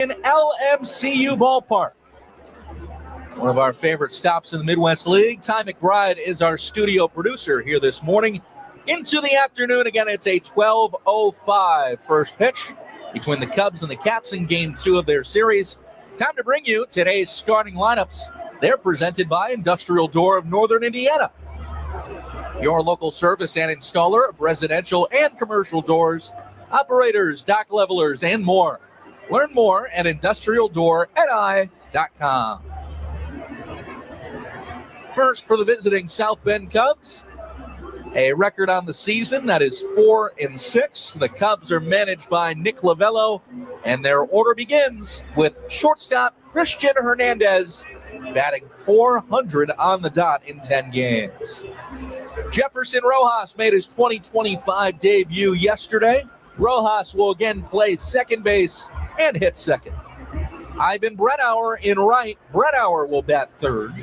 in LMCU Ballpark. One of our favorite stops in the Midwest League. Ty McBride is our studio producer here this morning. Into the afternoon, again, it's a 12:05 first pitch between the Cubs and the Caps in Game 2 of their series. Time to bring you today's starting lineups. They're presented by Industrial Door of Northern Indiana, your local service and installer of residential and commercial doors, operators, dock levelers, and more. Learn more at industrialdoorni.com. First for the visiting South Bend Cubs, a record on the season that is 4-6. The Cubs are managed by Nick Lavello, and their order begins with shortstop Christian Hernandez batting .400 on the dot in 10 games. Jefferson Rojas made his 2025 debut yesterday. Rojas will again play second base and hit second. Ivan Brennauer in right. Brennauer will bat third.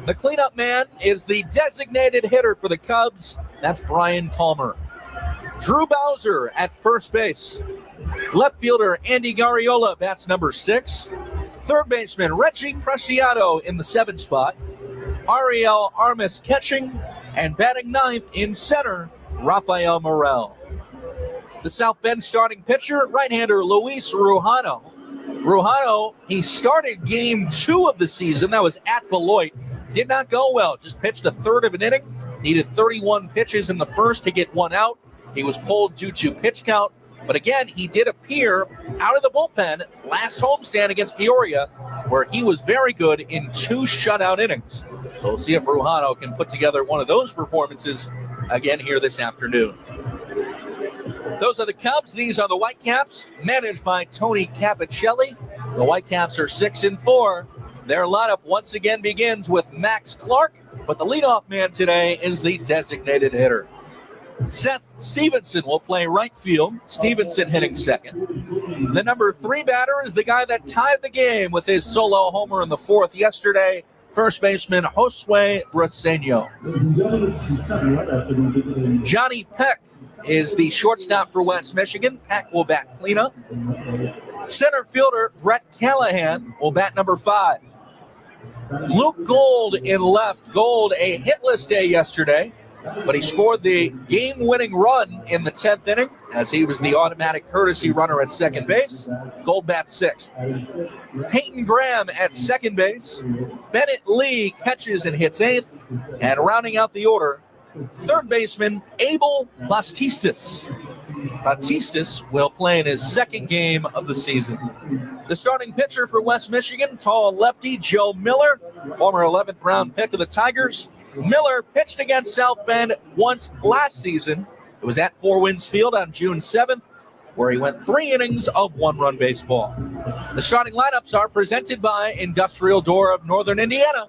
The cleanup man is the designated hitter for the Cubs. That's Brian Calmer. Drew Bowser at first base. Left fielder Andy Garriola bats number 6. Third baseman Reggie Preciado in the 7th spot. Ariel Armas catching, and batting 9th in center, Rafael Morel. The South Bend starting pitcher, right-hander Luis Rujano. Rujano, he started Game 2 of the season. That was at Beloit. Did not go well. Just pitched a third of an inning. Needed 31 pitches in the first to get one out. He was pulled due to pitch count. But again, he did appear out of the bullpen last homestand against Peoria, where he was very good in 2 shutout innings. So we'll see if Rujano can put together one of those performances again here this afternoon. Those are the Cubs. These are the Whitecaps, managed by Tony Capicelli. The Whitecaps are 6-4. Their lineup once again begins with Max Clark, but the leadoff man today is the designated hitter. Seth Stevenson will play right field. Stevenson hitting second. The number 3 batter is the guy that tied the game with his solo homer in the 4th yesterday, first baseman Josue Briseño. Johnny Peck is the shortstop for West Michigan. Peck will bat cleanup. Center fielder Brett Callahan will bat number 5. Luke Gold in left. Gold, a hitless day yesterday, but he scored the game-winning run in the 10th inning as he was the automatic courtesy runner at second base. Gold bats 6th. Peyton Graham at second base. Bennett Lee catches and hits 8th. And rounding out the order, third baseman Abel Bastistas. Batistas will play in his second game of the season. The starting pitcher for West Michigan, tall lefty Joe Miller, former 11th round pick of the Tigers. Miller pitched against South Bend once last season. It was at Four Winds Field on June 7th, where he went 3 innings of 1-run baseball. The starting lineups are presented by Industrial Door of Northern Indiana.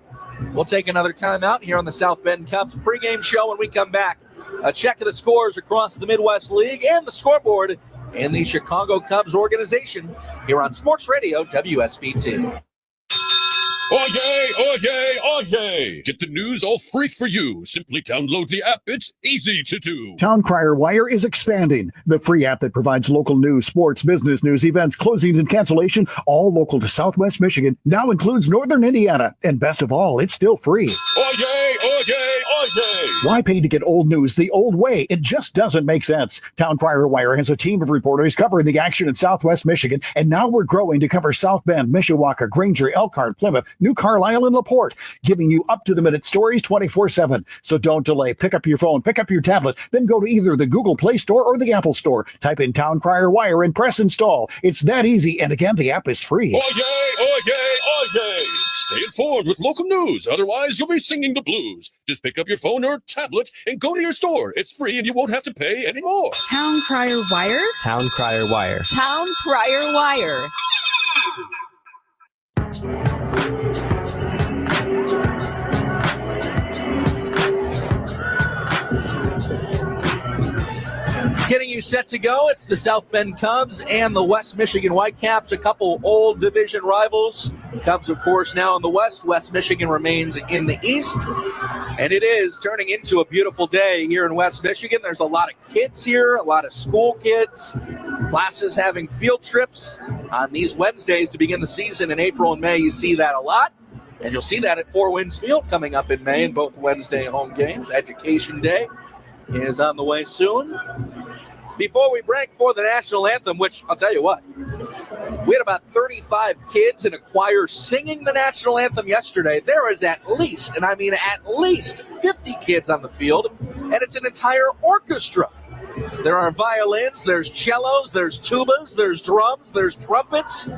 We'll take another timeout here on the South Bend Cubs pregame show. When we come back, a check of the scores across the Midwest League and the scoreboard in the Chicago Cubs organization here on Sports Radio WSBT. Oyez, oyez, oyez! Get the news all free for you. Simply download the app. It's easy to do. Town Crier Wire is expanding. The free app that provides local news, sports, business news, events, closings, and cancellation, all local to Southwest Michigan, now includes Northern Indiana. And best of all, it's still free. Oyez, oyez, oyez! Why pay to get old news the old way? It just doesn't make sense. Town Crier Wire has a team of reporters covering the action in Southwest Michigan, and now we're growing to cover South Bend, Mishawaka, Granger, Elkhart, Plymouth, New Carlisle, and LaPorte, giving you up-to-the-minute stories 24/7. So don't delay. Pick up your phone, pick up your tablet, then go to either the Google Play Store or the Apple Store. Type in Town Crier Wire and press install. It's that easy, and again, the app is free. Oyez, oyez, oyez! Stay informed with local news. Otherwise, you'll be singing the blues. Just pick up your phone or tablet and go to your store. It's free, and you won't have to pay anymore. Town Crier Wire? Town Crier Wire. Town Crier Wire. Getting you set to go, it's the South Bend Cubs and the West Michigan Whitecaps, a couple old division rivals. Cubs, of course, now in the West. West Michigan remains in the East. And it is turning into a beautiful day here in West Michigan. There's a lot of kids here, a lot of school kids, classes having field trips. on these Wednesdays to begin the season in April and May. You see that a lot. And you'll see that at Four Winds Field coming up in May in both Wednesday home games. Education Day is on the way soon. Before we break for the national anthem, which I'll tell you what, we had about 35 kids in a choir singing the national anthem yesterday. There is at least, and I mean at least 50 kids on the field, and it's an entire orchestra. There are violins, there's cellos, there's tubas, there's drums, there's trumpets.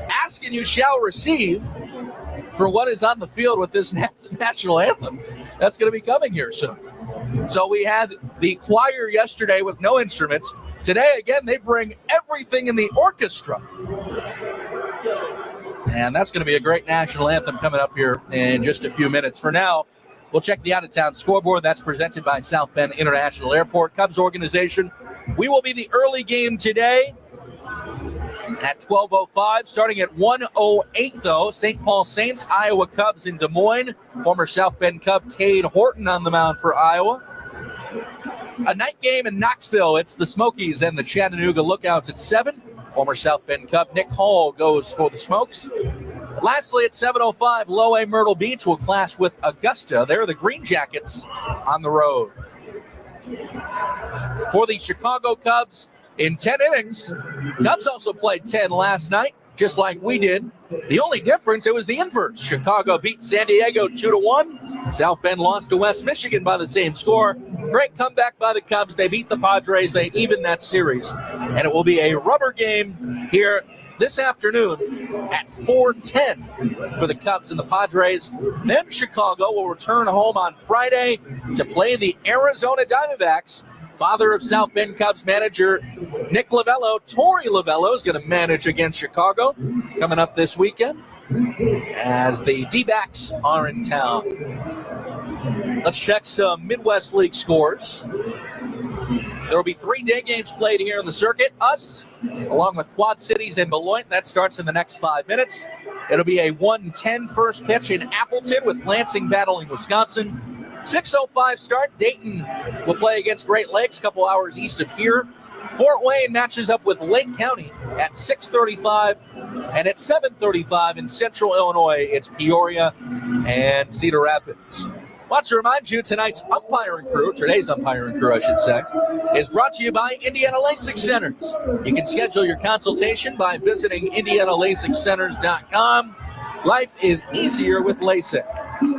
Ask and you shall receive for what is on the field with this national anthem. That's going to be coming here soon. So we had the choir yesterday with no instruments. Today, again, they bring everything in the orchestra. And that's going to be a great national anthem coming up here in just a few minutes. For now, we'll check the out-of-town scoreboard. That's presented by South Bend International Airport. Cubs organization. We will be the early game today at 12:05. Starting at 1:08, though, St. Paul Saints, Iowa Cubs in Des Moines. Former South Bend Cub Cade Horton on the mound for Iowa. A night game in Knoxville. It's the Smokies and the Chattanooga Lookouts at 7. Former South Bend Cub Nick Hall goes for the Smokes. Lastly, at 7:05, Low A Myrtle Beach will clash with Augusta. They're the Green Jackets on the road. For the Chicago Cubs, in 10 innings, Cubs also played 10 last night, just like we did. The only difference, it was the inverse. Chicago beat San Diego 2-1. South Bend lost to West Michigan by the same score. Great comeback by the Cubs. They beat the Padres. They evened that series. And it will be a rubber game here this afternoon at 4:10 for the Cubs and the Padres. Then Chicago will return home on Friday to play the Arizona Diamondbacks. Father of South Bend Cubs manager Nick Lavello, Torey Lavello, is going to manage against Chicago coming up this weekend as the D-backs are in town. Let's check some Midwest League scores. There will be 3 day games played here in the circuit. Us, along with Quad Cities and Beloit. That starts in the next 5 minutes. It'll be a 1:10 first pitch in Appleton with Lansing battling Wisconsin. 6:05 start. Dayton will play against Great Lakes, a couple hours east of here. Fort Wayne matches up with Lake County at 6:35. And at 7:35 in Central Illinois, it's Peoria and Cedar Rapids. Want to remind you, tonight's umpiring crew, today's umpiring crew, I should say, is brought to you by Indiana LASIK Centers. You can schedule your consultation by visiting IndianaLASIKCenters.com. Life is easier with LASIK.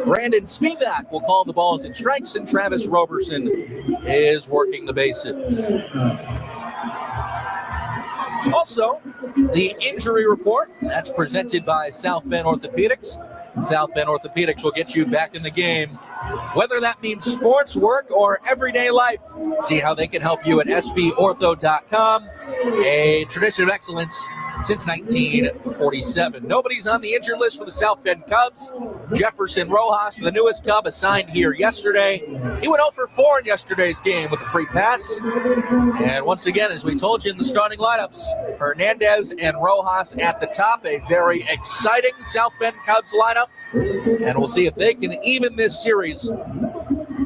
Brandon Spivak will call the balls and strikes, and Travis Roberson is working the bases. Also, the injury report, that's presented by South Bend Orthopedics. South Bend Orthopedics will get you back in the game, whether that means sports, work, or everyday life. See how they can help you at sbortho.com, a tradition of excellence since 1947. Nobody's on the injured list for the South Bend Cubs. Jefferson Rojas, the newest Cub, assigned here yesterday. He went 0 for 4 in yesterday's game with a free pass. And once again, as we told you in the starting lineups, Hernandez and Rojas at the top. A very exciting South Bend Cubs lineup. And we'll see if they can even this series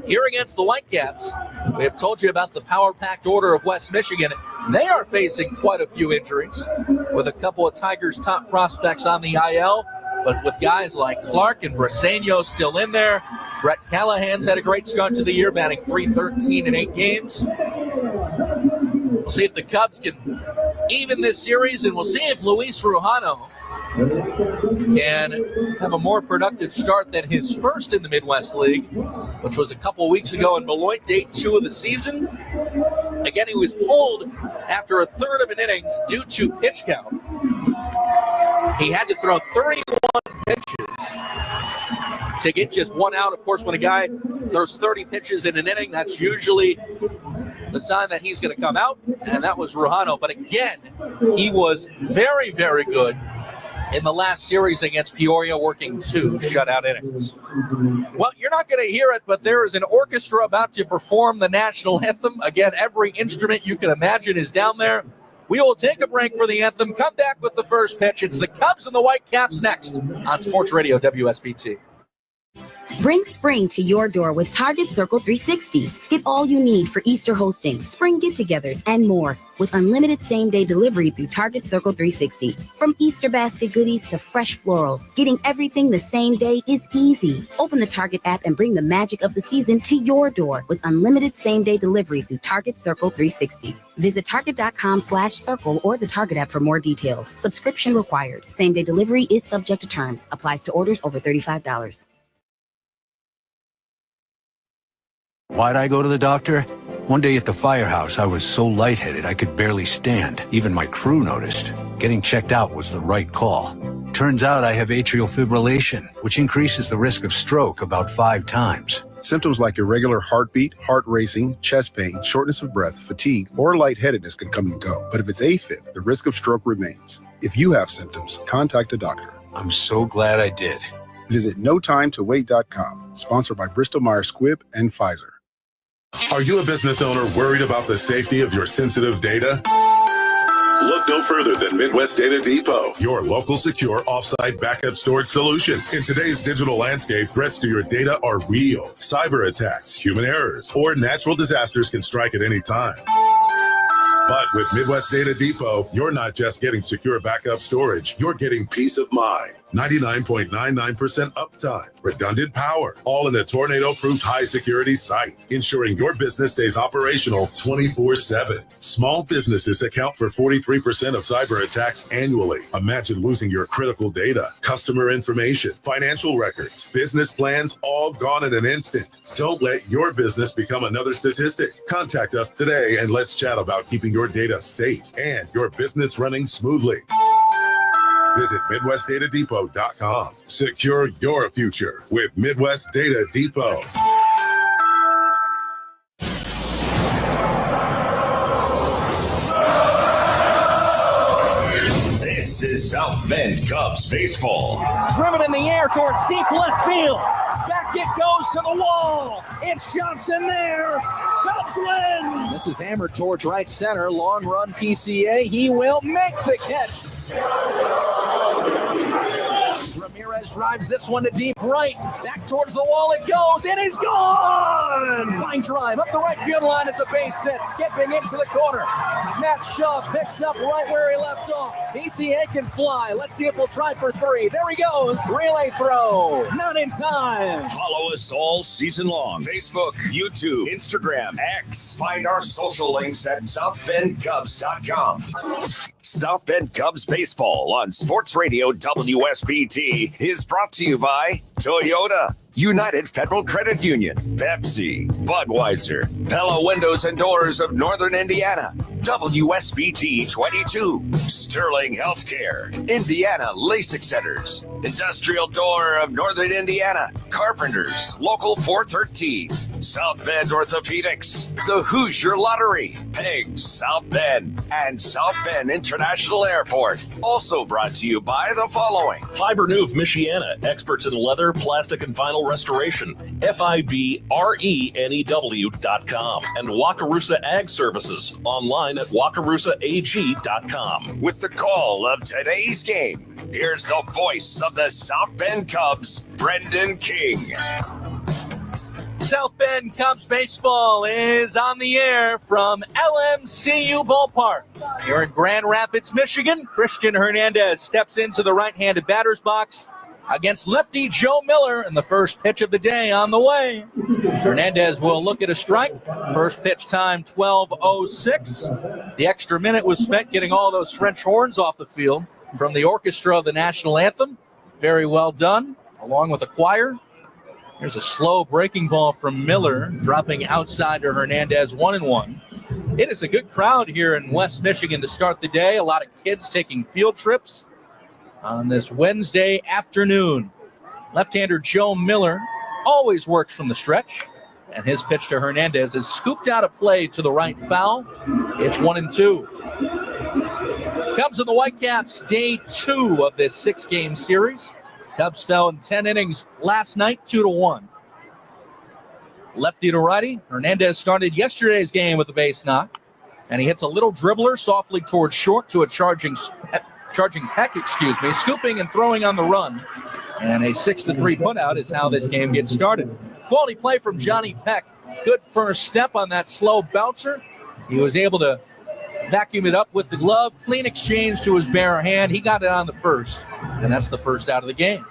here against the Whitecaps. We have told you about the power-packed order of West Michigan. They are facing quite a few injuries, with a couple of Tigers' top prospects on the IL, but with guys like Clark and Briseño still in there. Brett Callahan's had a great start to the year, batting .313 in 8 games. We'll see if the Cubs can even this series, and we'll see if Luis Rujano can have a more productive start than his first in the Midwest League, which was a couple weeks ago in Beloit, day 2 of the season. Again, he was pulled after a third of an inning due to pitch count. He had to throw 31 pitches to get just 1 out. Of course, when a guy throws 30 pitches in an inning, that's usually the sign that he's going to come out, and that was Rujano. But again, he was very, very good in the last series against Peoria, working 2 shutout innings. Well, you're not going to hear it, but there is an orchestra about to perform the national anthem. Again, every instrument you can imagine is down there. We will take a break for the anthem, come back with the first pitch. It's the Cubs and the Whitecaps next on Sports Radio WSBT. Bring spring to your door with Target Circle 360. Get all you need for Easter hosting, spring get-togethers, and more with unlimited same-day delivery through Target Circle 360. From Easter basket goodies to fresh florals, getting everything the same day is easy. Open the Target app and bring the magic of the season to your door with unlimited same-day delivery through Target Circle 360. Visit target.com/circle or the Target app for more details. Subscription required. Same-day delivery is subject to terms. Applies to orders over $35. Why'd I go to the doctor? One day at the firehouse, I was so lightheaded I could barely stand. Even my crew noticed. Getting checked out was the right call. Turns out I have atrial fibrillation, which increases the risk of stroke about 5 times. Symptoms like irregular heartbeat, heart racing, chest pain, shortness of breath, fatigue, or lightheadedness can come and go. But if it's AFib, the risk of stroke remains. If you have symptoms, contact a doctor. I'm so glad I did. Visit notimetowait.com, sponsored by Bristol-Myers Squibb and Pfizer. Are you a business owner worried about the safety of your sensitive data? Look no further than Midwest Data Depot, your local secure offsite backup storage solution. In today's digital landscape, threats to your data are real. Cyber attacks, human errors, or natural disasters can strike at any time. But with Midwest Data Depot, you're not just getting secure backup storage, you're getting peace of mind. 99.99% uptime, redundant power, all in a tornado-proof high-security site, ensuring your business stays operational 24/7. Small businesses account for 43% of cyber attacks annually. Imagine losing your critical data, customer information, financial records, business plans, all gone in an instant. Don't let your business become another statistic. Contact us today and let's chat about keeping your data safe and your business running smoothly. Visit MidwestDataDepot.com. Secure your future with Midwest Data Depot. This is South Bend Cubs baseball. Driven in the air towards deep left field. Back it goes to the wall. It's Johnson there. Cubs win. This is hammered towards right center. Long run PCA. He will make the catch. Ramirez drives this one to deep right. Back towards the wall it goes. It is gone. Line drive up the right field line. It's a base hit. Skipping into the corner. Matt Shaw picks up right where he left off. PCA can fly. Let's see if we'll try for 3. There he goes. Relay throw. Not in time. Follow us all season long. Facebook, YouTube, Instagram, X. Find our social links at SouthBendCubs.com. South Bend Cubs baseball on Sports Radio WSBT is brought to you by Toyota, United Federal Credit Union, Pepsi, Budweiser, Pella Windows and Doors of Northern Indiana, WSBT 22, Sterling Healthcare, Indiana LASIK Centers, Industrial Door of Northern Indiana, Carpenters, Local 413, South Bend Orthopedics, the Hoosier Lottery, Pigs, South Bend, and South Bend International Airport. Also brought to you by the following: Fiber New of Michiana, experts in leather, plastic, and vinyl restoration. FIBRENEW.com and Wakarusa Ag Services online at wakarusaag.com. With the call of today's game, here's the voice of the South Bend Cubs, Brendan King. South Bend Cubs baseball is on the air from LMCU Ballpark. Here in Grand Rapids, Michigan, Christian Hernandez steps into the right-handed batter's box against lefty Joe Miller, and the first pitch of the day on the way. Hernandez will look at a strike. First pitch time, 12:06. The extra minute was spent getting all those French horns off the field from the orchestra of the national anthem. Very well done, along with a choir. Here's a slow breaking ball from Miller, dropping outside to Hernandez, 1-1. It is a good crowd here in West Michigan to start the day. A lot of kids taking field trips on this Wednesday afternoon. Left-hander Joe Miller always works from the stretch, and his pitch to Hernandez is scooped out of play to the right foul. It's 1-2. Cubs and the Whitecaps, day 2 of this 6-game series. Cubs fell in 10 innings last night, 2-1. Lefty to righty. Hernandez started yesterday's game with a base knock, and he hits a little dribbler softly towards short to a charging Peck, scooping and throwing on the run. And a 6-3 putout is how this game gets started. Quality play from Johnny Peck. Good first step on that slow bouncer. He was able to vacuum it up with the glove. Clean exchange to his bare hand. He got it on the first, and that's the first out of the game.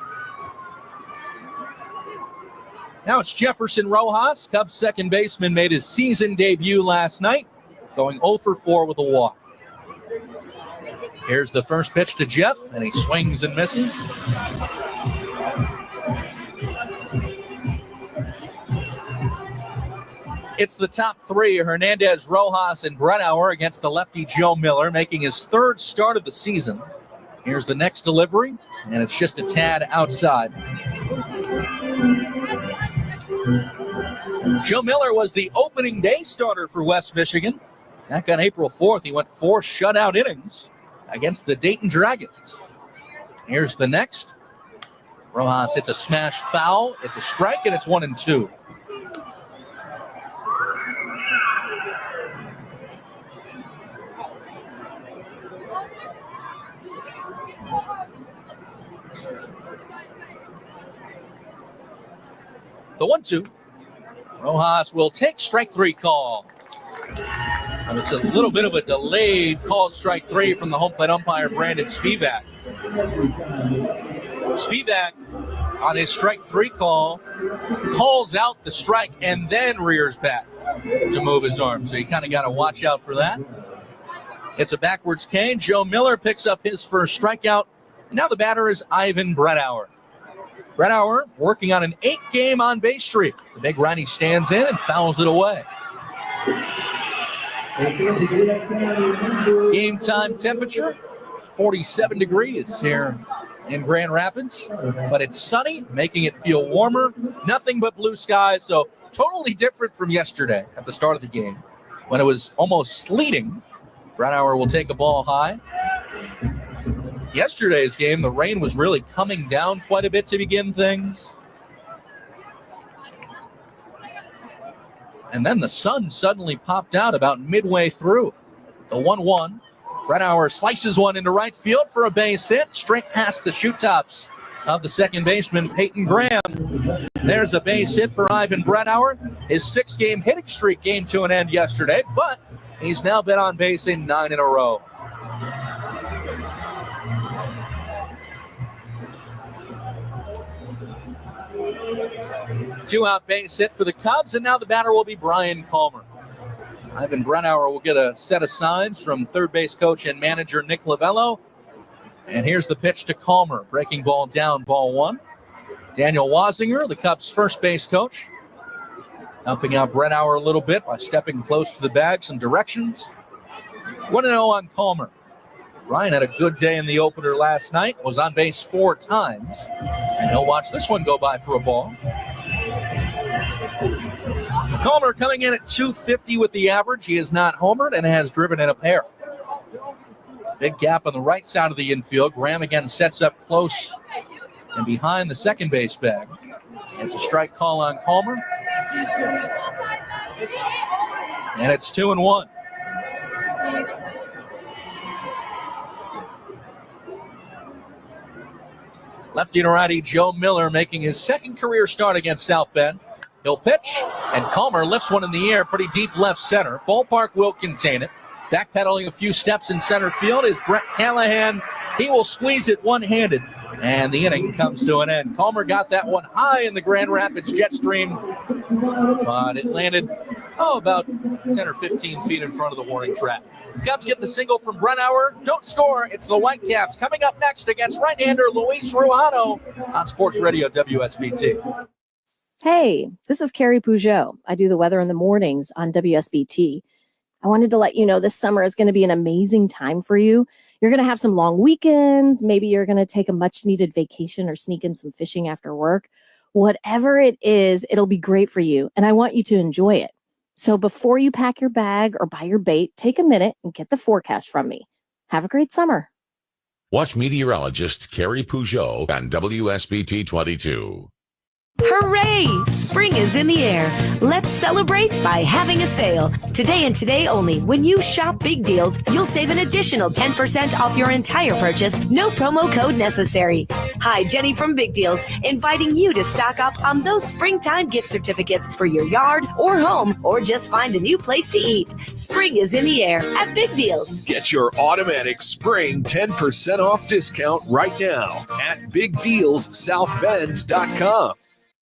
Now it's Jefferson Rojas. Cubs second baseman made his season debut last night, going 0 for 4 with a walk. Here's the first pitch to Jeff, and he swings and misses. It's the top three, Hernandez, Rojas, and Brennauer against the lefty Joe Miller, making his third start of the season. Here's the next delivery, and it's just a tad outside. Joe Miller was the opening day starter for West Michigan. Back on April 4th, he went 4 shutout innings against the Dayton Dragons. Here's the next. Rojas hits a smash foul. It's a strike, and it's 1-2. The 1-2. Rojas will take strike 3 call. And it's a little bit of a delayed called strike 3 from the home plate umpire, Brandon Spivak. Spivak, on his strike 3 call, calls out the strike and then rears back to move his arm. So you kind of got to watch out for that. It's a backwards K. Joe Miller picks up his first strikeout. And now the batter is Ivan Brennauer. Brennauer working on an 8-game on-base streak. The big righty stands in and fouls it away. Game time temperature, 47 degrees here in Grand Rapids. But it's sunny, making it feel warmer. Nothing but blue skies, so totally different from yesterday at the start of the game when it was almost sleeting. Brennauer will take a ball high. Yesterday's game, the rain was really coming down quite a bit to begin things. And then the sun suddenly popped out about midway through. The 1-1. Brennauer slices one into right field for a base hit, straight past the shoe tops of the second baseman, Peyton Graham. There's a base hit for Ivan Brennauer. His 6-game hitting streak came to an end yesterday, but he's now been on base in 9 in a row. Two-out base hit for the Cubs, and now the batter will be Brian Calmer. Ivan Brennauer will get a set of signs from third base coach and manager Nick Lavello. And here's the pitch to Calmer. Breaking ball down, ball 1. Daniel Wazinger, the Cubs' first base coach, helping out Brennauer a little bit by stepping close to the bag, some directions. 1-0 on Calmer. Brian had a good day in the opener last night, was on base 4 times, and he'll watch this one go by for a ball. Calmer coming in at .250 with the average. He is not homered and has driven in a pair. Big gap on the right side of the infield. Graham again sets up close and behind the second base bag. It's a strike call on Calmer. And it's 2-1. Lefty to righty Joe Miller making his second career start against South Bend. He'll pitch, and Calmer lifts one in the air pretty deep left center. Ballpark will contain it. Backpedaling a few steps in center field is Brett Callahan. He will squeeze it one-handed, and the inning comes to an end. Calmer got that one high in the Grand Rapids jet stream, but it landed, about 10 or 15 feet in front of the warning track. Cubs get the single from Brennauer. Don't score. It's the Whitecaps coming up next against right-hander Luis Ruano on Sports Radio WSBT. Hey, this is Carrie Peugeot. I do the weather in the mornings on WSBT. I wanted to let you know this summer is going to be an amazing time for you. You're going to have some long weekends. Maybe you're going to take a much-needed vacation or sneak in some fishing after work. Whatever it is, it'll be great for you, and I want you to enjoy it. So before you pack your bag or buy your bait, take a minute and get the forecast from me. Have a great summer. Watch meteorologist Carrie Peugeot on WSBT 22. Hooray! Spring is in the air. Let's celebrate by having a sale. Today and today only, when you shop Big Deals, you'll save an additional 10% off your entire purchase. No promo code necessary. Hi, Jenny from Big Deals, inviting you to stock up on those springtime gift certificates for your yard or home, or just find a new place to eat. Spring is in the air at Big Deals. Get your automatic spring 10% off discount right now at BigDealsSouthBend.com.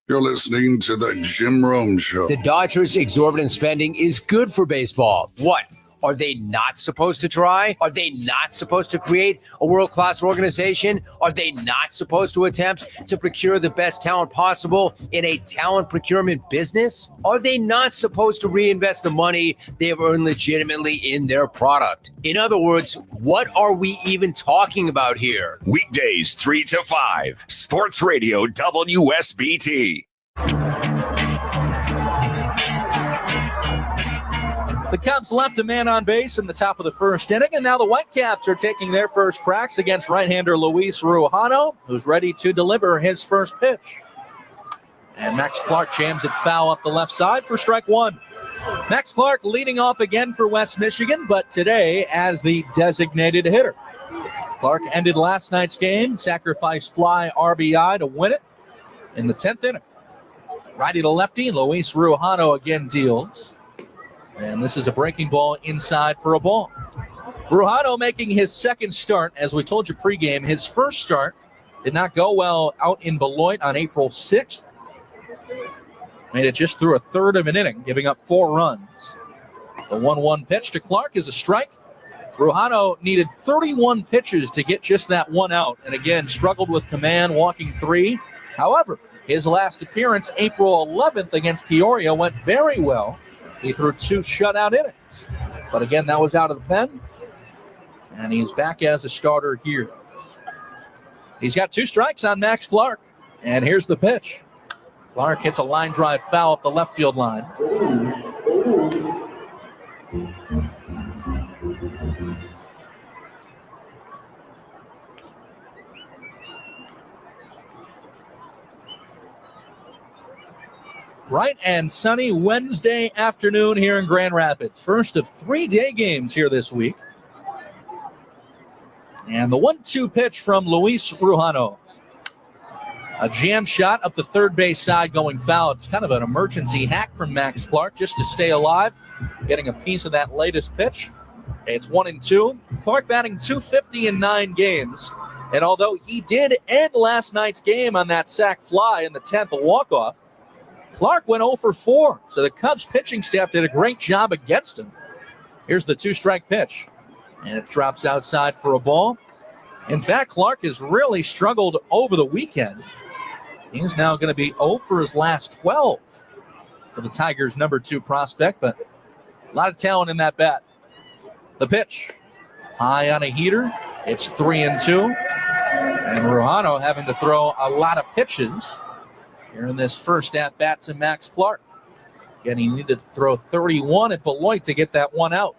You're listening to the Jim Rome Show. The Dodgers' exorbitant spending is good for baseball. What? Are they not supposed to try? Are they not supposed to create a world-class organization? Are they not supposed to attempt to procure the best talent possible in a talent procurement business? Are they not supposed to reinvest the money they have earned legitimately in their product? In other words, what are we even talking about here? Weekdays 3 to 5. Sports Radio WSBT. The Cubs left a man on base in the top of the first inning, and now the Whitecaps are taking their first cracks against right-hander Luis Rujano, who's ready to deliver his first pitch. And Max Clark jams it foul up the left side for strike one. Max Clark leading off again for West Michigan, but today as the designated hitter. Clark ended last night's game, sacrifice fly RBI to win it in the 10th inning. Righty to lefty, Luis Rujano again deals. And this is a breaking ball inside for a ball. Rujano making his second start. As we told you pregame, his first start did not go well out in Beloit on April 6th. Made it just through a third of an inning, giving up 4 runs. The 1-1 pitch to Clark is a strike. Rujano needed 31 pitches to get just that one out. And again, struggled with command, walking 3. However, his last appearance, April 11th against Peoria, went very well. He threw 2 shutout innings. But again, that was out of the pen. And he's back as a starter here. He's got 2 strikes on Max Clark. And here's the pitch. Clark hits a line drive foul up the left field line. Bright and sunny Wednesday afternoon here in Grand Rapids. First of 3 day games here this week. And the 1-2 pitch from Luis Rujano. A jam shot up the third base side going foul. It's kind of an emergency hack from Max Clark just to stay alive. Getting a piece of that latest pitch. It's 1-2. Clark batting .250 in 9 games. And although he did end last night's game on that sac fly in the 10th, a walk-off, Clark went 0 for 4, so the Cubs pitching staff did a great job against him. Here's the 2-strike pitch, and it drops outside for a ball. In fact, Clark has really struggled over the weekend. He's now going to be 0 for his last 12 for the Tigers' number 2 prospect, but a lot of talent in that bat. The pitch, high on a heater. It's 3-2, and Rujano having to throw a lot of pitches here in this first at-bat to Max Clark. Again, he needed to throw 31 at Beloit to get that one out.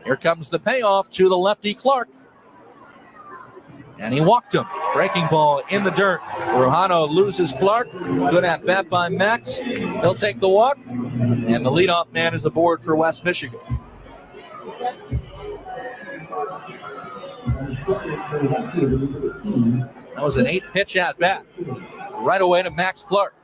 Here comes the payoff to the lefty Clark. And he walked him. Breaking ball in the dirt. Rujano loses Clark. Good at-bat by Max. He'll take the walk. And the leadoff man is aboard for West Michigan. That was an 8-pitch at-bat. Right away to Max Clark.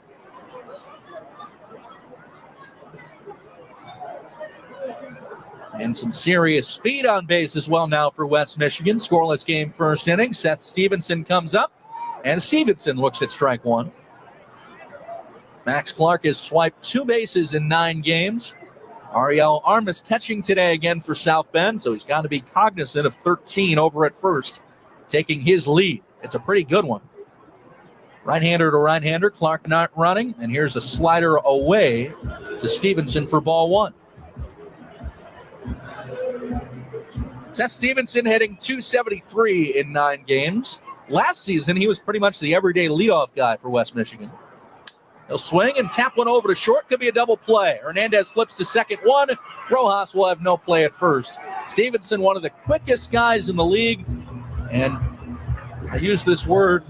And some serious speed on base as well now for West Michigan. Scoreless game first inning. Seth Stevenson comes up, and Stevenson looks at strike one. Max Clark has swiped 2 bases in 9 games. Ariel Armas catching today again for South Bend, so he's got to be cognizant of 13 over at first, taking his lead. It's a pretty good one. Right-hander to right-hander, Clark not running, and here's a slider away to Stevenson for ball 1. Seth Stevenson hitting .273 in 9 games. Last season, he was pretty much the everyday leadoff guy for West Michigan. He'll swing and tap one over to short. Could be a double play. Hernandez flips to second one. Rojas will have no play at first. Stevenson, one of the quickest guys in the league, and I use this word,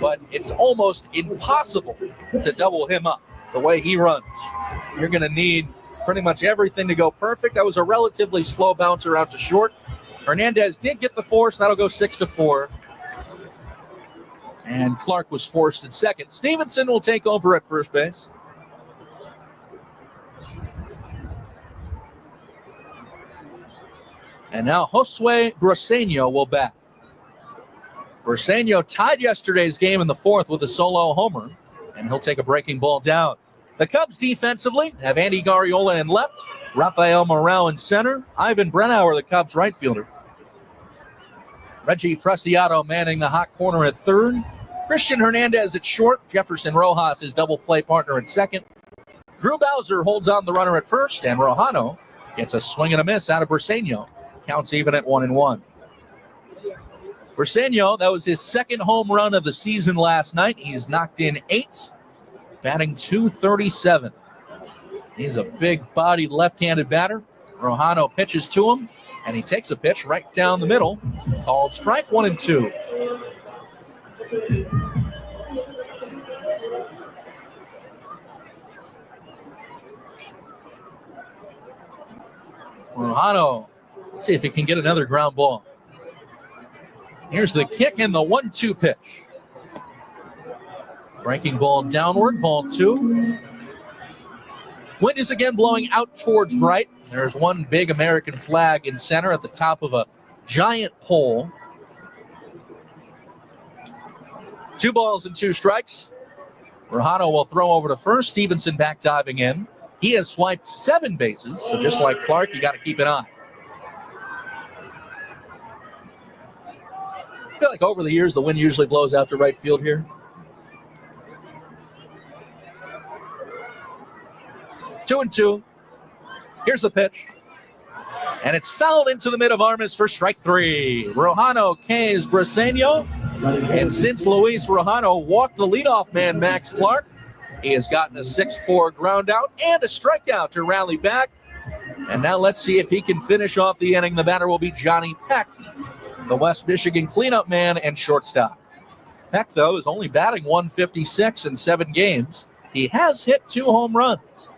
but it's almost impossible to double him up the way he runs. You're going to need pretty much everything to go perfect. That was a relatively slow bouncer out to short. Hernandez did get the force. That'll go 6-4. And Clark was forced at second. Stevenson will take over at first base. And now Josue Briseño will bat. Briseño tied yesterday's game in the fourth with a solo homer, and he'll take a breaking ball down. The Cubs defensively have Andy Garriola in left, Rafael Morel in center, Ivan Brennauer, the Cubs right fielder. Reggie Preciado manning the hot corner at third. Christian Hernandez at short. Jefferson Rojas, his double play partner at second. Drew Bowser holds on the runner at first, and Rojano gets a swing and a miss out of Briseño. Counts even at 1-1. Briseño, that was his second home run of the season last night. He's knocked in 8, batting .237. He's a big-bodied left-handed batter. Rojano pitches to him, and he takes a pitch right down the middle, called strike 1-2. Rojano, let's see if he can get another ground ball. Here's the kick and the 1-2 pitch. Breaking ball downward, ball 2. Wind is again blowing out towards right. There's one big American flag in center at the top of a giant pole. 2 balls and 2 strikes. Rojano will throw over to first. Stevenson back diving in. He has swiped 7 bases, so just like Clark, you got to keep an eye. I feel like over the years, the wind usually blows out to right field here. 2-2. Here's the pitch. And it's fouled into the mid of Armas for strike 3. Rojano K's Briseño. And since Luis Rojano walked the leadoff man, Max Clark, he has gotten a 6-4 ground out and a strikeout to rally back. And now let's see if he can finish off the inning. The batter will be Johnny Peck, the West Michigan cleanup man and shortstop. Peck, though, is only batting .156 in 7 games. He has hit 2 home runs.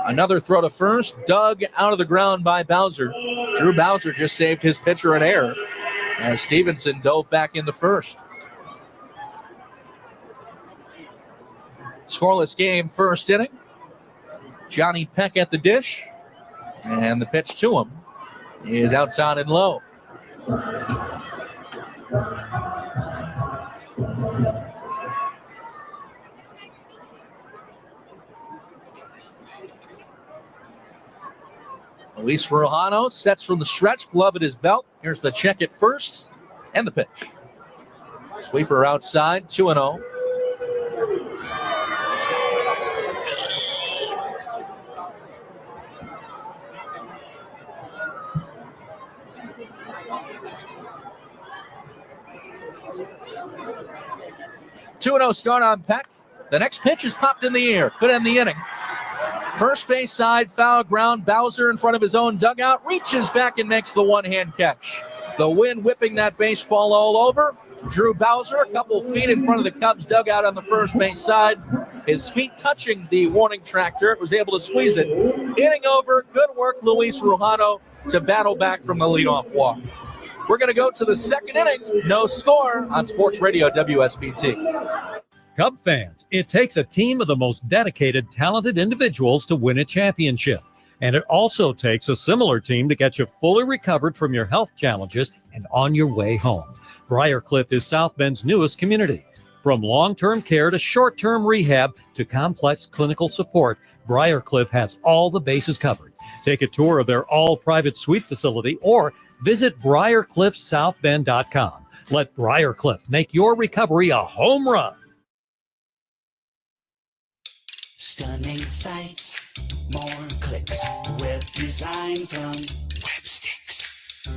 Another throw to first, dug out of the ground by Bowser. Drew Bowser just saved his pitcher an error as Stevenson dove back into first. Scoreless game, first inning. Johnny Peck at the dish, and the pitch to him is outside and low. Luis Rojano sets from the stretch, glove at his belt. Here's the check at first, and the pitch. Sweeper outside, 2-0. Start on Peck. The next pitch is popped in the air. Could end the inning. First base side, foul ground. Bowser in front of his own dugout. Reaches back and makes the one-hand catch. The wind whipping that baseball all over. Drew Bowser a couple feet in front of the Cubs dugout on the first base side. His feet touching the warning track dirt. Was able to squeeze it. Inning over. Good work, Luis Rojano, to battle back from the leadoff walk. We're going to go to the second inning. No score on Sports Radio WSBT. Cub fans, it takes a team of the most dedicated, talented individuals to win a championship. And it also takes a similar team to get you fully recovered from your health challenges and on your way home. Briarcliff is South Bend's newest community. From long-term care to short-term rehab to complex clinical support, Briarcliff has all the bases covered. Take a tour of their all-private suite facility or visit BriarcliffSouthBend.com. Let Briarcliff make your recovery a home run. Stunning sights, more clicks, web design from Websticks.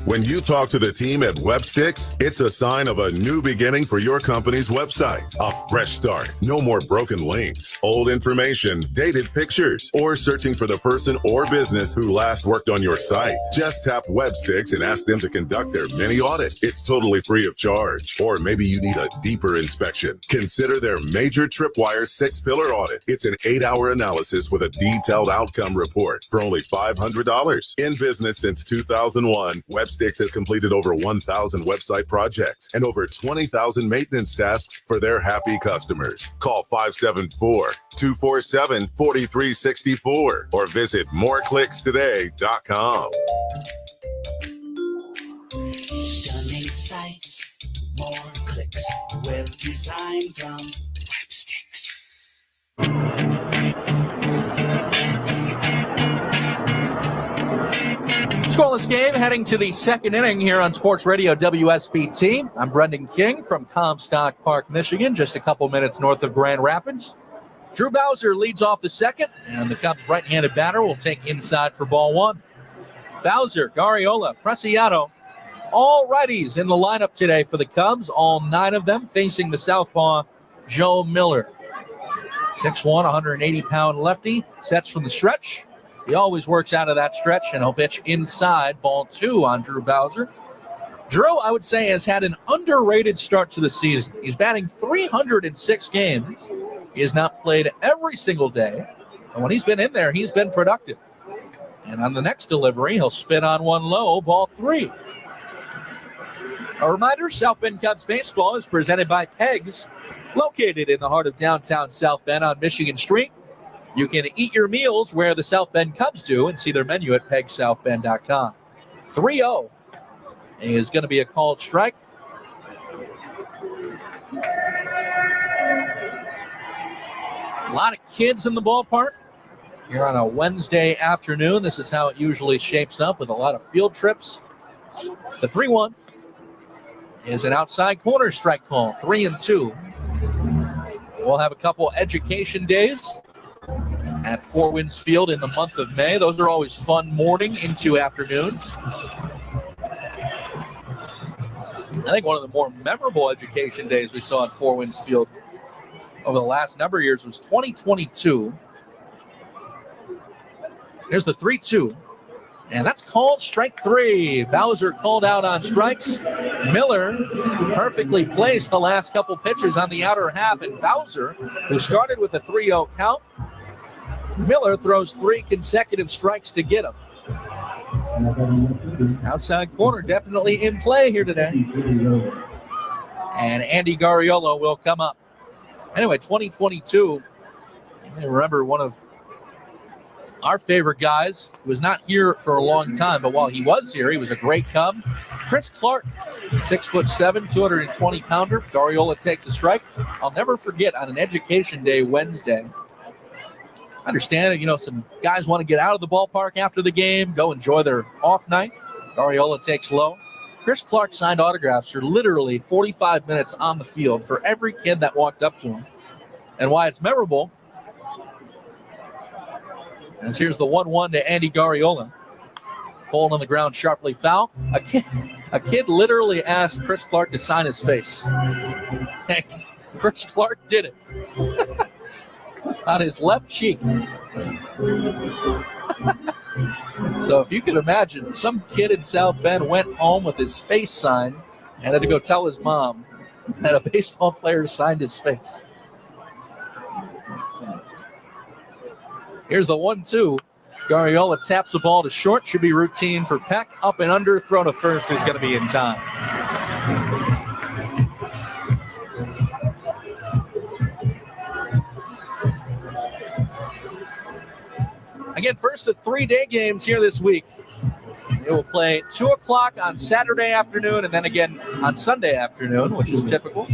When you talk to the team at WebSticks, it's a sign of a new beginning for your company's website. A fresh start. No more broken links, old information, dated pictures, or searching for the person or business who last worked on your site. Just tap WebSticks and ask them to conduct their mini audit. It's totally free of charge. Or maybe you need a deeper inspection. Consider their major Tripwire 6-pillar audit. It's an 8-hour analysis with a detailed outcome report for only $500. In business since 2001, WebSticks has completed over 1,000 website projects and over 20,000 maintenance tasks for their happy customers. Call 574-247-4364 or visit moreclickstoday.com. Stunning sights, more clicks. Web design from WebSticks. Scoreless game heading to the second inning here on Sports Radio WSBT. I'm Brendan King from Comstock Park, Michigan, just a couple minutes north of Grand Rapids. Drew Bowser leads off the second, and the Cubs' right-handed batter will take inside for ball one. Bowser, Garriola, Preciado, all righties in the lineup today for the Cubs, all 9 of them facing the southpaw, Joe Miller. 6'1", 180-pound lefty, sets from the stretch. He always works out of that stretch, and he'll pitch inside, ball 2 on Drew Bowser. Drew, I would say, has had an underrated start to the season. He's batting 306 games. He has not played every single day, and when he's been in there, he's been productive. And on the next delivery, he'll spin on one low, ball 3. A reminder, South Bend Cubs baseball is presented by Pegs, located in the heart of downtown South Bend on Michigan Street. You can eat your meals where the South Bend Cubs do and see their menu at pegsouthbend.com. 3-0 is going to be a called strike. A lot of kids in the ballpark here on a Wednesday afternoon. This is how it usually shapes up with a lot of field trips. The 3-1 is an outside corner strike call, 3-2. We'll have a couple education days at Four Winds Field in the month of May. Those are always fun morning into afternoons. I think one of the more memorable education days we saw at Four Winds Field over the last number of years was 2022. Here's the 3-2. And that's called strike 3. Bowser called out on strikes. Miller perfectly placed the last couple pitches on the outer half. And Bowser, who started with a 3-0 count, Miller throws 3 consecutive strikes to get him. Outside corner definitely in play here today. And Andy Garriola will come up. Anyway, 2022, you may remember one of our favorite guys who was not here for a long time, but while he was here, he was a great Cub. Chris Clark, 6'7", 220-pounder. Garriola takes a strike. I'll never forget on an education day Wednesday. I understand, some guys want to get out of the ballpark after the game, go enjoy their off night. Garriola takes low. Chris Clark signed autographs for literally 45 minutes on the field for every kid that walked up to him. And why it's memorable, as here's the 1-1 to Andy Garriola. Pulled on the ground, sharply foul. A kid literally asked Chris Clark to sign his face. And Chris Clark did it. On his left cheek. So if you can imagine, some kid in South Bend went home with his face signed and had to go tell his mom that a baseball player signed his face. Here's the 1-2. Garriola taps the ball to short. Should be routine for Peck. Up and under. Throw to first is going to be in time. Again, first of 3-day games here this week. It will play 2 o'clock on Saturday afternoon and then again on Sunday afternoon, which is typical.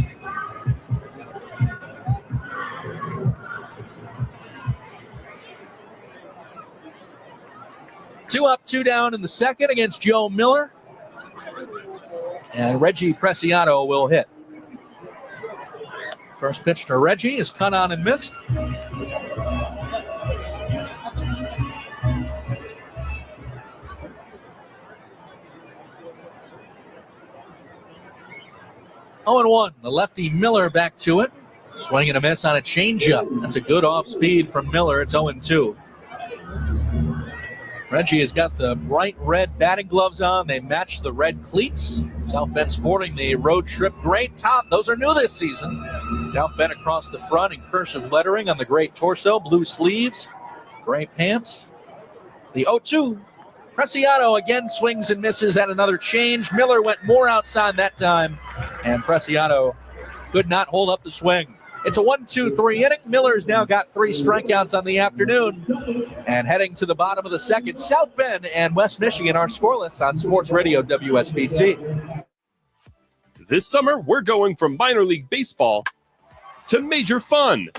Two up, 2 down in the second against Joe Miller. And Reggie Preciado will hit. First pitch to Reggie is cut on and missed. 0-1. The lefty Miller back to it. Swing and a miss on a changeup. That's a good off speed from Miller. It's 0-2. Reggie has got the bright red batting gloves on. They match the red cleats. South Bend sporting the road trip gray top. Those are new this season. South Bend across the front in cursive lettering on the gray torso, blue sleeves, gray pants. The 0-2. Preciado again swings and misses at another change. Miller went more outside that time, and Preciado could not hold up the swing. It's a 1-2-3 inning. Miller's now got 3 strikeouts on the afternoon. And heading to the bottom of the second, South Bend and West Michigan are scoreless on Sports Radio WSBT. This summer, we're going from minor league baseball to major fun.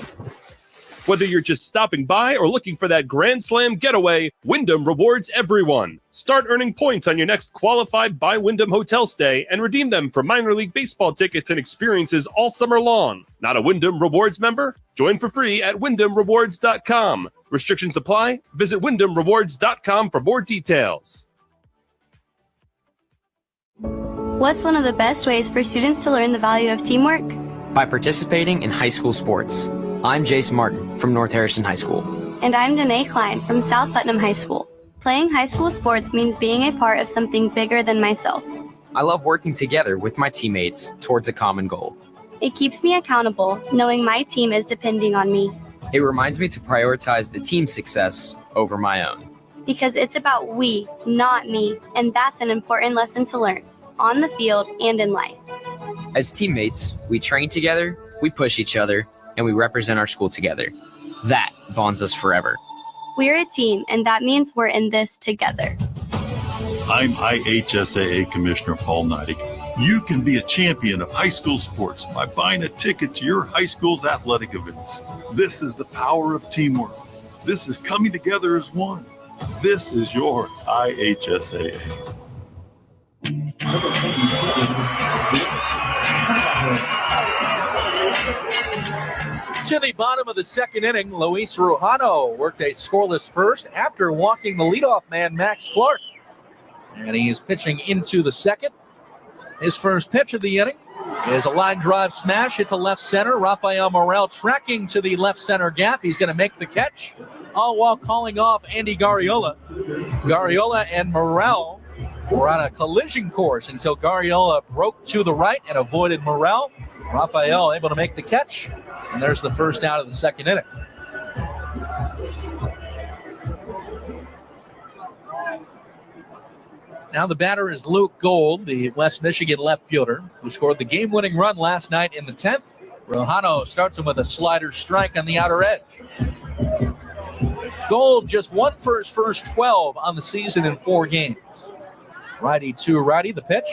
Whether you're just stopping by or looking for that Grand Slam getaway, Wyndham rewards everyone. Start earning points on your next qualified by Wyndham hotel stay and redeem them for minor league baseball tickets and experiences all summer long. Not a Wyndham Rewards member? Join for free at WyndhamRewards.com. Restrictions apply. Visit WyndhamRewards.com for more details. What's one of the best ways for students to learn the value of teamwork? By participating in high school sports. I'm Jace Martin from North Harrison High School. And I'm Danae Klein from South Putnam High School. Playing high school sports means being a part of something bigger than myself. I love working together with my teammates towards a common goal. It keeps me accountable, knowing my team is depending on me. It reminds me to prioritize the team's success over my own. Because it's about we, not me, and that's an important lesson to learn, on the field and in life. As teammates, we train together, we push each other, and we represent our school together. That bonds us forever. We're a team, and that means we're in this together. I'm IHSAA Commissioner Paul Neidig. You can be a champion of high school sports by buying a ticket to your high school's athletic events. This is the power of teamwork. This is coming together as one. This is your IHSAA. To the bottom of the second inning, Luis Rujano worked a scoreless first after walking the leadoff man, Max Clark. And he is pitching into the second. His first pitch of the inning is a line drive smash hit to left center. Rafael Morel tracking to the left center gap. He's going to make the catch, all while calling off Andy Garriola. Garriola and Morel were on a collision course until Garriola broke to the right and avoided Morel. Rafael able to make the catch, and there's the first out of the second inning. Now the batter is Luke Gold, the West Michigan left fielder, who scored the game-winning run last night in the 10th. Rojano starts him with a slider strike on the outer edge. Gold just one for his first 12 on the season in 4 games. Righty to righty, the pitch.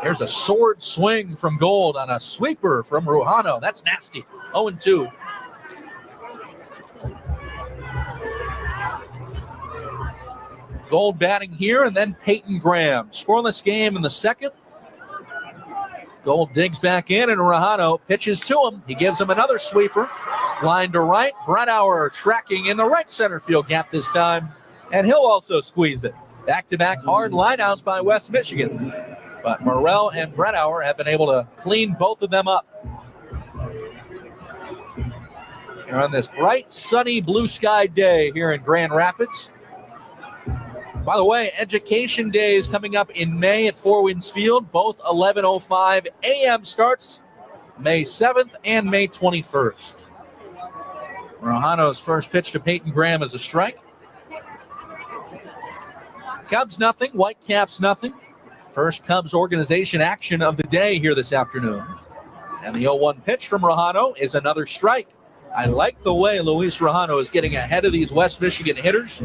There's a sword swing from Gold on a sweeper from Rujano. That's nasty. 0-2. Gold batting here, and then Peyton Graham. Scoreless game in the second. Gold digs back in, and Rujano pitches to him. He gives him another sweeper. Line to right. Bradauer tracking in the right center field gap this time, and he'll also squeeze it. Back-to-back hard lineouts by West Michigan. But Morel and Bradauer have been able to clean both of them up. Here on this bright, sunny, blue sky day here in Grand Rapids. By the way, Education Day is coming up in May at Four Winds Field. Both 11:05 a.m. starts May 7th and May 21st. Rojano's first pitch to Peyton Graham is a strike. Cubs nothing, Whitecaps nothing. First Cubs organization action of the day here this afternoon. And the 0-1 pitch from Rojano is another strike. I like the way Luis Rujano is getting ahead of these West Michigan hitters.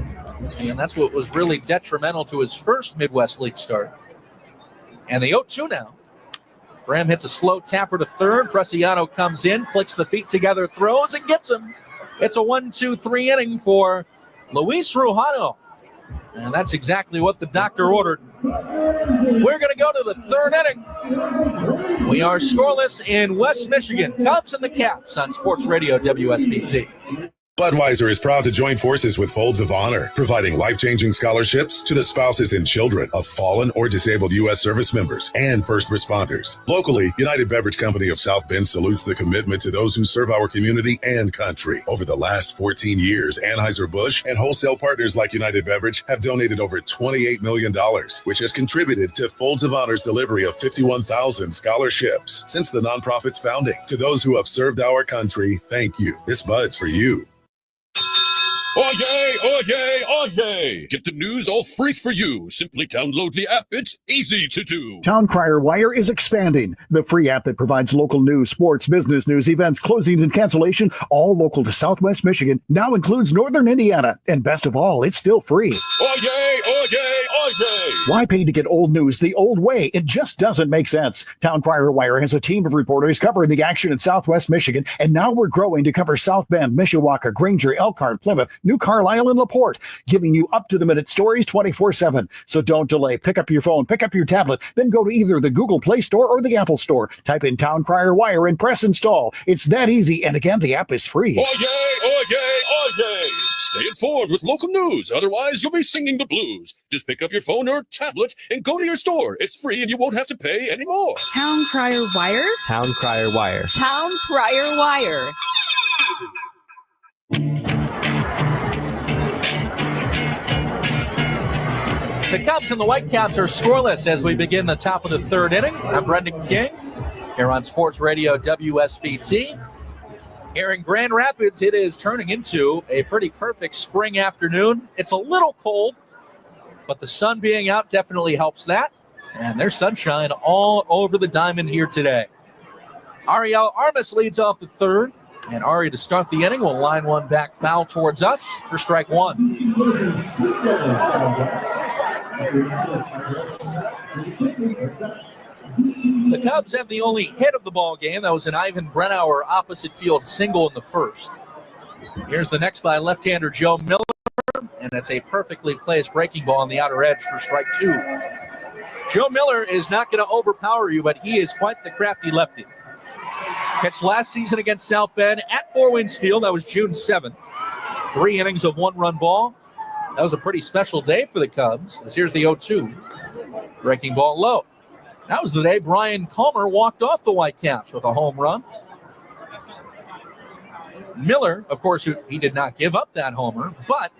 And that's what was really detrimental to his first Midwest League start. And the 0-2 now. Graham hits a slow tapper to third. Preciado comes in, clicks the feet together, throws, and gets him. It's a 1-2-3 inning for Luis Rujano. And that's exactly what the doctor ordered. We're going to go to the third inning. We are scoreless in West Michigan. Cubs and the Caps on Sports Radio WSBT. Budweiser is proud to join forces with Folds of Honor, providing life-changing scholarships to the spouses and children of fallen or disabled U.S. service members and first responders. Locally, United Beverage Company of South Bend salutes the commitment to those who serve our community and country. Over the last 14 years, Anheuser-Busch and wholesale partners like United Beverage have donated over $28 million, which has contributed to Folds of Honor's delivery of 51,000 scholarships since the nonprofit's founding. To those who have served our country, thank you. This Bud's for you. Oh yay, oh yay, oh yay! Get the news all free for you. Simply download the app. It's easy to do. Town Crier Wire is expanding. The free app that provides local news, sports, business news, events, closings, and cancellation, all local to Southwest Michigan, now includes Northern Indiana. And best of all, it's still free. Oh yay, oh yay, oh yay! Why pay to get old news the old way? It just doesn't make sense. Town Crier Wire has a team of reporters covering the action in Southwest Michigan, and now we're growing to cover South Bend, Mishawaka, Granger, Elkhart, Plymouth, New Carlisle, and LaPorte, giving you up-to-the-minute stories 24/7. So don't delay. Pick up your phone, pick up your tablet, then go to either the Google Play Store or the Apple Store. Type in Town Crier Wire and press install. It's that easy, and again, the app is free. Oh yay, oh yay, oh yay! Stay informed with local news, otherwise you'll be singing the blues. Just pick up your phone or tablet and go to your store. It's free and you won't have to pay anymore. Town Crier Wire? Town Crier Wire. Town Crier Wire. The Cubs and the Whitecaps are scoreless as we begin the top of the third inning. I'm Brendan King here on Sports Radio WSBT. Here in Grand Rapids, it is turning into a pretty perfect spring afternoon. It's a little cold, but the sun being out definitely helps that. And there's sunshine all over the diamond here today. Ariel Armas leads off the third. And Ari, to start the inning, will line one back foul towards us for strike one. The Cubs have the only hit of the ball game. That was an Ivan Brennauer opposite field single in the first. Here's the next by left-hander Joe Miller, and it's a perfectly placed breaking ball on the outer edge for strike two. Joe Miller is not going to overpower you, but he is quite the crafty lefty. Pitched last season against South Bend at Four Winds Field. That was June 7th. 3 innings of one-run ball. That was a pretty special day for the Cubs. Here's the 0-2. Breaking ball low. That was the day Brian Comer walked off the Whitecaps with a home run. Miller, of course, he did not give up that homer, but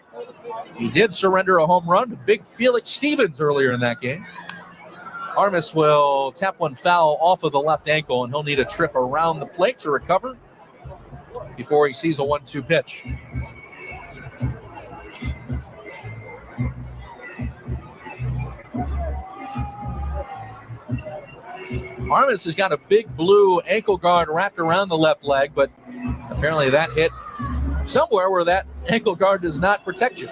he did surrender a home run to big Felix Stevens earlier in that game. Armas will tap one foul off of the left ankle, and he'll need a trip around the plate to recover before he sees a 1-2 pitch. Armas has got a big blue ankle guard wrapped around the left leg, but apparently that hit somewhere where that ankle guard does not protect you.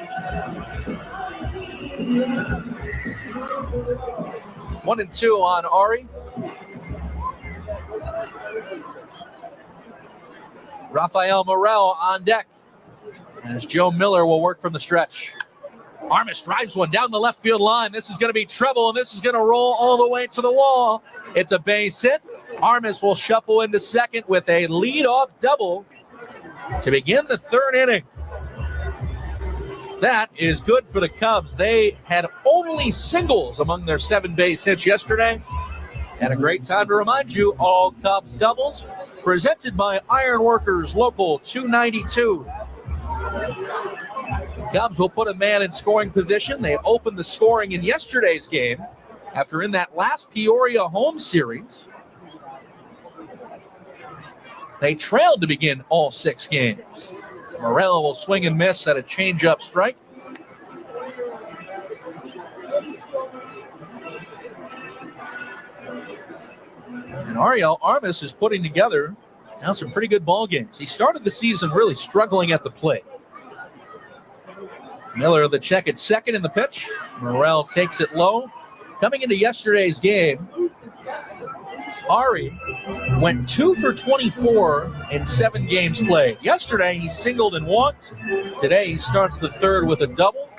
1-2 on Ari. Rafael Morel on deck as Joe Miller will work from the stretch. Armas drives one down the left field line. This is going to be trouble, and this is going to roll all the way to the wall. It's a base hit. Armas will shuffle into second with a leadoff double to begin the third inning. That is good for the Cubs. They had only singles among their 7 base hits yesterday. And a great time to remind you, all Cubs doubles presented by Ironworkers Local 292. Cubs will put a man in scoring position. They opened the scoring in yesterday's game after in that last Peoria home series, they trailed to begin all 6 games. Morel will swing and miss at a changeup strike. And Ariel Armas is putting together now some pretty good ball games. He started the season really struggling at the plate. Miller the check at second in the pitch. Morel takes it low. Coming into yesterday's game, Ari went 2 for 24 in 7 games played. Yesterday, he singled and walked. Today, he starts the third with a double.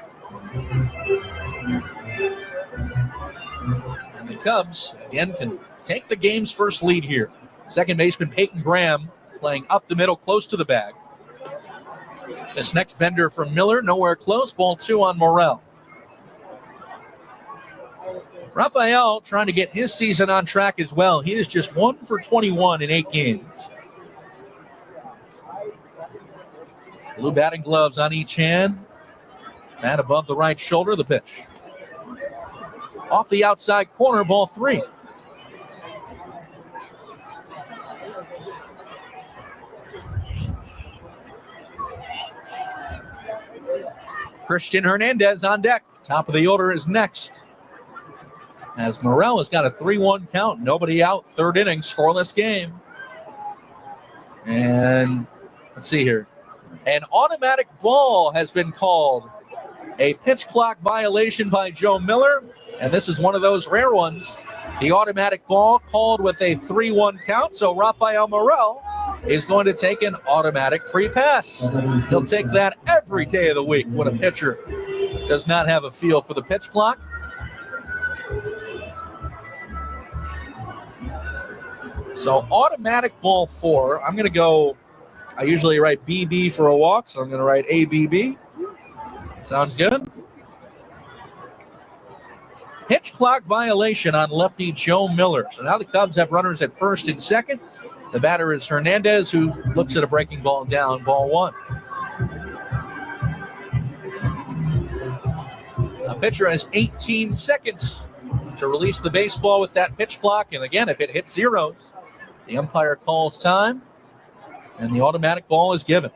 And the Cubs, again, can take the game's first lead here. Second baseman Peyton Graham playing up the middle, close to the bag. This next bender from Miller, nowhere close. Ball 2 on Morrell. Raphael trying to get his season on track as well. He is just 1 for 21 in 8 games. Blue batting gloves on each hand. Bat above the right shoulder, the pitch. Off the outside corner, ball 3. Christian Hernandez on deck. Top of the order is next. As Morrell has got a 3-1 count. Nobody out. 3rd inning, scoreless game. And let's see here. An automatic ball has been called. A pitch clock violation by Joe Miller. And this is one of those rare ones. The automatic ball called with a 3-1 count. So Rafael Morrell is going to take an automatic free pass. He'll take that every day of the week when a pitcher does not have a feel for the pitch clock. So automatic ball 4. I'm going to go, I usually write BB for a walk, so I'm going to write ABB. Sounds good. Pitch clock violation on lefty Joe Miller. So now the Cubs have runners at first and second. The batter is Hernandez, who looks at a breaking ball down, ball 1. A pitcher has 18 seconds to release the baseball with that pitch clock. And again, if it hits zeros, the umpire calls time, and the automatic ball is given.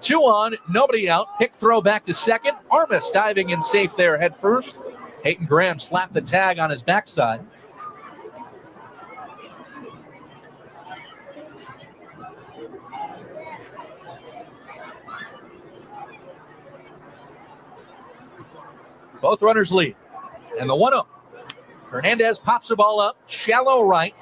2 on, nobody out. Pick throw back to second. Armas diving in safe there head first. Peyton Graham slapped the tag on his backside. Both runners lead. And the 1-0. Hernandez pops the ball up, shallow right.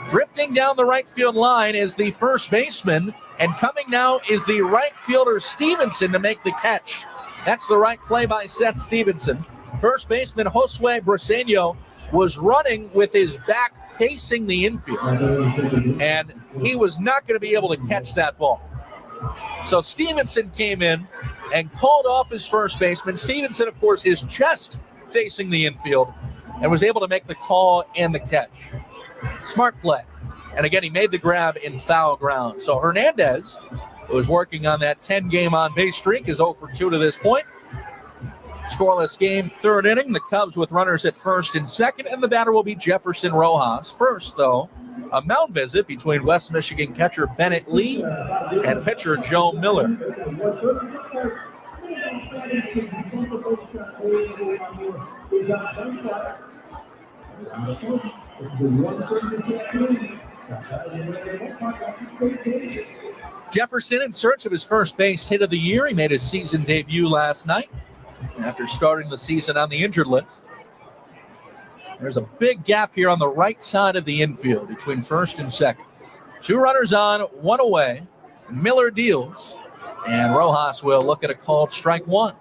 Drifting down the right field line is the first baseman. And coming now is the right fielder Stevenson to make the catch. That's the right play by Seth Stevenson. First baseman Josue Briseño was running with his back facing the infield. And he was not going to be able to catch that ball. So Stevenson came in and called off his first baseman. Stevenson, of course, is just facing the infield and was able to make the call and the catch. Smart play. And again, he made the grab in foul ground. So Hernandez, who was working on that 10-game on-base streak, is 0 for 2 to this point. Scoreless game, 3rd inning. The Cubs with runners at first and second, and the batter will be Jefferson Rojas. First, though, a mound visit between West Michigan catcher Bennett Lee and pitcher Joe Miller. Jefferson in search of his first base hit of the year. He made his season debut last night after starting the season on the injured list. There's a big gap here on the right side of the infield between first and second. 2 runners on, 1 away. Miller deals, and Rojas will look at a called strike 1.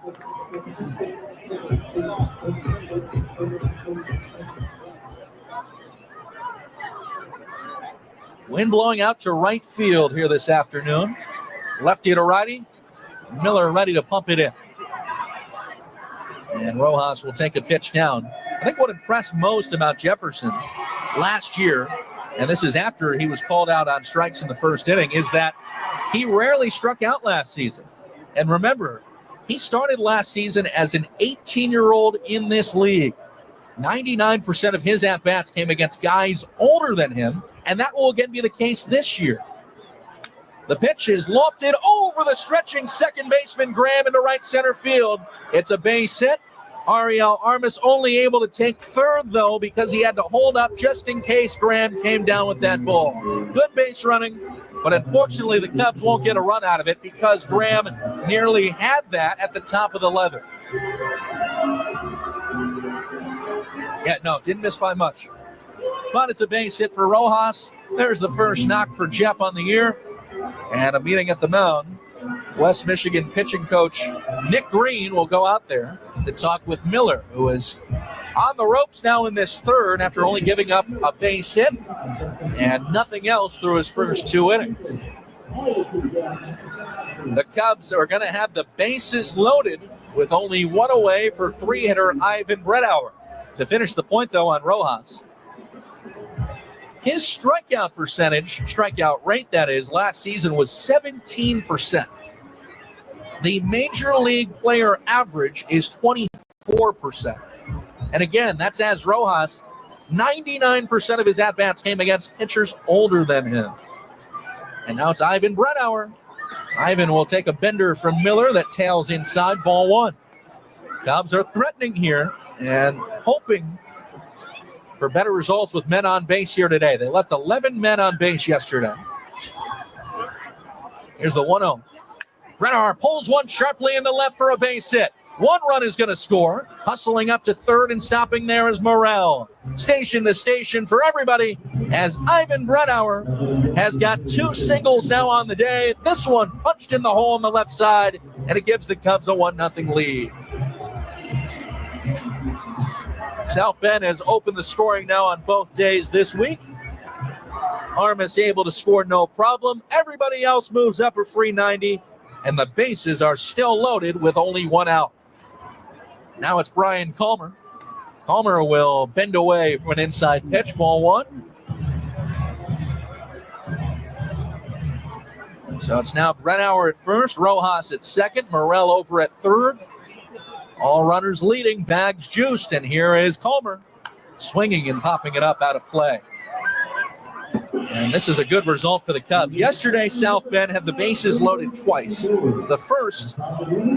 Wind blowing out to right field here this afternoon. Lefty to righty. Miller ready to pump it in. And Rojas will take a pitch down. I think what impressed most about Jefferson last year, and this is after he was called out on strikes in the first inning, is that he rarely struck out last season. And remember, he started last season as an 18-year-old in this league. 99% of his at-bats came against guys older than him, and that will again be the case this year. The pitch is lofted over the stretching second baseman Graham into right center field. It's a base hit. Ariel Armas only able to take third, though, because he had to hold up just in case Graham came down with that ball. Good base running, but unfortunately the Cubs won't get a run out of it because Graham nearly had that at the top of the leather. Yeah, no, didn't miss by much. But it's a base hit for Rojas. There's the first knock for Jeff on the year. And a meeting at the mound. West Michigan pitching coach Nick Green will go out there to talk with Miller, who is on the ropes now in this third after only giving up a base hit and nothing else through his first 2 innings. The Cubs are going to have the bases loaded with only one away for three-hitter Ivan Bredauer to finish the point, though, on Rojas. His strikeout rate, that is, last season was 17%. The major league player average is 24%. And again, that's as Rojas, 99% of his at-bats came against pitchers older than him. And now it's Ivan Bredauer. Ivan will take a bender from Miller that tails inside, ball one. Cubs are threatening here and hoping for better results with men on base here today. They left 11 men on base yesterday. Here's the 1-0. Bredauer pulls one sharply in the left for a base hit. One run is going to score. Hustling up to third and stopping there is Morrell. Station to station for everybody as Ivan Bredauer has got two singles now on the day. This one punched in the hole on the left side, and it gives the Cubs a 1-0 lead. South Bend has opened the scoring now on both days this week. Armas able to score no problem. Everybody else moves up for 390, and the bases are still loaded with only one out. Now it's Brian Calmer. Calmer will bend away from an inside pitch, ball one. So it's now Bredauer at first, Rojas at second, Morrell over at third. All runners leading, bags juiced, and here is Calmer swinging and popping it up out of play. And this is a good result for the Cubs. Yesterday, South Bend had the bases loaded twice. The first,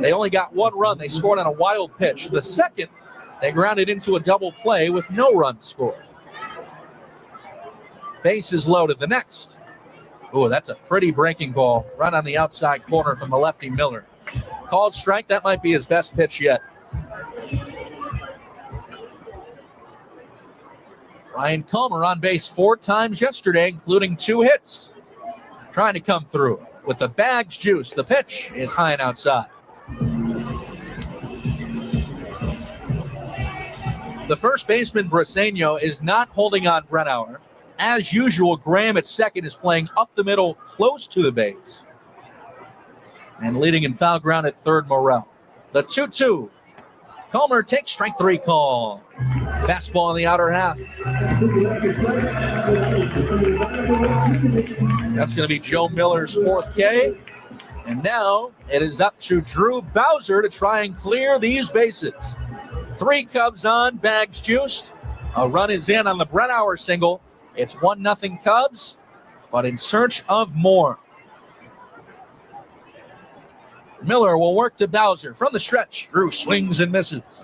they only got one run. They scored on a wild pitch. The second, they grounded into a double play with no run scored. Bases loaded. The next. Oh, that's a pretty breaking ball. Run on the outside corner from the lefty Miller. Called strike. That might be his best pitch yet. Brian Calmer on base 4 times yesterday, including 2 hits. Trying to come through with the bags juice. The pitch is high and outside. The first baseman, Briseño, is not holding on Bredauer. As usual, Graham at second is playing up the middle close to the base. And leading in foul ground at third, Morrell. The 2-2. Calmer takes strike 3 call. Fastball in the outer half. That's going to be Joe Miller's 4th K. And now it is up to Drew Bowser to try and clear these bases. 3 Cubs on, bags juiced. A run is in on the Bredauer single. It's 1-0 Cubs, but in search of more. Miller will work to Bowser from the stretch. Drew swings and misses.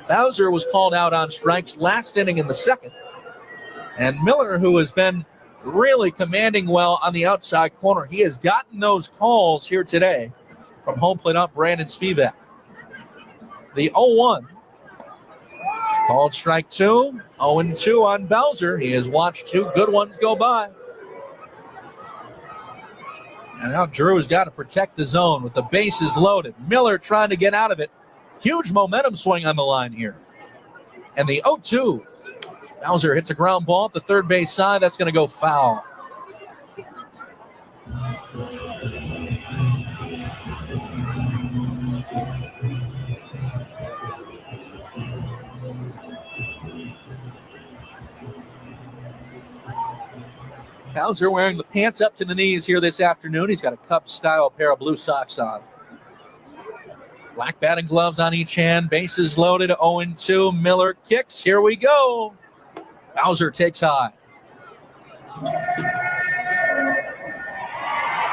Bowser was called out on strikes last inning in the second. And Miller, who has been really commanding well on the outside corner, he has gotten those calls here today from home plate up Brandon Spivak. The 0-1. Called strike 2. 0-2 on Bowser. He has watched 2 good ones go by. And now Drew has got to protect the zone with the bases loaded. Miller trying to get out of it. Huge momentum swing on the line here. And the 0-2. Bowser hits a ground ball at the third base side. That's going to go foul. Bowser wearing the pants up to the knees here this afternoon. He's got a Cubs-style pair of blue socks on. Black batting gloves on each hand. Bases loaded. 0-2. Miller kicks. Here we go. Bowser takes high.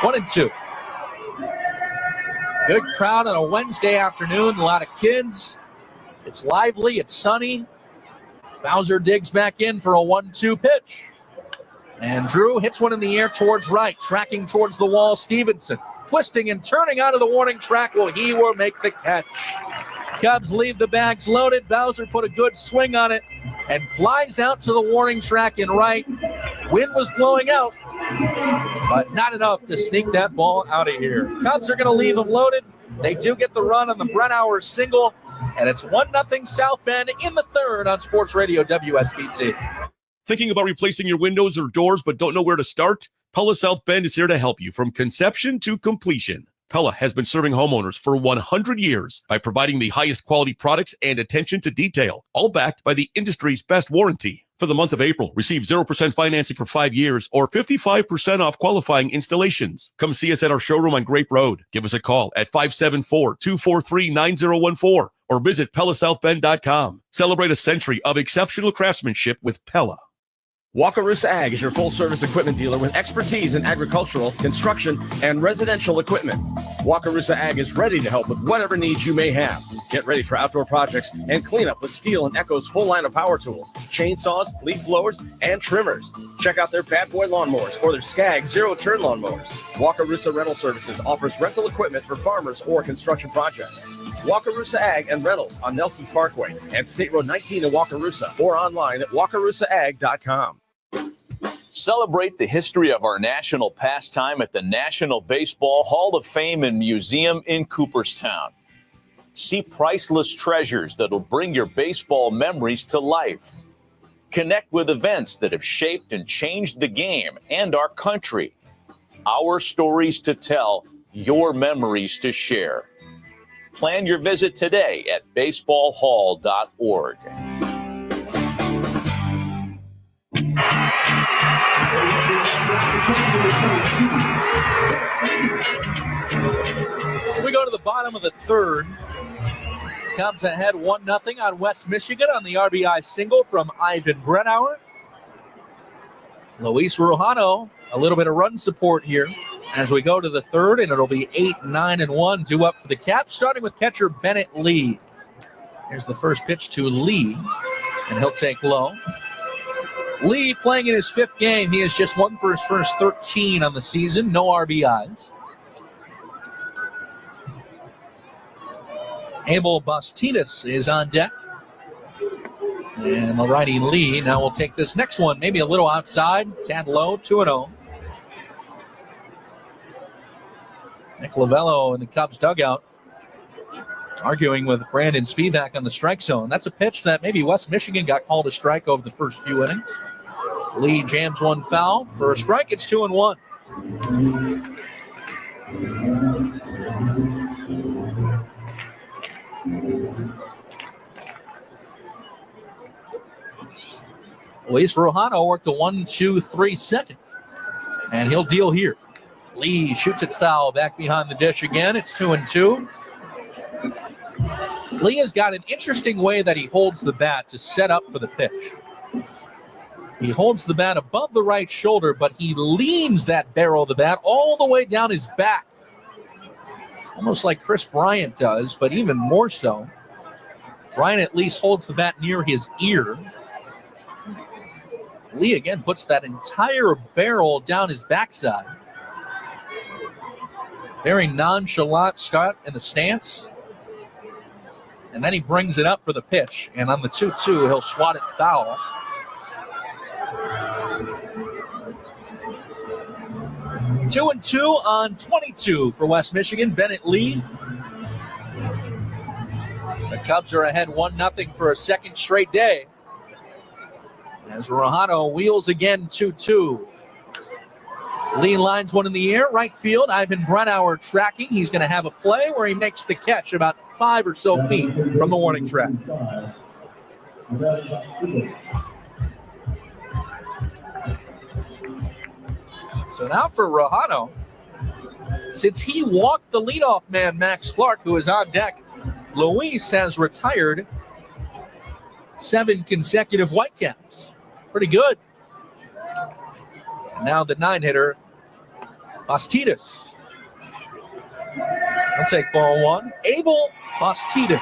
1-2. Good crowd on a Wednesday afternoon. A lot of kids. It's lively. It's sunny. Bowser digs back in for a 1-2 pitch. And Drew hits one in the air towards right, tracking towards the wall. Stevenson twisting and turning out of the warning track. Well, he will make the catch. Cubs leave the bags loaded. Bowser put a good swing on it and flies out to the warning track in right. Wind was blowing out, but not enough to sneak that ball out of here. Cubs are going to leave them loaded. They do get the run on the Bredauer single, and it's 1-0 South Bend in the third on Sports Radio WSBT. Thinking about replacing your windows or doors but don't know where to start? Pella South Bend is here to help you from conception to completion. Pella has been serving homeowners for 100 years by providing the highest quality products and attention to detail, all backed by the industry's best warranty. For the month of April, receive 0% financing for 5 years or 55% off qualifying installations. Come see us at our showroom on Grape Road. Give us a call at 574-243-9014 or visit PellaSouthBend.com. Celebrate a century of exceptional craftsmanship with Pella. Wakarusa Ag is your full-service equipment dealer with expertise in agricultural, construction, and residential equipment. Wakarusa Ag is ready to help with whatever needs you may have. Get ready for outdoor projects and cleanup with Steel and Echo's full line of power tools, chainsaws, leaf blowers, and trimmers. Check out their Bad Boy lawnmowers or their Skag zero-turn lawnmowers. Wakarusa Rental Services offers rental equipment for farmers or construction projects. Wakarusa Ag and Rentals on Nelson's Parkway and State Road 19 in Wakarusa or online at wakarusaag.com. Celebrate the history of our national pastime at the National Baseball Hall of Fame and Museum in Cooperstown. See priceless treasures that'll bring your baseball memories to life. Connect with events that have shaped and changed the game and our country. Our stories to tell, your memories to share. Plan your visit today at baseballhall.org. We go to the bottom of the third. Cubs ahead 1-0 on West Michigan on the RBI single from Ivan Brennauer. Luis Rojano, a little bit of run support here as we go to the third, and it'll be 8-9-1 due up for the Caps, starting with catcher Bennett Lee. Here's the first pitch to Lee, and he'll take low. Lee playing in his fifth game. He has just won for his first 13 on the season, no RBIs. Abel Bastidas is on deck. And the righty Lee now will take this next one, maybe a little outside, tad low, 2-0. Nick Lovello in the Cubs dugout arguing with Brandon Spivak on the strike zone. That's a pitch that maybe West Michigan got called a strike over the first few innings. Lee jams one foul. For a strike, it's 2-1. Luis Rojano worked a 1-2-3 second, and he'll deal here. Lee shoots it foul back behind the dish again. It's 2-2. Lee has got an interesting way that he holds the bat to set up for the pitch. He holds the bat above the right shoulder, but he leans that barrel of the bat all the way down his back. Almost like Chris Bryant does, but even more so. Bryant at least holds the bat near his ear. Lee again puts that entire barrel down his backside. Very nonchalant start in the stance. And then he brings it up for the pitch. And on the 2-2, he'll swat it foul. Two and 2 on 22 for West Michigan. Bennett Lee. The Cubs are ahead 1-0 for a second straight day. As Rojano wheels again 2-2. Lee lines one in the air, right field. Ivan Brennauer tracking. He's going to have a play where he makes the catch about 5 or so feet from the warning track. So now for Rojano, since he walked the leadoff man, Max Clark, who is on deck, Luis has retired 7 consecutive Whitecaps. Pretty good. And now the 9-hitter, Bastidas. I'll take ball 1. Abel Bastidas.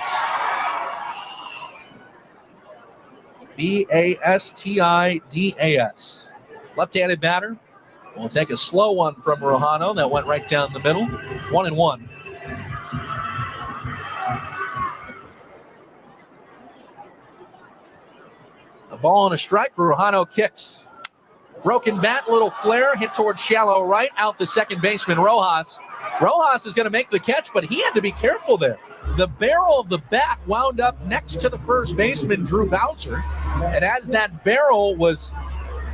Bastidas. Left-handed batter. We'll take a slow one from Rojano that went right down the middle. 1-1. A ball and a strike. Rojano kicks. Broken bat, little flare, hit towards shallow right, out the second baseman, Rojas. Rojas is going to make the catch, but he had to be careful there. The barrel of the bat wound up next to the first baseman, Drew Bowser. And as that barrel was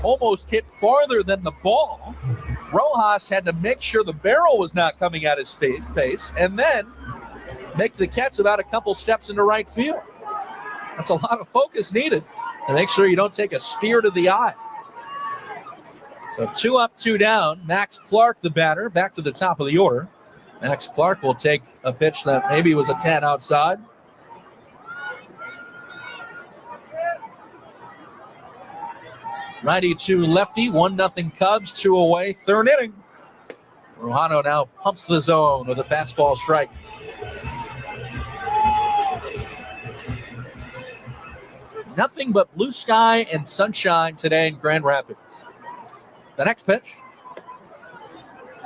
almost hit farther than the ball, Rojas had to make sure the barrel was not coming at his face and then make the catch about a couple steps into right field. That's a lot of focus needed to make sure you don't take a spear to the eye. So 2 up, 2 down. Max Clark, the batter, back to the top of the order. Max Clark will take a pitch that maybe was a tad outside. Righty to lefty, 1-0 Cubs, 2 away, third inning. Rojano now pumps the zone with a fastball strike. Nothing but blue sky and sunshine today in Grand Rapids. The next pitch.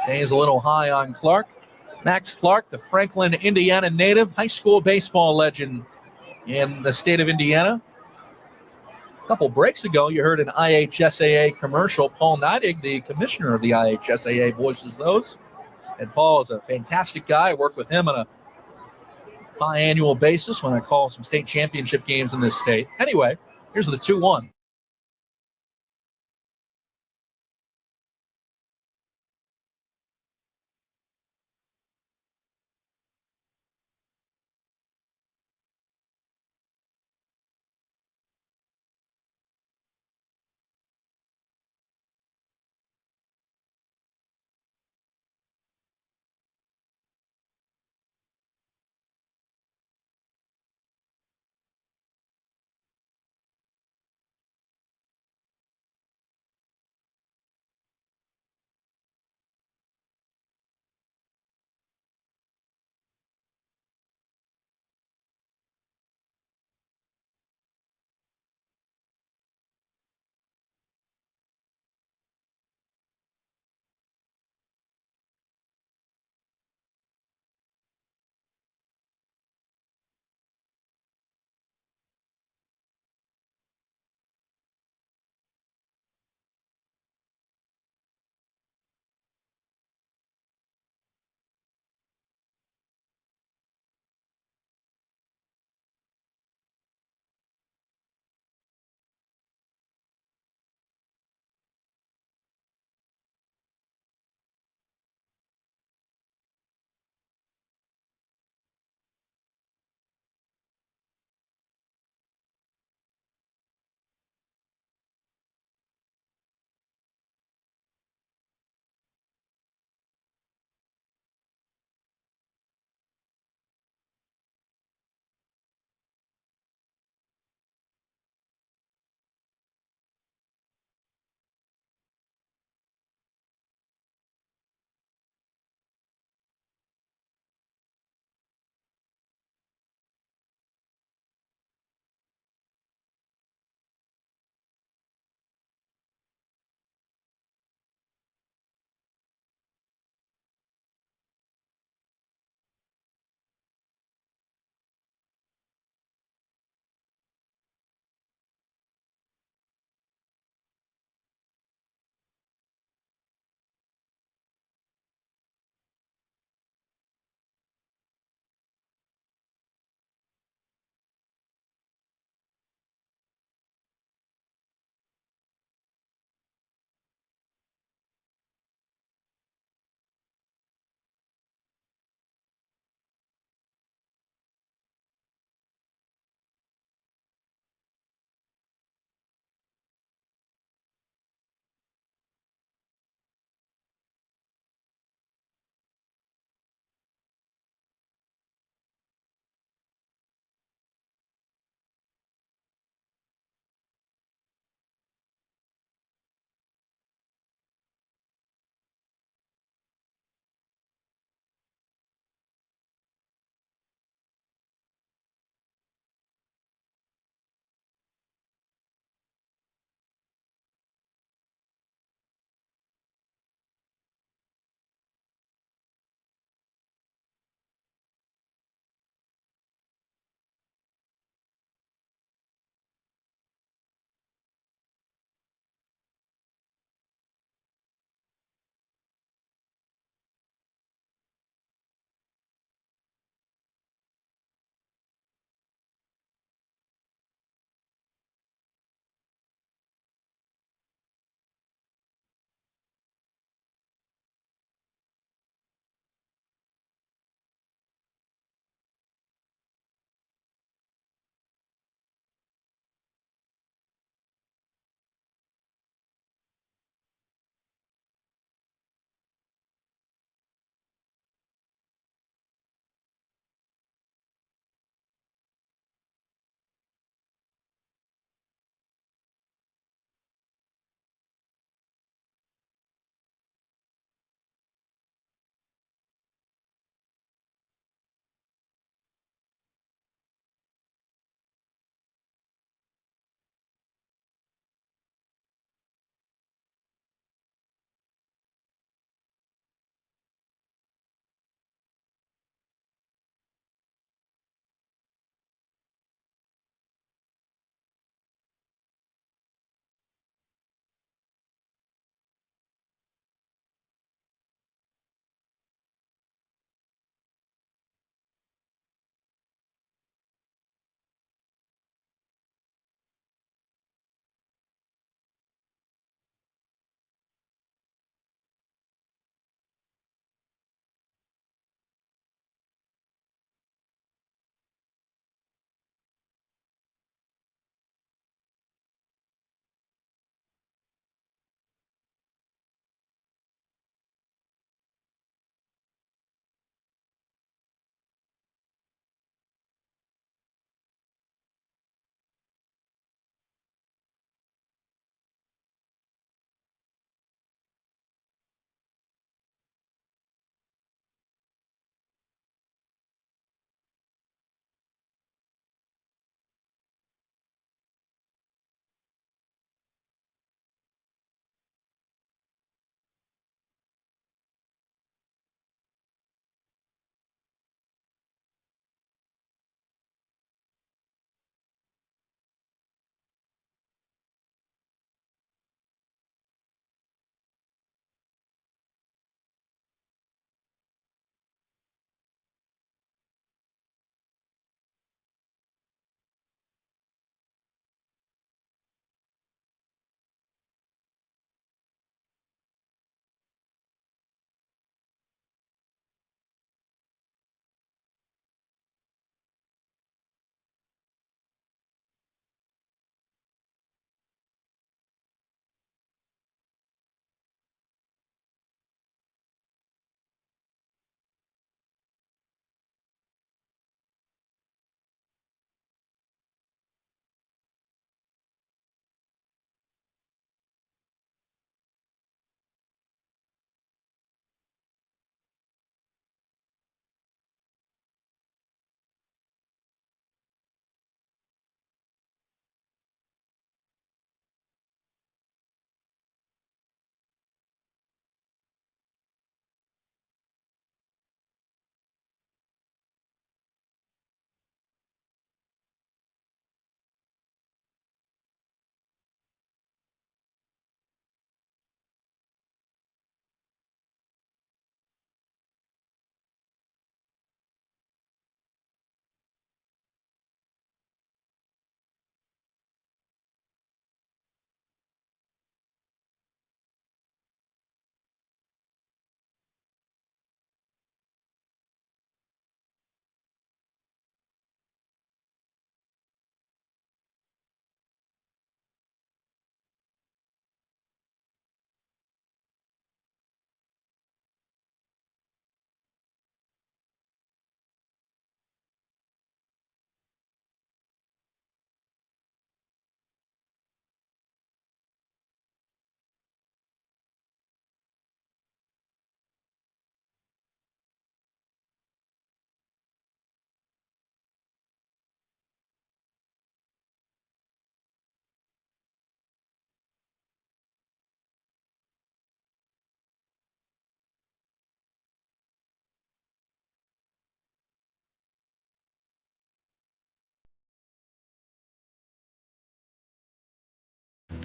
Stays a little high on Clark. Max Clark, the Franklin, Indiana native, high school baseball legend in the state of Indiana. A couple breaks ago, you heard an IHSAA commercial. Paul Neidig, the commissioner of the IHSAA, voices those. And Paul is a fantastic guy. I work with him on a biannual basis when I call some state championship games in this state. Anyway, here's the 2-1.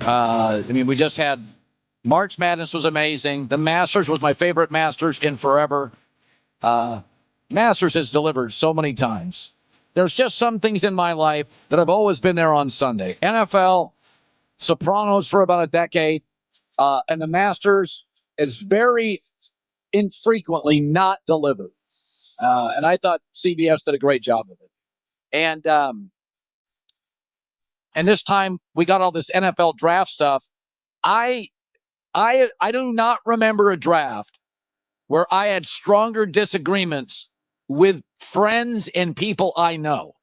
We just had March Madness was amazing. The Masters was my favorite Masters in forever. Masters has delivered so many times. There's just some things in my life that I've always been there on Sunday. NFL, Sopranos for about a decade, and the Masters is very infrequently not delivered. And I thought CBS did a great job of it. And this time we got all this NFL draft stuff. I do not remember a draft where I had stronger disagreements with friends and people I know.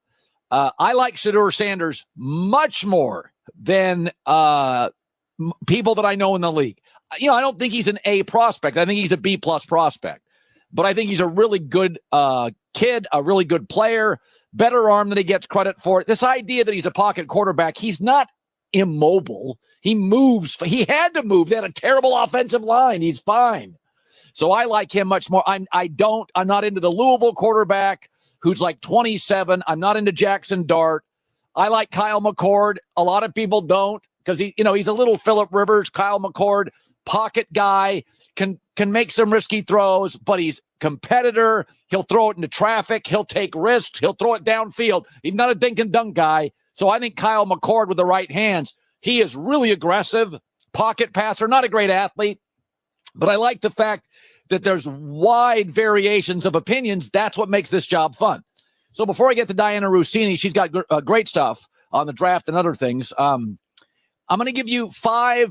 I like Shedeur Sanders much more than people that I know in the league. I don't think he's an A prospect. I think he's a B+ prospect. But I think he's a really good kid, a really good player, better arm than he gets credit for. This idea that he's a pocket quarterback, he's not immobile. He moves. He had to move. They had a terrible offensive line. He's fine. So I like him much more. I'm not into the Louisville quarterback who's like 27. I'm not into Jackson Dart. I like Kyle McCord. A lot of people don't because he's a little Phillip Rivers. Kyle McCord, pocket guy, can make some risky throws, but he's competitor. He'll throw it into traffic. He'll take risks. He'll throw it downfield. He's not a dink and dunk guy. So I think Kyle McCord with the right hands, he is really aggressive, pocket passer, not a great athlete, but I like the fact that there's wide variations of opinions. That's what makes this job fun. So before I get to Diana Rossini, she's got great stuff on the draft and other things. I'm going to give you 4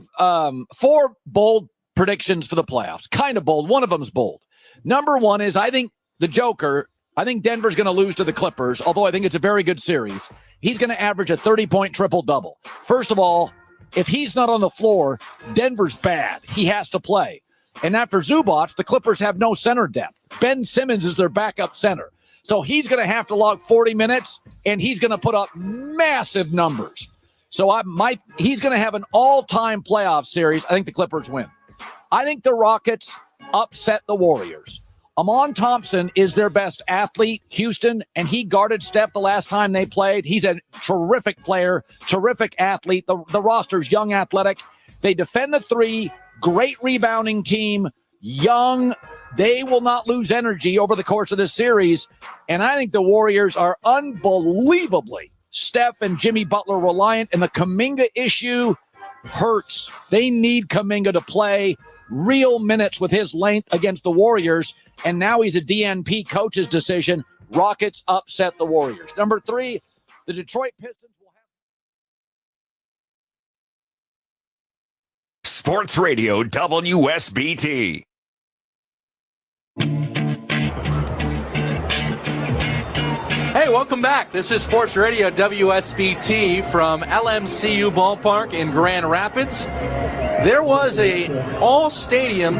bold predictions for the playoffs. Kind of bold. One of them's bold. Number one is I think Denver's going to lose to the Clippers, although I think it's a very good series. He's going to average a 30-point triple-double. First of all, if he's not on the floor, Denver's bad. He has to play. And after Zubac, the Clippers have no center depth. Ben Simmons is their backup center. So he's going to have to log 40 minutes, and he's going to put up massive numbers. So he's going to have an all-time playoff series. I think the Clippers win. I think the Rockets upset the Warriors. Amon Thompson is their best athlete, Houston, and he guarded Steph the last time they played. He's a terrific player, terrific athlete. The roster's young, athletic. They defend the 3, great rebounding team, young. They will not lose energy over the course of this series. And I think the Warriors are unbelievably Steph and Jimmy Butler reliant, and the Kuminga issue hurts. They need Kuminga to play real minutes with his length against the Warriors, and now he's a DNP coach's decision. Rockets upset the Warriors. Number 3, the Detroit Pistons will have... Sports Radio WSBT. Hey, welcome back. This is Sports Radio WSBT from LMCU Ballpark in Grand Rapids. There was a all-stadium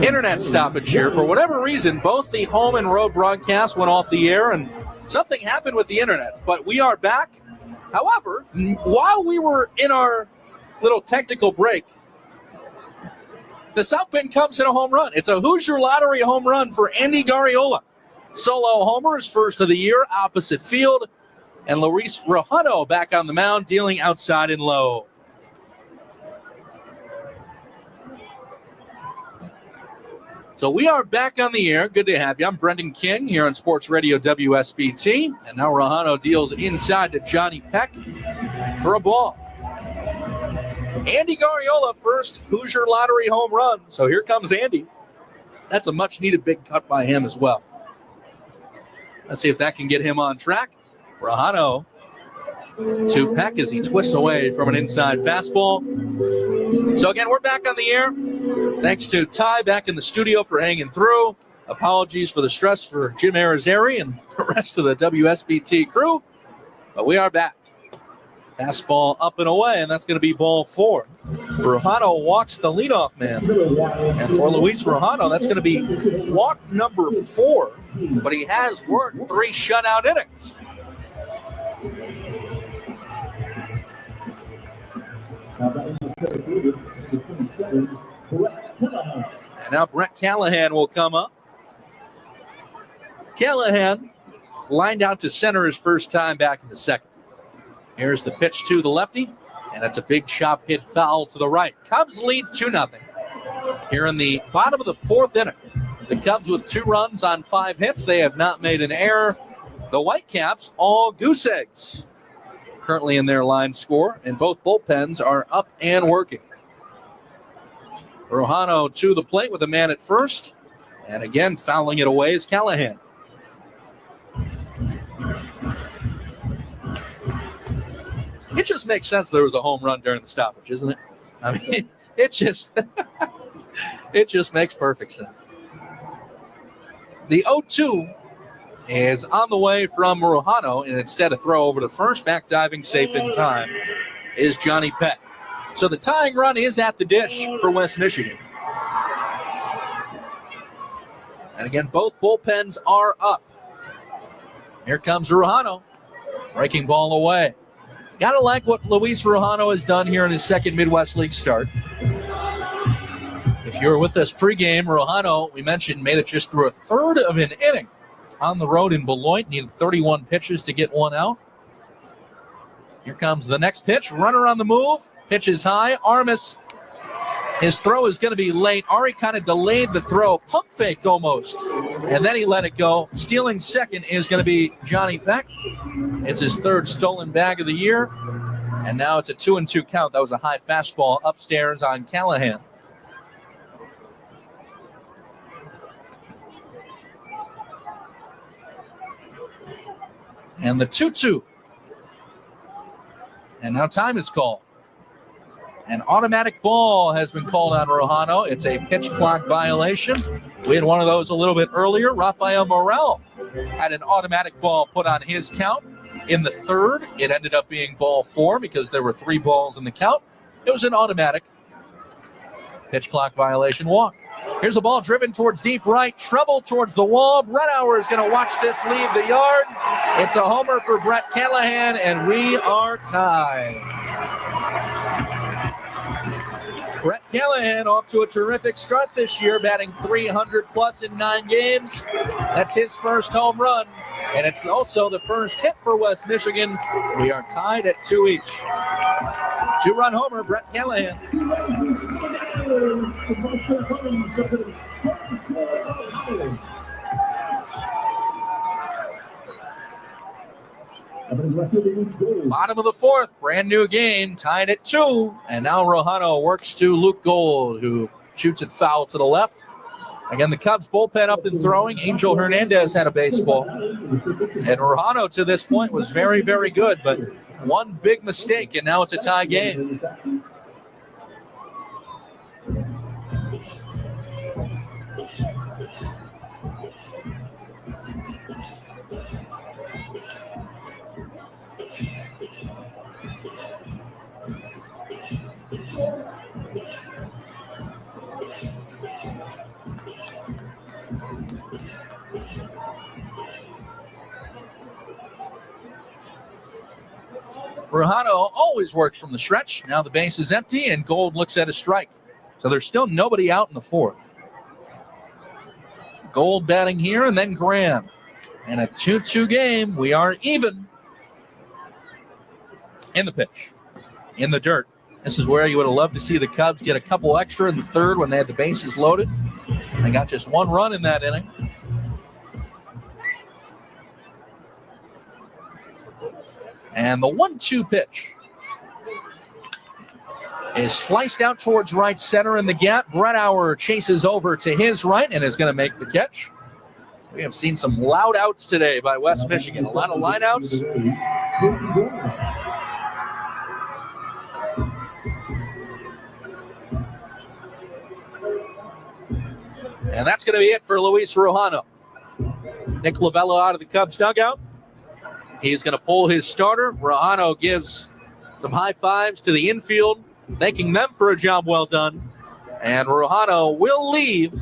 internet stoppage here. For whatever reason, both the home and road broadcasts went off the air, and something happened with the internet. But we are back. However, while we were in our little technical break, the South Bend Cubs hit a home run. It's a Hoosier Lottery home run for Andy Garriola. Solo homer, his first of the year, opposite field. And Luis Rojano back on the mound, dealing outside and low. So we are back on the air. Good to have you. I'm Brendan King here on Sports Radio WSBT. And now Rojano deals inside to Johnny Peck for a ball. Andy Garriola, first Hoosier Lottery home run. So here comes Andy. That's a much-needed big cut by him as well. Let's see if that can get him on track. Rojano to Peck as he twists away from an inside fastball. So again, we're back on the air. Thanks to Ty back in the studio for hanging through. Apologies for the stress for Jim Arizari and the rest of the WSBT crew. But we are back. Fastball up and away, and that's going to be ball 4. Rojano walks the leadoff man. And for Luis Rojano, that's going to be walk number 4. But he has worked 3 shutout innings. And now Brett Callahan will come up. Callahan lined out to center his first time back in the second. Here's the pitch to the lefty. And it's a big chop hit foul to the right. Cubs lead 2-0 here in the bottom of the fourth inning. The Cubs with 2 runs on 5 hits. They have not made an error. The Whitecaps all goose eggs currently in their line score, and both bullpens are up and working. Rojano to the plate with a man at first, and again fouling it away is Callahan. It just makes sense there was a home run during the stoppage, isn't it? I mean, it just makes perfect sense. The 0-2 is on the way from Rojano, and instead of throw over to first, back diving safe in time is Johnny Peck. So the tying run is at the dish for West Michigan. And again, both bullpens are up. Here comes Rojano, breaking ball away. Gotta like what Luis Rojano has done here in his second Midwest League start. If you were with us pregame, Rojano, we mentioned, made it just through a third of an inning on the road in Beloit. Needed 31 pitches to get one out. Here comes the next pitch. Runner on the move. Pitch is high. Armas, his throw is going to be late. Ari kind of delayed the throw. Pump faked almost. And then he let it go. Stealing second is going to be Johnny Peck. It's his 3rd stolen bag of the year. And now it's a 2-2 count. That was a high fastball upstairs on Callahan. And the 2-2. And now time is called. An automatic ball has been called on Rojano. It's a pitch clock violation. We had one of those a little bit earlier. Rafael Morel had an automatic ball put on his count in the 3rd. It ended up being ball 4 because there were 3 balls in the count. It was an automatic pitch clock violation walk. Here's a ball driven towards deep right. Trouble towards the wall. Brett Auer is going to watch this leave the yard. It's a homer for Brett Callahan, and we are tied. Brett Callahan off to a terrific start this year, batting 300-plus in 9 games. That's his first home run, and it's also the first hit for West Michigan. We are tied at 2 each. 2-run homer, Brett Callahan. Bottom of the 4th, brand new game, tied at 2. And now Rojano works to Luke Gold, who shoots it foul to the left. Again, the Cubs bullpen up and throwing. Angel Hernandez had a baseball. And Rojano to this point was very, very good, but one big mistake, and now it's a tie game. Rojano always works from the stretch. Now the base is empty, and Gold looks at a strike. So there's still nobody out in the 4th. Gold batting here, and then Graham. And a 2-2 game. We are even in the pitch, in the dirt. This is where you would have loved to see the Cubs get a couple extra in the 3rd when they had the bases loaded. They got just 1 run in that inning. And the 1-2 pitch is sliced out towards right center in the gap. Brett Auer chases over to his right and is going to make the catch. We have seen some loud outs today by West Michigan. A lot of line outs. And that's going to be it for Luis Rojano. Nick Lovello out of the Cubs dugout. He's going to pull his starter. Rojano gives some high fives to the infield, thanking them for a job well done. And Rojano will leave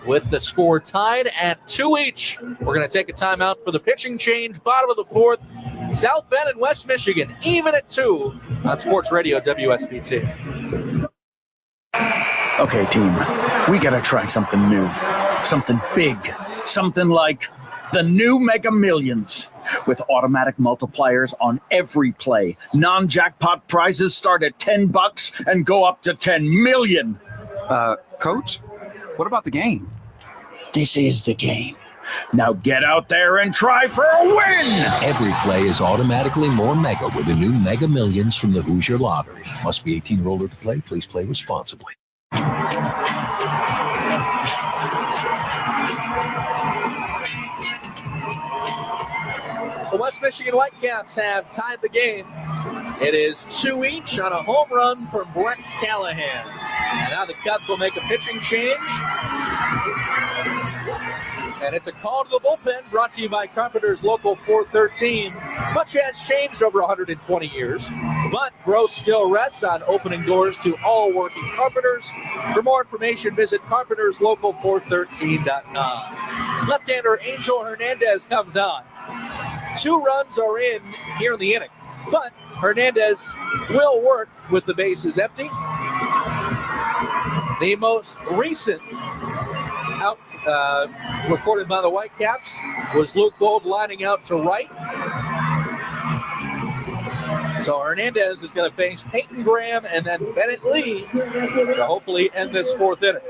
with the score tied at 2 each. We're going to take a timeout for the pitching change. Bottom of the 4th, South Bend and West Michigan, even at 2 on Sports Radio WSBT. Okay, team, we got to try something new, something big, something like The new Mega Millions. With automatic multipliers on every play. Non-jackpot prizes start at $10 and go up to $10 million. Coach, what about the game? This is the game. Now get out there and try for a win! Every play is automatically more mega with the new Mega Millions from the Hoosier Lottery. Must be 18 or older to play. Please play responsibly. The West Michigan Whitecaps have tied the game. It is 2 each on a home run from Brett Callahan. And now the Cubs will make a pitching change. And it's a call to the bullpen brought to you by Carpenter's Local 413. Much has changed over 120 years, but growth still rests on opening doors to all working carpenters. For more information, visit carpenterslocal413.com. Left-hander Angel Hernandez comes on. 2 runs are in here in the inning, but Hernandez will work with the bases empty. The most recent out recorded by the Whitecaps was Luke Gold lining out to right. So Hernandez is going to face Peyton Graham and then Bennett Lee to hopefully end this 4th inning.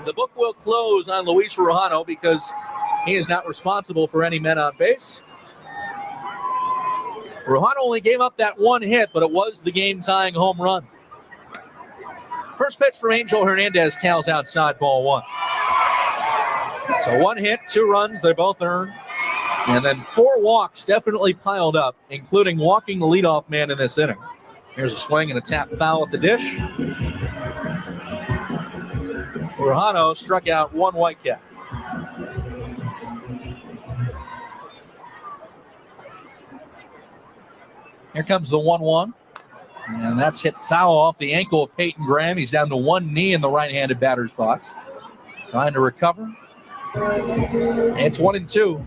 The book will close on Luis Rojano because he is not responsible for any men on base. Rojano only gave up that 1 hit, but it was the game-tying home run. First pitch from Angel Hernandez, tails outside, ball 1. So 1 hit, 2 runs, they both earned. And then 4 walks definitely piled up, including walking the leadoff man in this inning. Here's a swing and a tap foul at the dish. Rojano struck out 1 Whitecap. Here comes the 1-1. And that's hit foul off the ankle of Peyton Graham. He's down to 1 knee in the right-handed batter's box. Trying to recover. It's 1-2.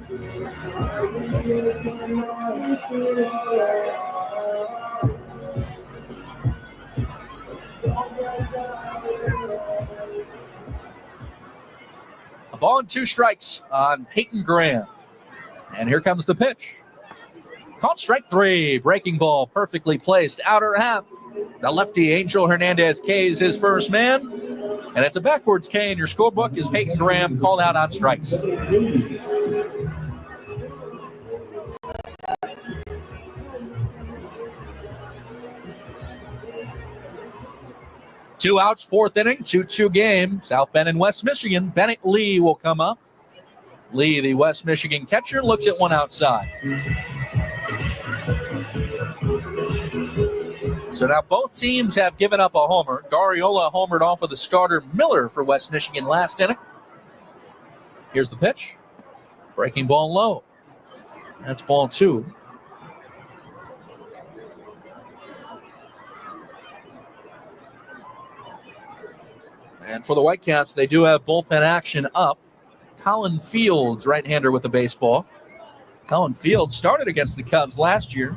A ball and 2 strikes on Peyton Graham. And here comes the pitch. Called strike 3. Breaking ball perfectly placed. Outer half. The lefty Angel Hernandez K is his first man. And it's a backwards K in your scorebook as Peyton Graham called out on strikes. 2 outs, 4th inning, 2-2 game. South Bend and West Michigan. Bennett Lee will come up. Lee, the West Michigan catcher, looks at one outside. So now both teams have given up a homer. Garriola homered off of the starter Miller for West Michigan last inning. Here's the pitch. Breaking ball low. That's ball 2. And for the Whitecaps, they do have bullpen action up. Colin Fields, right-hander with the baseball. Colin Fields started against the Cubs last year.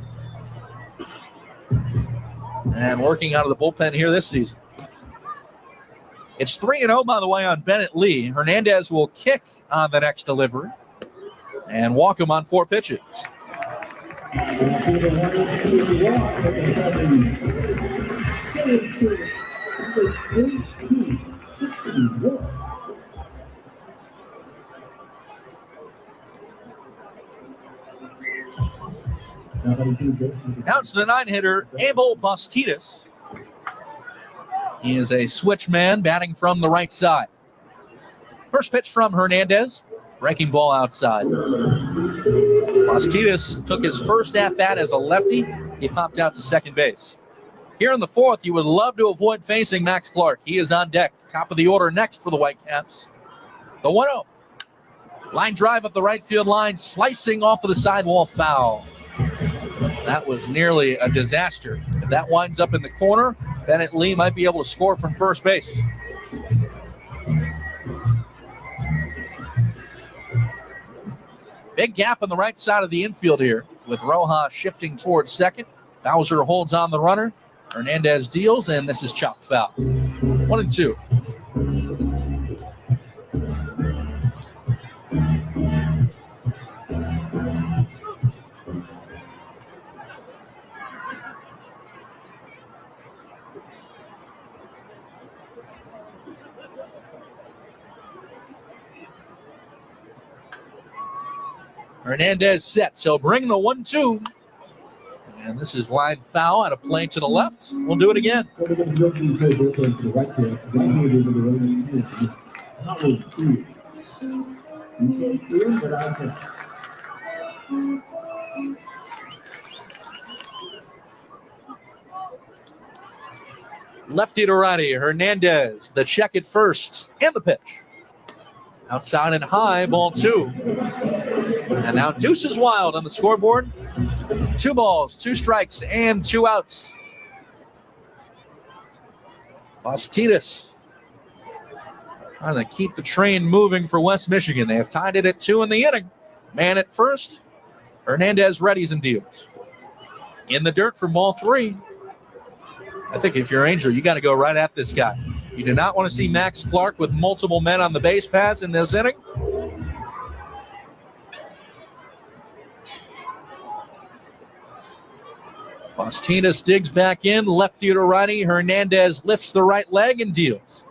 And working out of the bullpen here this season. It's 3-0, by the way, on Bennett Lee. Hernandez will kick on the next delivery and walk him on 4 pitches. Now it's the 9-hitter, Abel Bastidas. He is a switch man batting from the right side. First pitch from Hernandez, breaking ball outside. Bastidas took his first at-bat as a lefty. He popped out to second base. Here in the 4th, you would love to avoid facing Max Clark. He is on deck. Top of the order next for the Whitecaps. The 1-0. Line drive up the right field line, slicing off of the sidewall, foul. That was nearly a disaster. If that winds up in the corner, Bennett Lee might be able to score from first base. Big gap on the right side of the infield here with Rojas shifting towards second. Bowser holds on the runner. Hernandez deals, and this is chop foul. 1-2. Hernandez sets. He'll bring the 1-2. And this is line foul out of play to the left. We'll do it again. Lefty to righty. Hernandez, the check at first, and the pitch. Outside and high, ball 2. And now Deuces Wild on the scoreboard. 2 balls, 2 strikes, and 2 outs. Bastidas trying to keep the train moving for West Michigan. They have tied it at 2 in the inning. Man at first. Hernandez readies and deals. In the dirt for ball 3. I think if you're Angel, you got to go right at this guy. You do not want to see Max Clark with multiple men on the base paths in this inning. Bastidas digs back in, lefty to righty. Hernandez lifts the right leg and deals.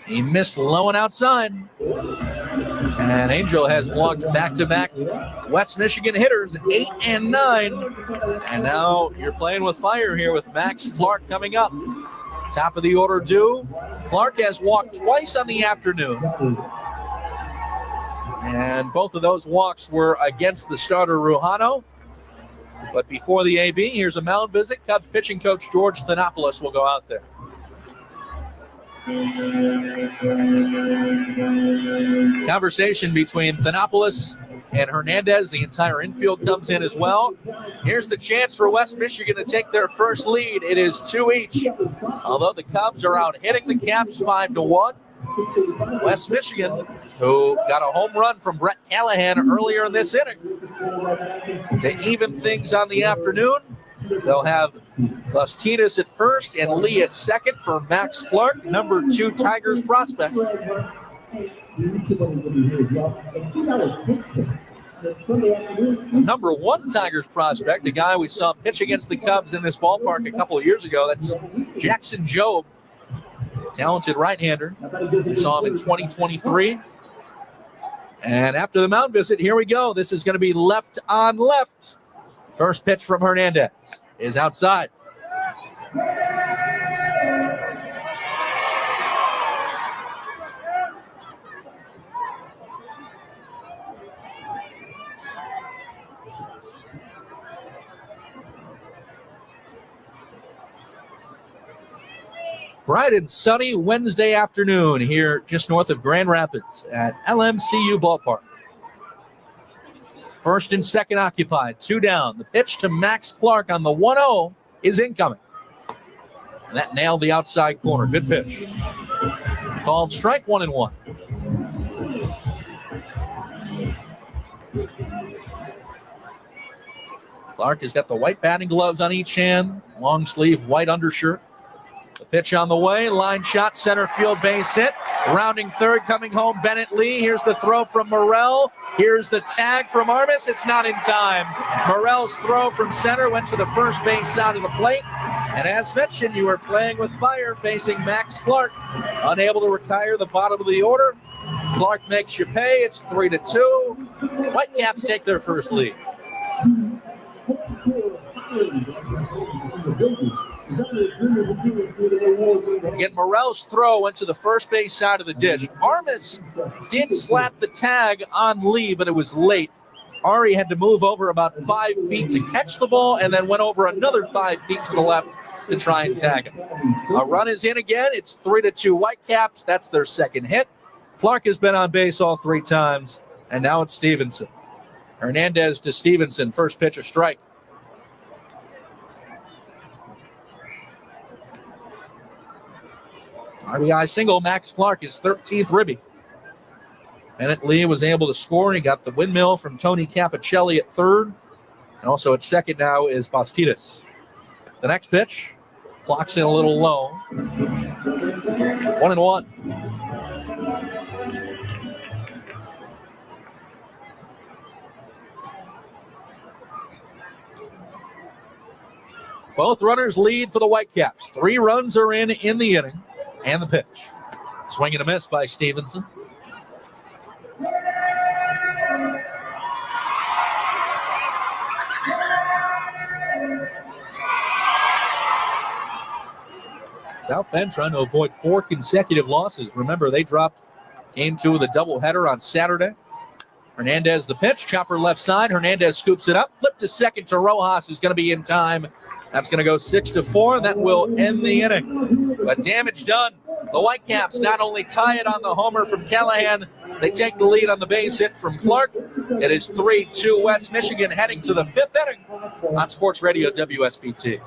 He missed low and outside. And Angel has walked back-to-back West Michigan hitters, 8 and 9. And now you're playing with fire here with Max Clark coming up. Top of the order due. Clark has walked twice on the afternoon. And both of those walks were against the starter Ruhano. But before the AB, here's a mound visit. Cubs pitching coach George Thanopoulos will go out there. Conversation between Thanopoulos and Hernandez. The entire infield comes in as well. Here's the chance for West Michigan to take their first lead. It is 2 each. Although the Cubs are out hitting the Caps 5-1. West Michigan, who got a home run from Brett Callahan earlier in this inning, to even things on the afternoon. They'll have Bastidas at first and Lee at second for Max Clark, number 2 Tigers prospect. The number 1 Tigers prospect, a guy we saw pitch against the Cubs in this ballpark a couple of years ago. That's Jackson Jobe, talented right-hander. We saw him in 2023. And after the mound visit, here we go. This is going to be left on left. First pitch from Hernandez is outside. Bright and sunny Wednesday afternoon here just north of Grand Rapids at LMCU Ballpark. First and second occupied, 2 down. The pitch to Max Clark on the 1-0 is incoming. And that nailed the outside corner. Good pitch. Called strike 1-1. Clark has got the white batting gloves on each hand, long sleeve white undershirt. The pitch on the way, line shot, center field base hit. Rounding third, coming home, Bennett Lee. Here's the throw from Morrell. Here's the tag from Armas. It's not in time. Morrell's throw from center went to the first base side of the plate. And as mentioned, you were playing with fire facing Max Clark. Unable to retire the bottom of the order. Clark makes you pay. It's 3-2. Whitecaps take their first lead. Again, Morrell's throw went to the first base side of the dish. Armas did slap the tag on Lee, but it was late. Ari had to move over about 5 feet to catch the ball and then went over another 5 feet to the left to try and tag it. A run is in again. It's 3-2 Whitecaps. That's their second hit. Clark has been on base all 3 times, and now it's Stevenson. Hernandez to Stevenson. First pitch, a strike. RBI single, Max Clark, his 13th ribby. Bennett Lee was able to score. He got the windmill from Tony Capicelli at third. And also at second now is Bastidas. The next pitch, clock's in a little low. 1-1. Both runners lead for the Whitecaps. 3 runs are in the inning. And the pitch. Swing and a miss by Stevenson. South Bend trying to avoid 4 consecutive losses. Remember, they dropped game 2 of the doubleheader on Saturday. Hernandez the pitch, chopper left side. Hernandez scoops it up, flip to second to Rojas, who's going to be in time. That's going to go 6-4, and that will end the inning. But damage done. The Whitecaps not only tie it on the homer from Callahan, they take the lead on the base hit from Clark. It is 3-2 West Michigan heading to the 5th inning on Sports Radio WSBT.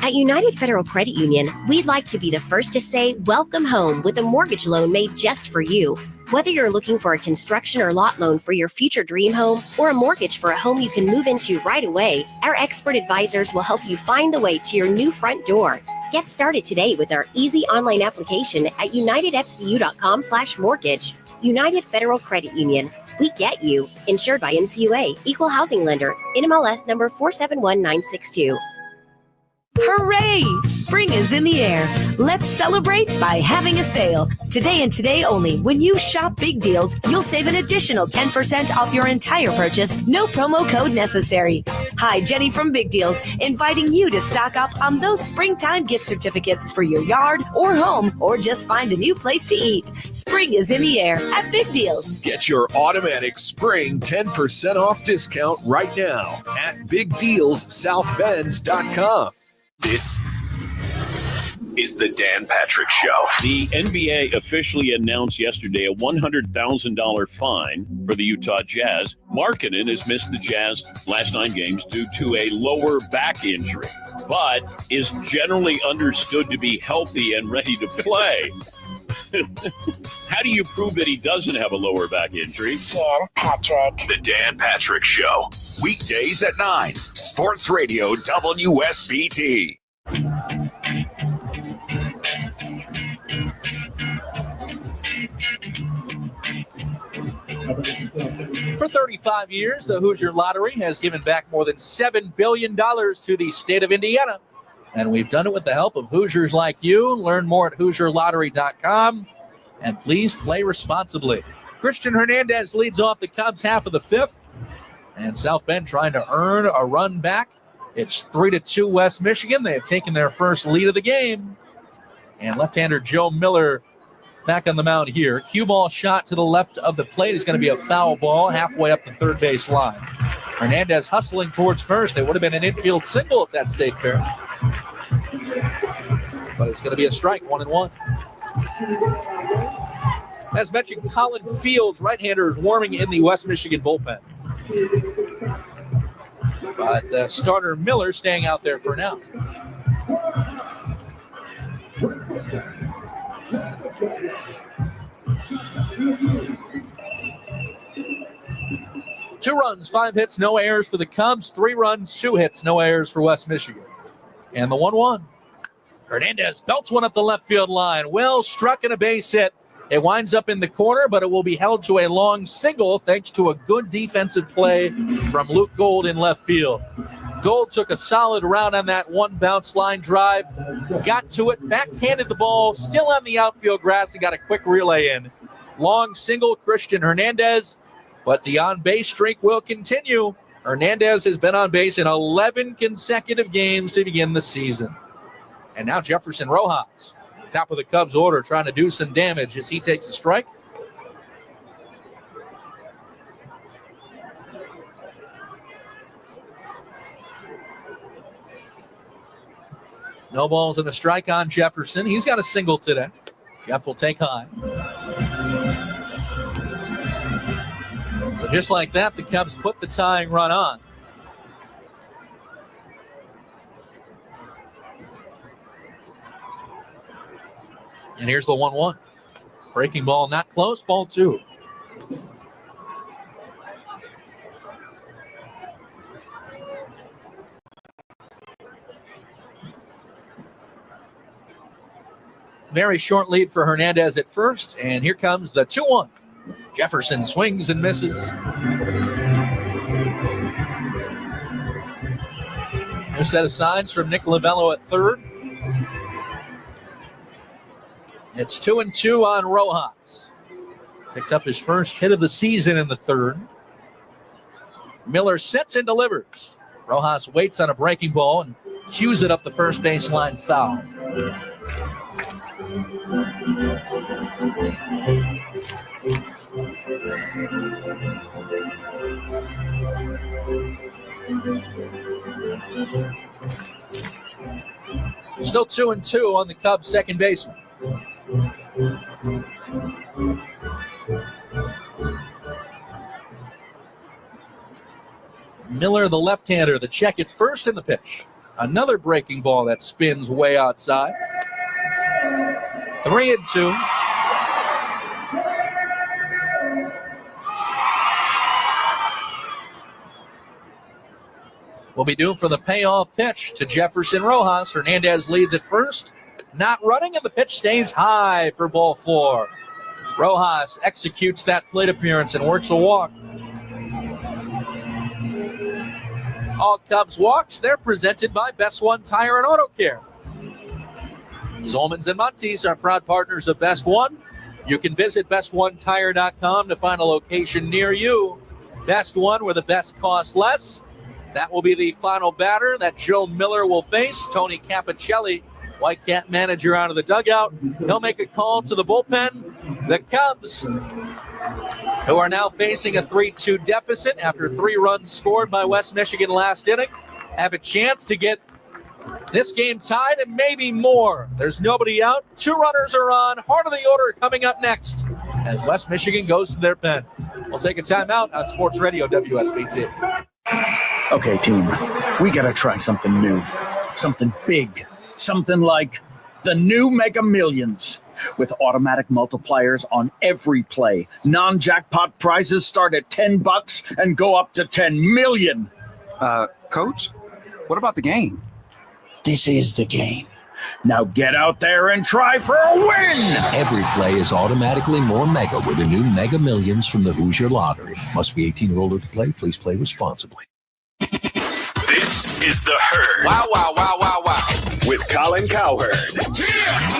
At United Federal Credit Union, we'd like to be the first to say welcome home with a mortgage loan made just for you. Whether you're looking for a construction or lot loan for your future dream home or a mortgage for a home you can move into right away, our expert advisors will help you find the way to your new front door. Get started today with our easy online application at unitedfcu.com/mortgage. United Federal Credit Union. We get you. Insured by NCUA, Equal Housing Lender, NMLS number 471962. Hooray! Spring is in the air. Let's celebrate by having a sale. Today and today only, when you shop Big Deals, you'll save an additional 10% off your entire purchase. No promo code necessary. Hi, Jenny from Big Deals, inviting you to stock up on those springtime gift certificates for your yard or home, or just find a new place to eat. Spring is in the air at Big Deals. Get your automatic spring 10% off discount right now at BigDealsSouthBend.com. This is the Dan Patrick Show. The NBA officially announced yesterday a $100,000 fine for the Utah Jazz. Markkanen has missed the Jazz last 9 games due to a lower back injury, but is generally understood to be healthy and ready to play. How do you prove that he doesn't have a lower back injury? Dan Patrick. The Dan Patrick Show. Weekdays at 9. Sports Radio WSBT. For 35 years, the Hoosier Lottery has given back more than $7 billion to the state of Indiana. And we've done it with the help of Hoosiers like you. Learn more at HoosierLottery.com. And please play responsibly. Christian Hernandez leads off the Cubs half of the 5th. And South Bend trying to earn a run back. It's 3-2 West Michigan. They have taken their first lead of the game. And left-hander Joe Miller back on the mound here. Cue ball shot to the left of the plate is going to be a foul ball halfway up the third base line. Hernandez hustling towards first. It would have been an infield single at that state fair. But it's going to be a strike, 1-1. As mentioned, Colin Fields, right-hander, is warming in the West Michigan bullpen. But starter Miller staying out there for now. Two runs, 5 hits, no errors for the Cubs. 3 runs, 2 hits, no errors for West Michigan. And the 1-1. Hernandez belts one up the left field line. Well struck in a base hit. It winds up in the corner, but it will be held to a long single thanks to a good defensive play from Luke Gold in left field. Gold took a solid round on that one bounce line drive, got to it, backhanded the ball, still on the outfield grass, and got a quick relay in. Long single, Christian Hernandez, but the on-base streak will continue. Hernandez has been on base in 11 consecutive games to begin the season. And now Jefferson Rojas, top of the Cubs order, trying to do some damage as he takes a strike. No balls and a strike on Jefferson. He's got a single today. Jeff will take high. So just like that, the Cubs put the tying run on. And here's the 1-1. Breaking ball not close, ball 2. Very short lead for Hernandez at first, and here comes the 2-1. Jefferson swings and misses. New set of signs from Nick Lavello at third. It's 2-2 on Rojas. Picked up his first hit of the season in the third. Miller sets and delivers. Rojas waits on a breaking ball and cues it up the first baseline foul. Still 2-2 on the Cubs second baseman. Miller, the left-hander, the check at first in the pitch. Another breaking ball that spins way outside. 3-2. Will be due for the payoff pitch to Jefferson Rojas. Hernandez leads at first. Not running, and the pitch stays high for ball 4. Rojas executes that plate appearance and works a walk. All Cubs walks, they're presented by Best One Tire and Auto Care. Zolmans and Montes are proud partners of Best One. You can visit bestonetire.com to find a location near you. Best One, where the best costs less. That will be the final batter that Joe Miller will face. Tony Capicelli, Whitecap manager, out of the dugout. He'll make a call to the bullpen. The Cubs, who are now facing a 3-2 deficit after 3 runs scored by West Michigan last inning, have a chance to get this game tied and maybe more. There's nobody out. 2 runners are on. Heart of the order coming up next as West Michigan goes to their pen. We'll take a timeout on Sports Radio WSBT. Okay, team, we got to try something new, something big, something like the new Mega Millions. With automatic multipliers on every play, non-jackpot prizes start at $10 and go up to 10 million. Coach, what about the game? This is the game. Now get out there and try for a win! Every play is automatically more mega with the new Mega Millions from the Hoosier Lottery. Must be 18 or older to play. Please play responsibly. This is The Herd. Wow, wow, wow, wow, wow. With Colin Cowherd.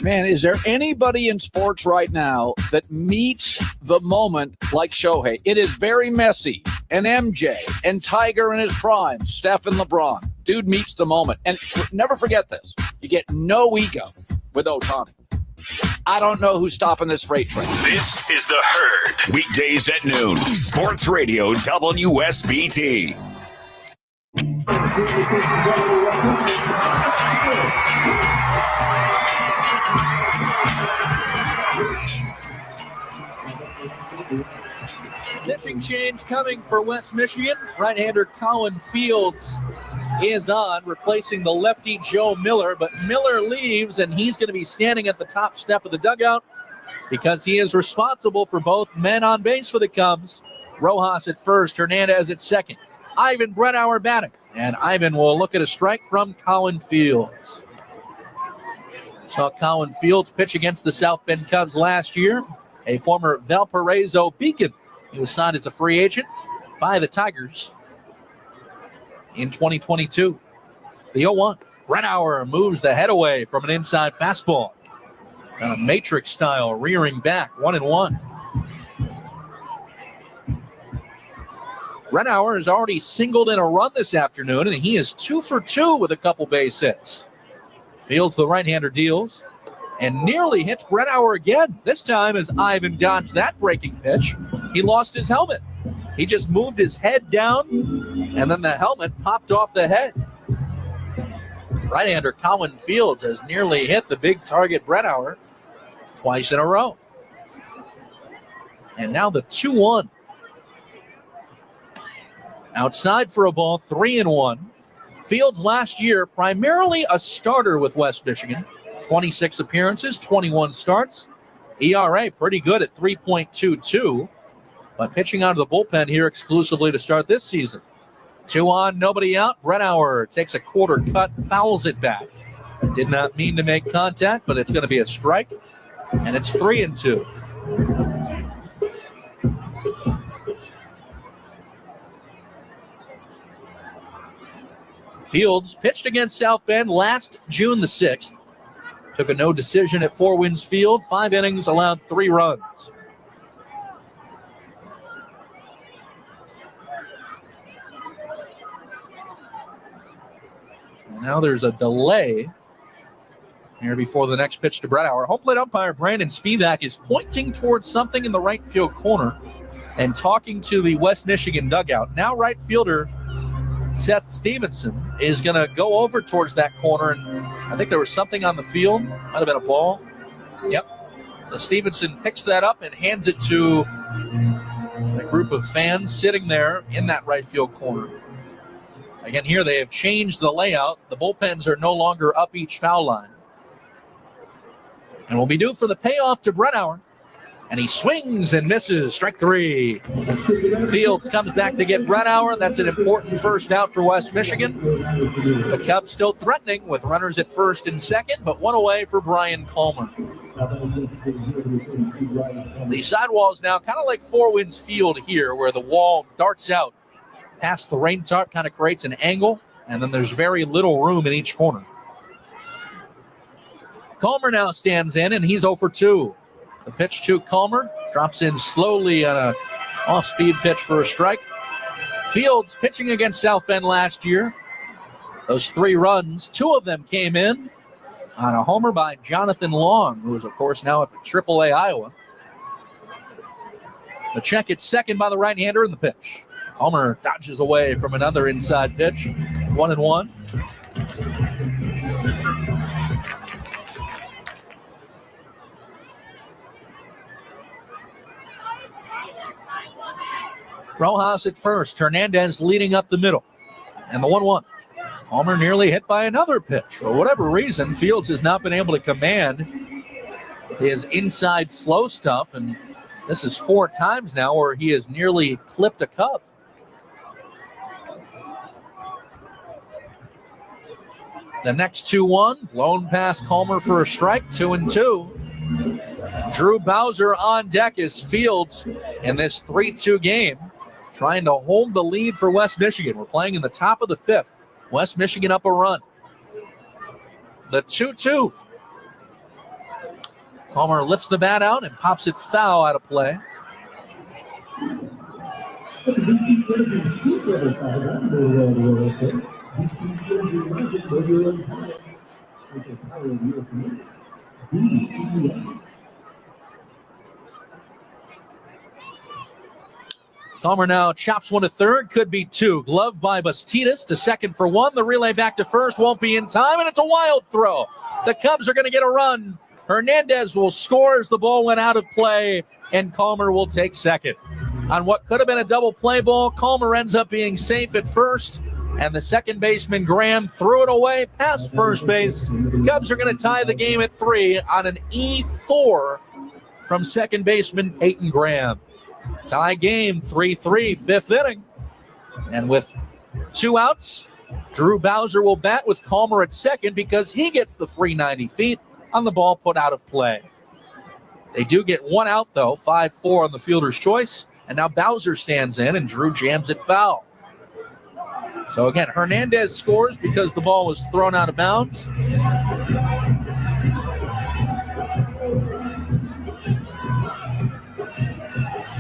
Man, is there anybody in sports right now that meets the moment like Shohei? It is very messy. And MJ and Tiger in his prime, Steph and LeBron. Dude meets the moment. And never forget this. You get no ego with Ohtani. I don't know who's stopping this freight train. This is The Herd. Weekdays at noon. Sports Radio WSBT. Pitching change coming for West Michigan. Right-hander Colin Fields is on, replacing the lefty Joe Miller. But Miller leaves, and he's going to be standing at the top step of the dugout because he is responsible for both men on base for the Cubs. Rojas at first, Hernandez at second. Ivan Brennauer batting, and Ivan will look at a strike from Colin Fields. Saw Colin Fields pitch against the South Bend Cubs last year, a former Valparaiso Beacon. He was signed as a free agent by the Tigers in 2022. The 0-1. Brennauer moves the head away from an inside fastball. Kind of matrix style, rearing back, 1-1. Brennauer has already singled in a run this afternoon, and he is 2 for 2 with a couple base hits. Fields, the right-hander, deals and nearly hits Brennauer again. This time as Ivan dodged that breaking pitch, he lost his helmet. He just moved his head down, and then the helmet popped off the head. Right-hander Colin Fields has nearly hit the big target Brennauer twice in a row. And now the 2-1. Outside for a ball, 3-1. Fields last year primarily a starter with West Michigan. 26 appearances, 21 starts. ERA pretty good at 3.22. But pitching out of the bullpen here exclusively to start this season. 2 on, nobody out. Brennauer takes a quarter cut, fouls it back. Did not mean to make contact, but it's going to be a strike, and it's 3-2. Fields pitched against South Bend last June the 6th. Took a no decision at Four Winds Field. 5 innings, allowed 3 runs. And now there's a delay here before the next pitch to Bretauer. Home plate umpire Brandon Spivak is pointing towards something in the right field corner and talking to the West Michigan dugout. Now right fielder Seth Stevenson is going to go over towards that corner, and I think there was something on the field. Might have been a ball. Yep. So Stevenson picks that up and hands it to a group of fans sitting there in that right field corner. Again, here they have changed the layout. The bullpens are no longer up each foul line. And we'll be due for the payoff to Bretauer. And he swings and misses. Strike 3. Fields comes back to get Bretauer. That's an important first out for West Michigan. The Cubs still threatening with runners at first and second, but one away for Brian Comer. The sidewall is now kind of like Four Winds Field here, where the wall darts out past the rain tarp, kind of creates an angle, and then there's very little room in each corner. Comer now stands in, and he's 0 for 2. The pitch to Comer drops in slowly on a off-speed pitch for a strike. Fields pitching against South Bend last year. Those 3 runs, 2 of them came in on a homer by Jonathan Long, who is, of course, now at AAA Iowa. The check at second by the right-hander in the pitch. Comer dodges away from another inside pitch. 1-1. Rojas at first. Hernandez leading up the middle. And the 1-1. Comer nearly hit by another pitch. For whatever reason, Fields has not been able to command his inside slow stuff. And this is 4 times now where he has nearly clipped a Cub. The next 2-1. Blown past Comer for a strike. 2-2. Drew Bowser on deck as Fields in this 3-2 game, trying to hold the lead for West Michigan. We're playing in the top of the 5th. West Michigan up a run. The 2-2. Comer lifts the bat out and pops it foul out of play. Comer now chops one to third, could be 2. Glove by Bastidas to second for 1. The relay back to first won't be in time, and it's a wild throw. The Cubs are going to get a run. Hernandez will score as the ball went out of play, and Comer will take second. On what could have been a double play ball, Comer ends up being safe at first, and the second baseman, Graham, threw it away past first base. Cubs are going to tie the game at 3 on an E4 from second baseman Peyton Graham. Tie game, 3-3, 5th inning. And with 2 outs, Drew Bowser will bat with Comer at second because he gets the free 90 feet on the ball put out of play. They do get 1 out, though, 5-4 on the fielder's choice. And now Bowser stands in, and Drew jams it foul. So, again, Hernandez scores because the ball was thrown out of bounds.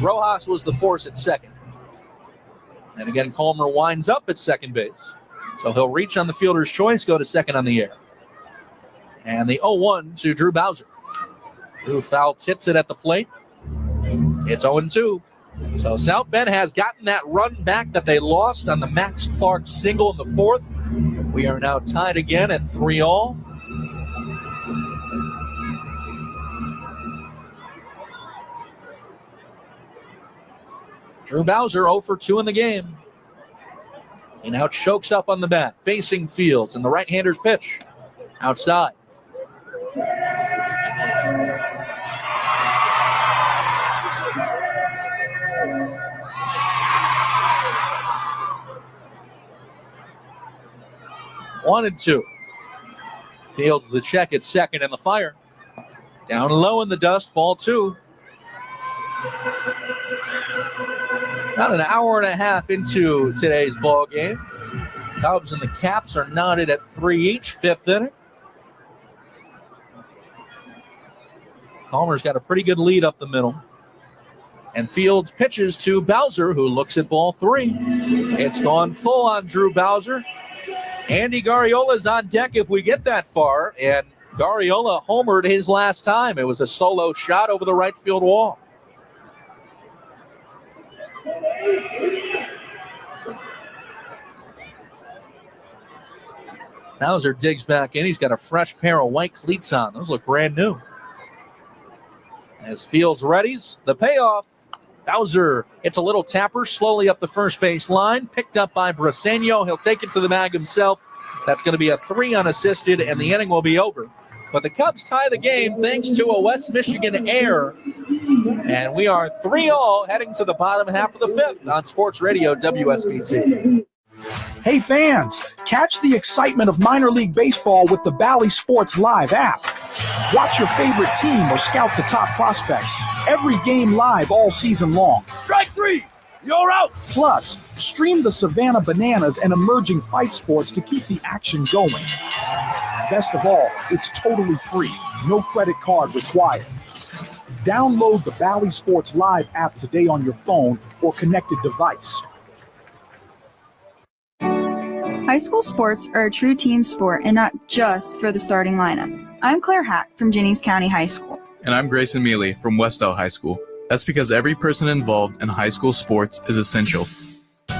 Rojas was the force at second. And again, Comer winds up at second base. So he'll reach on the fielder's choice, go to second on the air. And the 0-1 to Drew Bowser. Drew foul tips it at the plate. It's 0-2. So South Bend has gotten that run back that they lost on the Max Clark single in the 4th. We are now tied again at 3-all. Drew Bowser 0 for 2 in the game. He now chokes up on the bat, facing Fields, and the right-hander's pitch outside. One and 2. Fields the check at second in the fire. Down low in the dust, ball 2. About an hour and a half into today's ball game. Cubs and the Caps are knotted at 3 each, 5th inning. Calmer's got a pretty good lead up the middle. And Fields pitches to Bowser, who looks at ball 3. It's gone full on Drew Bowser. Andy Garriola's on deck if we get that far, and Garriola homered his last time. It was a solo shot over the right field wall. Bowser digs back in. He's got a fresh pair of white cleats on. Those look brand new. As Fields readies, the payoff. Bowser hits a little tapper slowly up the first base line. Picked up by Briseño. He'll take it to the bag himself. That's going to be a 3 unassisted, and the inning will be over. But the Cubs tie the game thanks to a West Michigan error. And we are 3-all heading to the bottom half of the 5th on Sports Radio WSBT. Hey fans, catch the excitement of minor league baseball with the Bally Sports Live app. Watch your favorite team or scout the top prospects. Every game live all season long. Strike 3, you're out. Plus, stream the Savannah Bananas and emerging fight sports to keep the action going. Best of all, it's totally free. No credit card required. Download the Bally Sports Live app today on your phone or connected device. High school sports are a true team sport and not just for the starting lineup. I'm Claire Hack from Jennings County High School. And I'm Grayson Mealy from Westell High School. That's because every person involved in high school sports is essential.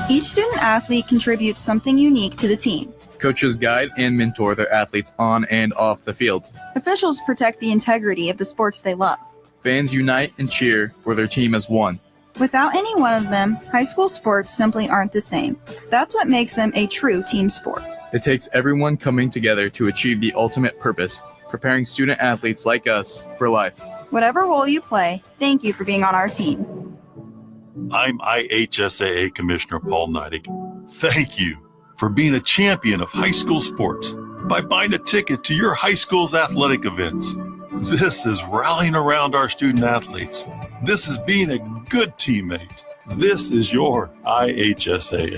Each student athlete contributes something unique to the team. Coaches guide and mentor their athletes on and off the field. Officials protect the integrity of the sports they love. Fans unite and cheer for their team as one. Without any one of them, high school sports simply aren't the same. That's what makes them a true team sport. It takes everyone coming together to achieve the ultimate purpose, preparing student athletes like us for life. Whatever role you play, thank you for being on our team. I'm IHSAA Commissioner Paul Neidig. Thank you for being a champion of high school sports by buying a ticket to your high school's athletic events. This is rallying around our student athletes. This is being a good teammate. This is your IHSAA.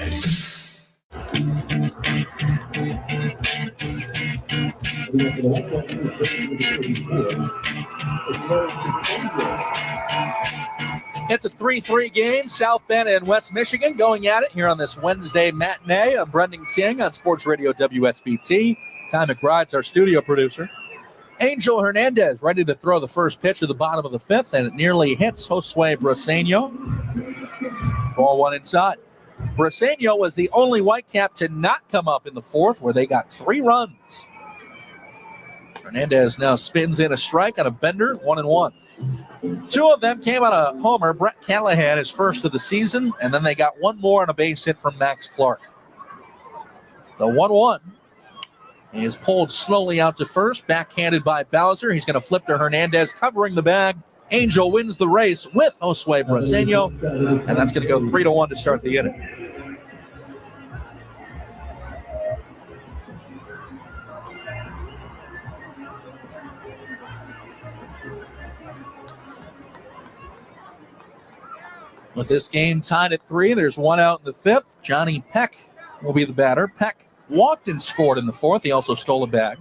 It's a 3-3 game. South Bend and West Michigan going at it here on this Wednesday matinee. I'm Brendan King on Sports Radio WSBT. Ty McBride's our studio producer. Angel Hernandez ready to throw the first pitch at the bottom of the 5th, and it nearly hits Josue Briseño. Ball 1 inside. Briseño was the only Whitecap to not come up in the 4th, where they got 3 runs. Hernandez now spins in a strike on a bender, 1-1. 2 of them came on a homer. Brett Callahan is first of the season, and then they got 1 more on a base hit from Max Clark. The 1-1. He is pulled slowly out to first, backhanded by Bowser. He's going to flip to Hernandez, covering the bag. Angel wins the race with Josue Briseño, and that's going to go 3-1 to start the inning. With this game tied at 3, there's 1 out in the 5th. Johnny Peck will be the batter. Peck walked and scored in the 4th. He also stole a bag.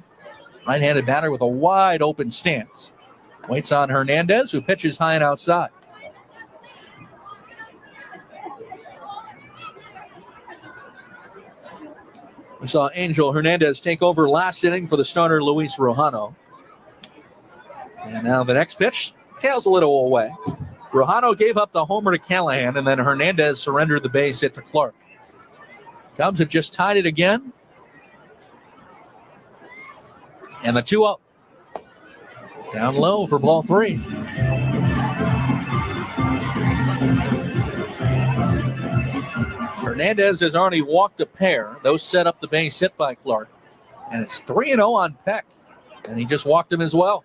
Right-handed batter with a wide open stance. Waits on Hernandez, who pitches high and outside. We saw Angel Hernandez take over last inning for the starter Luis Rojano. And now the next pitch tails a little away. Rojano gave up the homer to Callahan, and then Hernandez surrendered the base hit to Clark. Cubs have just tied it again. And the 2-0. Down low for ball 3. Hernandez has already walked a pair. Those set up the base hit by Clark. And it's 3-0 on Peck. And he just walked him as well.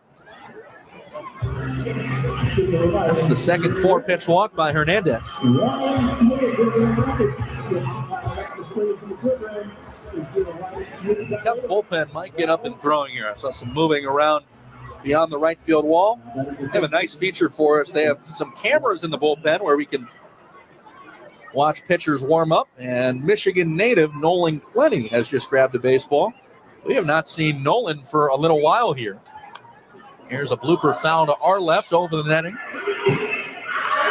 That's the second 4-pitch walk by The Cubs bullpen might get up and throwing here. I saw some moving around beyond the right field wall. They have a nice feature for us. They have some cameras in the bullpen where we can watch pitchers warm up. And Michigan native Nolan Clenny has just grabbed a baseball. We have not seen Nolan for a little while here. Here's a blooper foul to our left over the netting.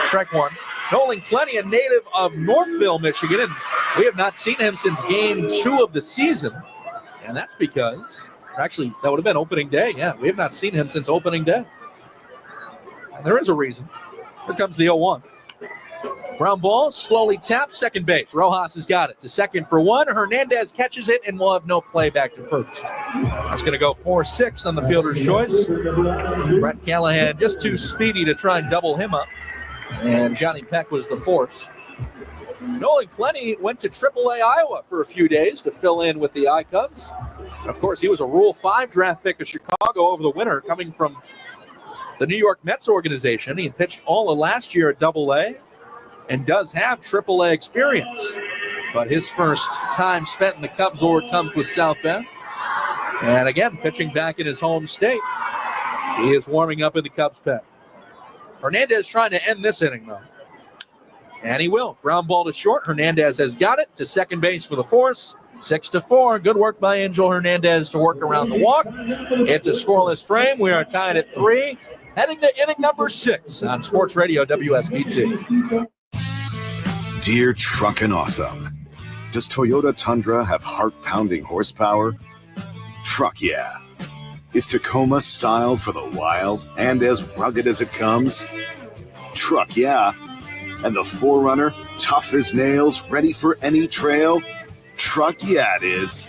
Strike one. Nolan Clenny, a native of Northville, Michigan, and we have not seen him since game 2 of the season. And that's because, actually, that would have been opening day. Yeah, we have not seen him since opening day. And there is a reason. Here comes the 0-1. Ground ball, slowly tapped, second base. Rojas has got it to second for one. Hernandez catches it, and we'll have no play back to first. That's going to go 4-6 on the fielder's choice. Brett Callahan just too speedy to try and double him up. And Johnny Peck was the force. Nolan Clenny went to AAA Iowa for a few days to fill in with the CUBS. Of course, he was a Rule 5 draft pick of Chicago over the winter, coming from the New York Mets organization. He pitched all of last year at AA and does have AAA experience. But his first time spent in the Cubs org comes with South Bend. And again, pitching back in his home state. He is warming up in the Cubs pen. Hernandez trying to end this inning, though. And he will. Ground ball to short. Hernandez has got it to second base for the force. 6-4. Good work by Angel Hernandez to work around the walk. It's a scoreless frame. We are tied at 3. Heading to inning number 6 on Sports Radio WSBT. Dear Truckin' Awesome, does Toyota Tundra have heart-pounding horsepower? Truck yeah. Is Tacoma style for the wild and as rugged as it comes? Truck yeah. And the 4Runner, tough as nails, ready for any trail? Truck yeah it is.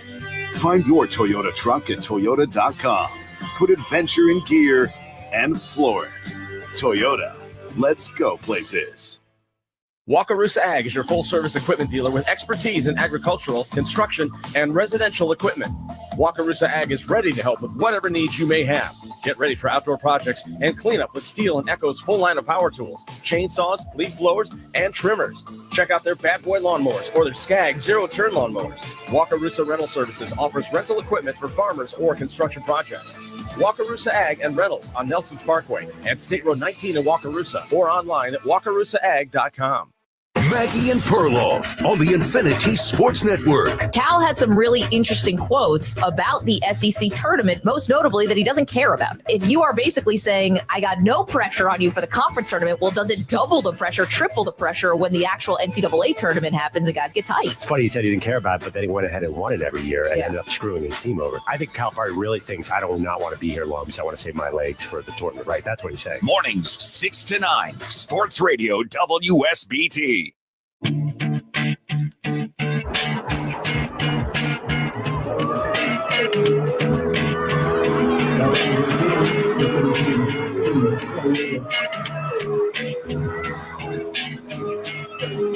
Find your Toyota truck at Toyota.com. Put adventure in gear and floor it. Toyota, let's go places. Wakarusa Ag is your full-service equipment dealer with expertise in agricultural, construction, and residential equipment. Wakarusa Ag is ready to help with whatever needs you may have. Get ready for outdoor projects and cleanup with Steel and Echo's full line of power tools, chainsaws, leaf blowers, and trimmers. Check out their Bad Boy lawnmowers or their Skag zero-turn lawnmowers. Wakarusa Rental Services offers rental equipment for farmers or construction projects. Wakarusa Ag and Rentals on Nelson's Parkway and State Road 19 in Wakarusa or online at wakarusaag.com. Maggie and Perloff on the Infinity Sports Network. Cal had some really interesting quotes about the SEC tournament, most notably that he doesn't care about. If you are basically saying, I got no pressure on you for the conference tournament, well, does it double the pressure, triple the pressure when the actual NCAA tournament happens and guys get tight? It's funny he said he didn't care about it, but then he went ahead and won it every year and ended up screwing his team over. I think Calipari really thinks I do not want to be here long because I want to save my legs for the tournament, right? That's what he's saying. Mornings 6 to 9, Sports Radio WSBT.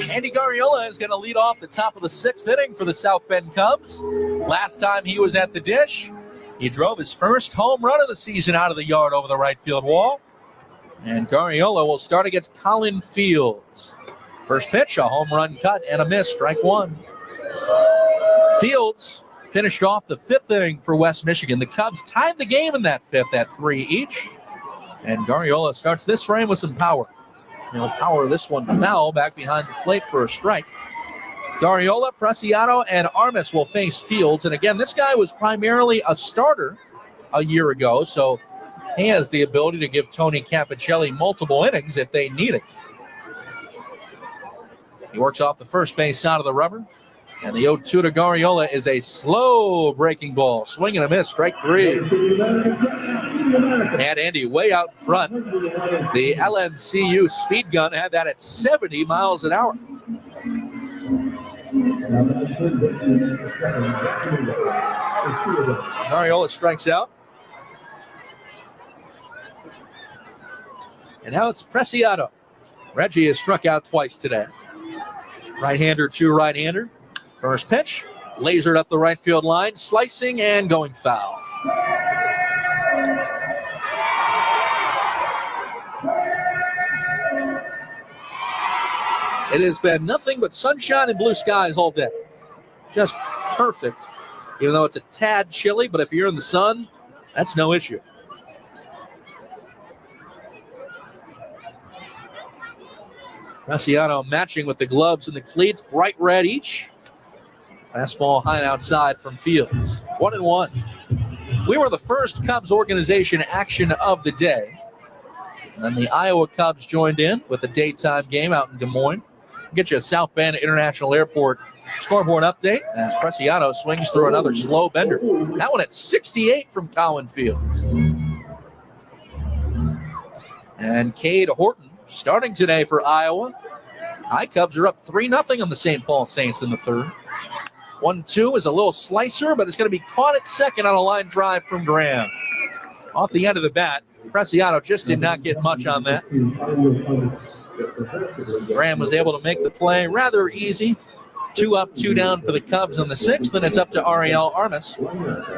Andy Garriola is going to lead off the top of the 6th inning for the South Bend Cubs. Last time he was at the dish, he drove his first home run of the season out of the yard over the right field wall. And Garriola will start against Colin Fields. First pitch, a home run cut and a miss, strike one. Fields finished off the 5th inning for West Michigan. The Cubs tied the game in that 5th at 3 each. And Garriola starts this frame with some power. He'll power this one foul back behind the plate for a strike. Garriola, Preciado, and Armas will face Fields. And again, this guy was primarily a starter a year ago, so he has the ability to give Tony Capicelli multiple innings if they need it. He works off the first base side of the rubber. And the 0-2 to Garriola is a slow breaking ball. Swing and a miss, strike 3. And Andy way out in front. The LMCU speed gun had that at 70 miles an hour. Garriola strikes out. And now it's Preciado. Reggie has struck out twice today. Right-hander to right-hander. First pitch, lasered up the right field line, slicing and going foul. It has been nothing but sunshine and blue skies all day. Just perfect even though it's a tad chilly, but if you're in the sun, that's no issue. Preciado matching with the gloves and the cleats, bright red each. Fastball high and outside from Fields. 1-1. We were the first Cubs organization action of the day. And then the Iowa Cubs joined in with a daytime game out in Des Moines. Get you a South Bend International Airport scoreboard update as Preciado swings through another slow bender. That one at 68 from Colin Fields. And Cade Horton starting today for Iowa. Cubs are up 3-0 on the St. Paul Saints in the third. 1-2 is a little slicer, but it's going to be caught at second on a line drive from Graham. Off the end of the bat, Preciado just did not get much on that. Graham was able to make the play rather easy. 2 up, 2 down for the Cubs in the sixth, then it's up to Ariel Armas.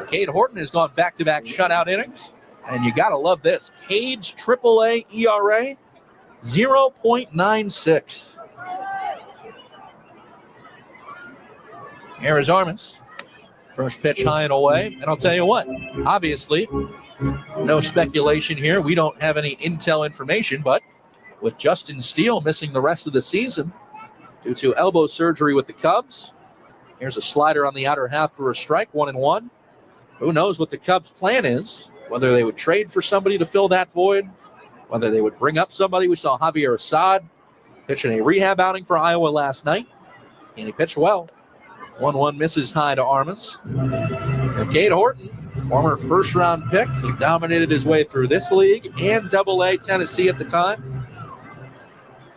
Cade Horton has gone back-to-back shutout innings, and you got to love this. Cade's AAA ERA, 0.96. Here is Armas. First pitch high and away. And I'll tell you what, obviously, no speculation here. We don't have any intel information, but with Justin Steele missing the rest of the season due to elbow surgery with the Cubs, here's a slider on the outer half for a strike, 1-1. Who knows what the Cubs' plan is, whether they would trade for somebody to fill that void, whether they would bring up somebody. We saw Javier Assad pitching a rehab outing for Iowa last night, and he pitched well. 1-1 misses high to Armas. And Cade Horton, former first-round pick. He dominated his way through this league and Double-A Tennessee at the time.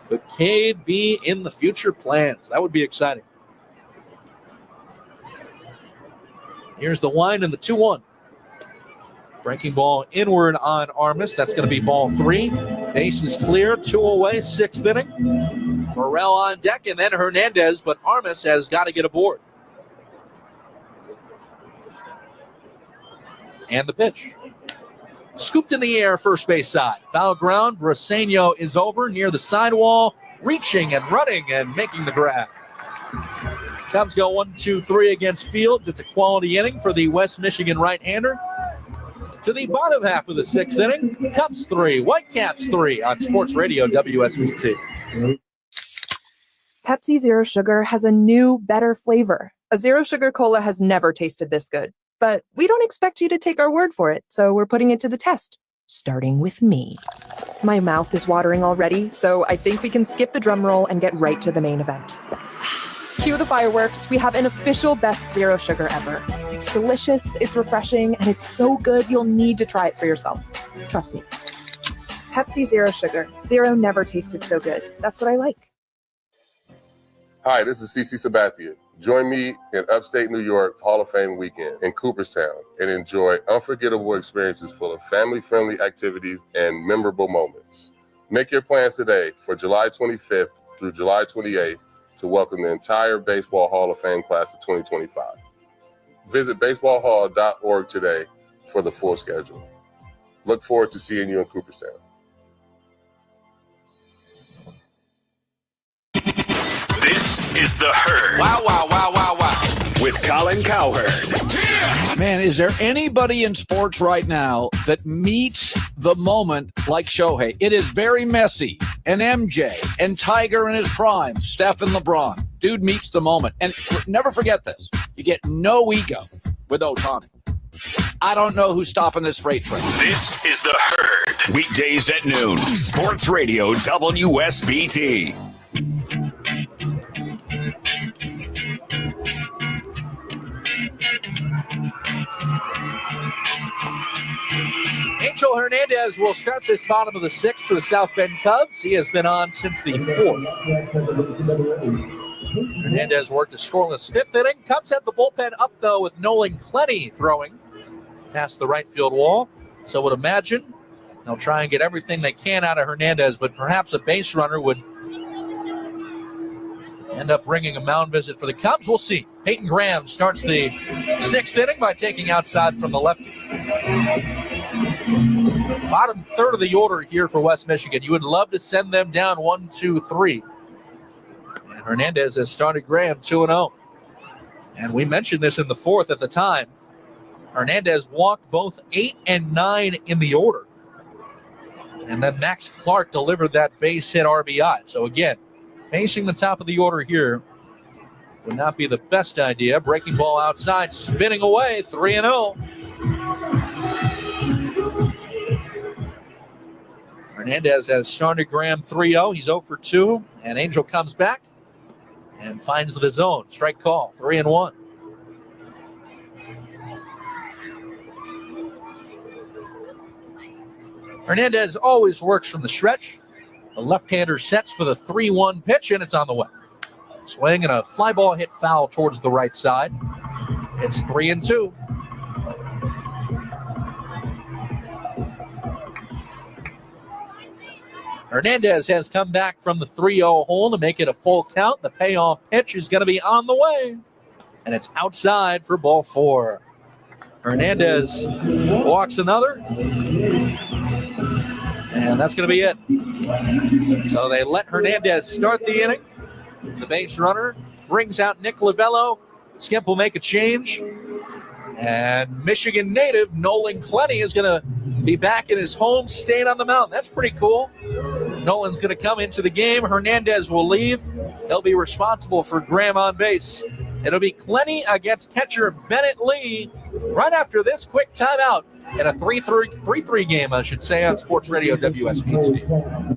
Could Cade be in the future plans? That would be exciting. Here's the wind and the 2-1. Breaking ball inward on Armas. That's going to be ball 3. Base is clear. 2 away, 6th inning. Morel on deck, and then Hernandez, but Armas has got to get aboard. And the pitch. Scooped in the air, first base side. Foul ground. Briseño is over near the sidewall, reaching and running and making the grab. Cubs go 1-2-3 against Fields. It's a quality inning for the West Michigan right-hander. To the bottom half of the 6th inning, Cubs 3, Whitecaps 3 on Sports Radio WSBT. Pepsi Zero Sugar has a new, better flavor. A Zero Sugar Cola has never tasted this good. But we don't expect you to take our word for it, so we're putting it to the test. Starting with me. My mouth is watering already, so I think we can skip the drum roll and get right to the main event. Cue the fireworks. We have an official best Zero Sugar ever. It's delicious, it's refreshing, and it's so good you'll need to try it for yourself. Trust me. Pepsi Zero Sugar. Zero never tasted so good. That's what I like. Hi, this is CC Sabathia. Join me in upstate New York Hall of Fame weekend in Cooperstown and enjoy unforgettable experiences full of family-friendly activities and memorable moments. Make your plans today for July 25th through July 28th to welcome the entire Baseball Hall of Fame class of 2025. Visit baseballhall.org today for the full schedule. Look forward to seeing you in Cooperstown. This is The Herd. Wow, wow, wow, wow, wow. With Colin Cowherd. Man, is there anybody in sports right now that meets the moment like Shohei? It is very messy. And MJ and Tiger in his prime, Steph and LeBron. Dude meets the moment. And never forget this. You get no ego with Ohtani. I don't know who's stopping this freight train. This is The Herd. Weekdays at noon. Sports Radio WSBT. Angel Hernandez will start this bottom of the 6th for the South Bend Cubs. He has been on since the 4th. Hernandez worked a scoreless 5th inning. Cubs have the bullpen up, though, with Nolan Clenny throwing past the right field wall. So I would imagine they'll try and get everything they can out of Hernandez, but perhaps a base runner would end up bringing a mound visit for the Cubs. We'll see. Peyton Graham starts the 6th inning by taking outside from the lefty. Bottom third of the order here for West Michigan. You would love to send them down 1-2-3. And Hernandez has started Graham 2-0. And we mentioned this in the fourth at the time. Hernandez walked both 8 and 9 in the order. And then Max Clark delivered that base hit RBI. So again, facing the top of the order here would not be the best idea. Breaking ball outside, spinning away, 3-0. Hernandez has started Graham 3-0. He's 0 for 2. And Angel comes back and finds the zone. Strike call, 3-1. Hernandez always works from the stretch. The left-hander sets for the 3-1 pitch, and it's on the way. Swing and a fly ball hit foul towards the right side. It's 3-2. Hernandez has come back from the 3-0 hole to make it a full count. The payoff pitch is going to be on the way, and it's outside for ball 4. Hernandez walks another, and that's going to be it. So they let Hernandez start the inning. The base runner brings out Nick Lavello. Skip will make a change. And Michigan native Nolan Clenny is going to be back in his home state on the mound. That's pretty cool. Nolan's going to come into the game. Hernandez will leave. He'll be responsible for Graham on base. It'll be Clenny against catcher Bennett Lee right after this quick timeout in a 3-3 game, I should say, on Sports Radio WSBT.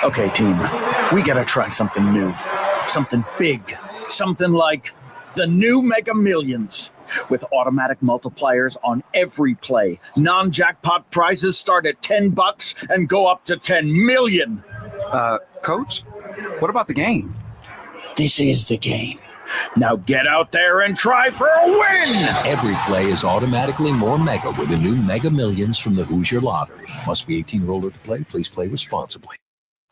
Okay, team, we got to try something new, something big, something like the new Mega Millions. With automatic multipliers on every play, non-jackpot prizes start at $10 and go up to $10 million. Coach, what about the game? This is the game. Now get out there and try for a win! Every play is automatically more mega with the new Mega Millions from the Hoosier Lottery. Must be 18 or older to play. Please play responsibly.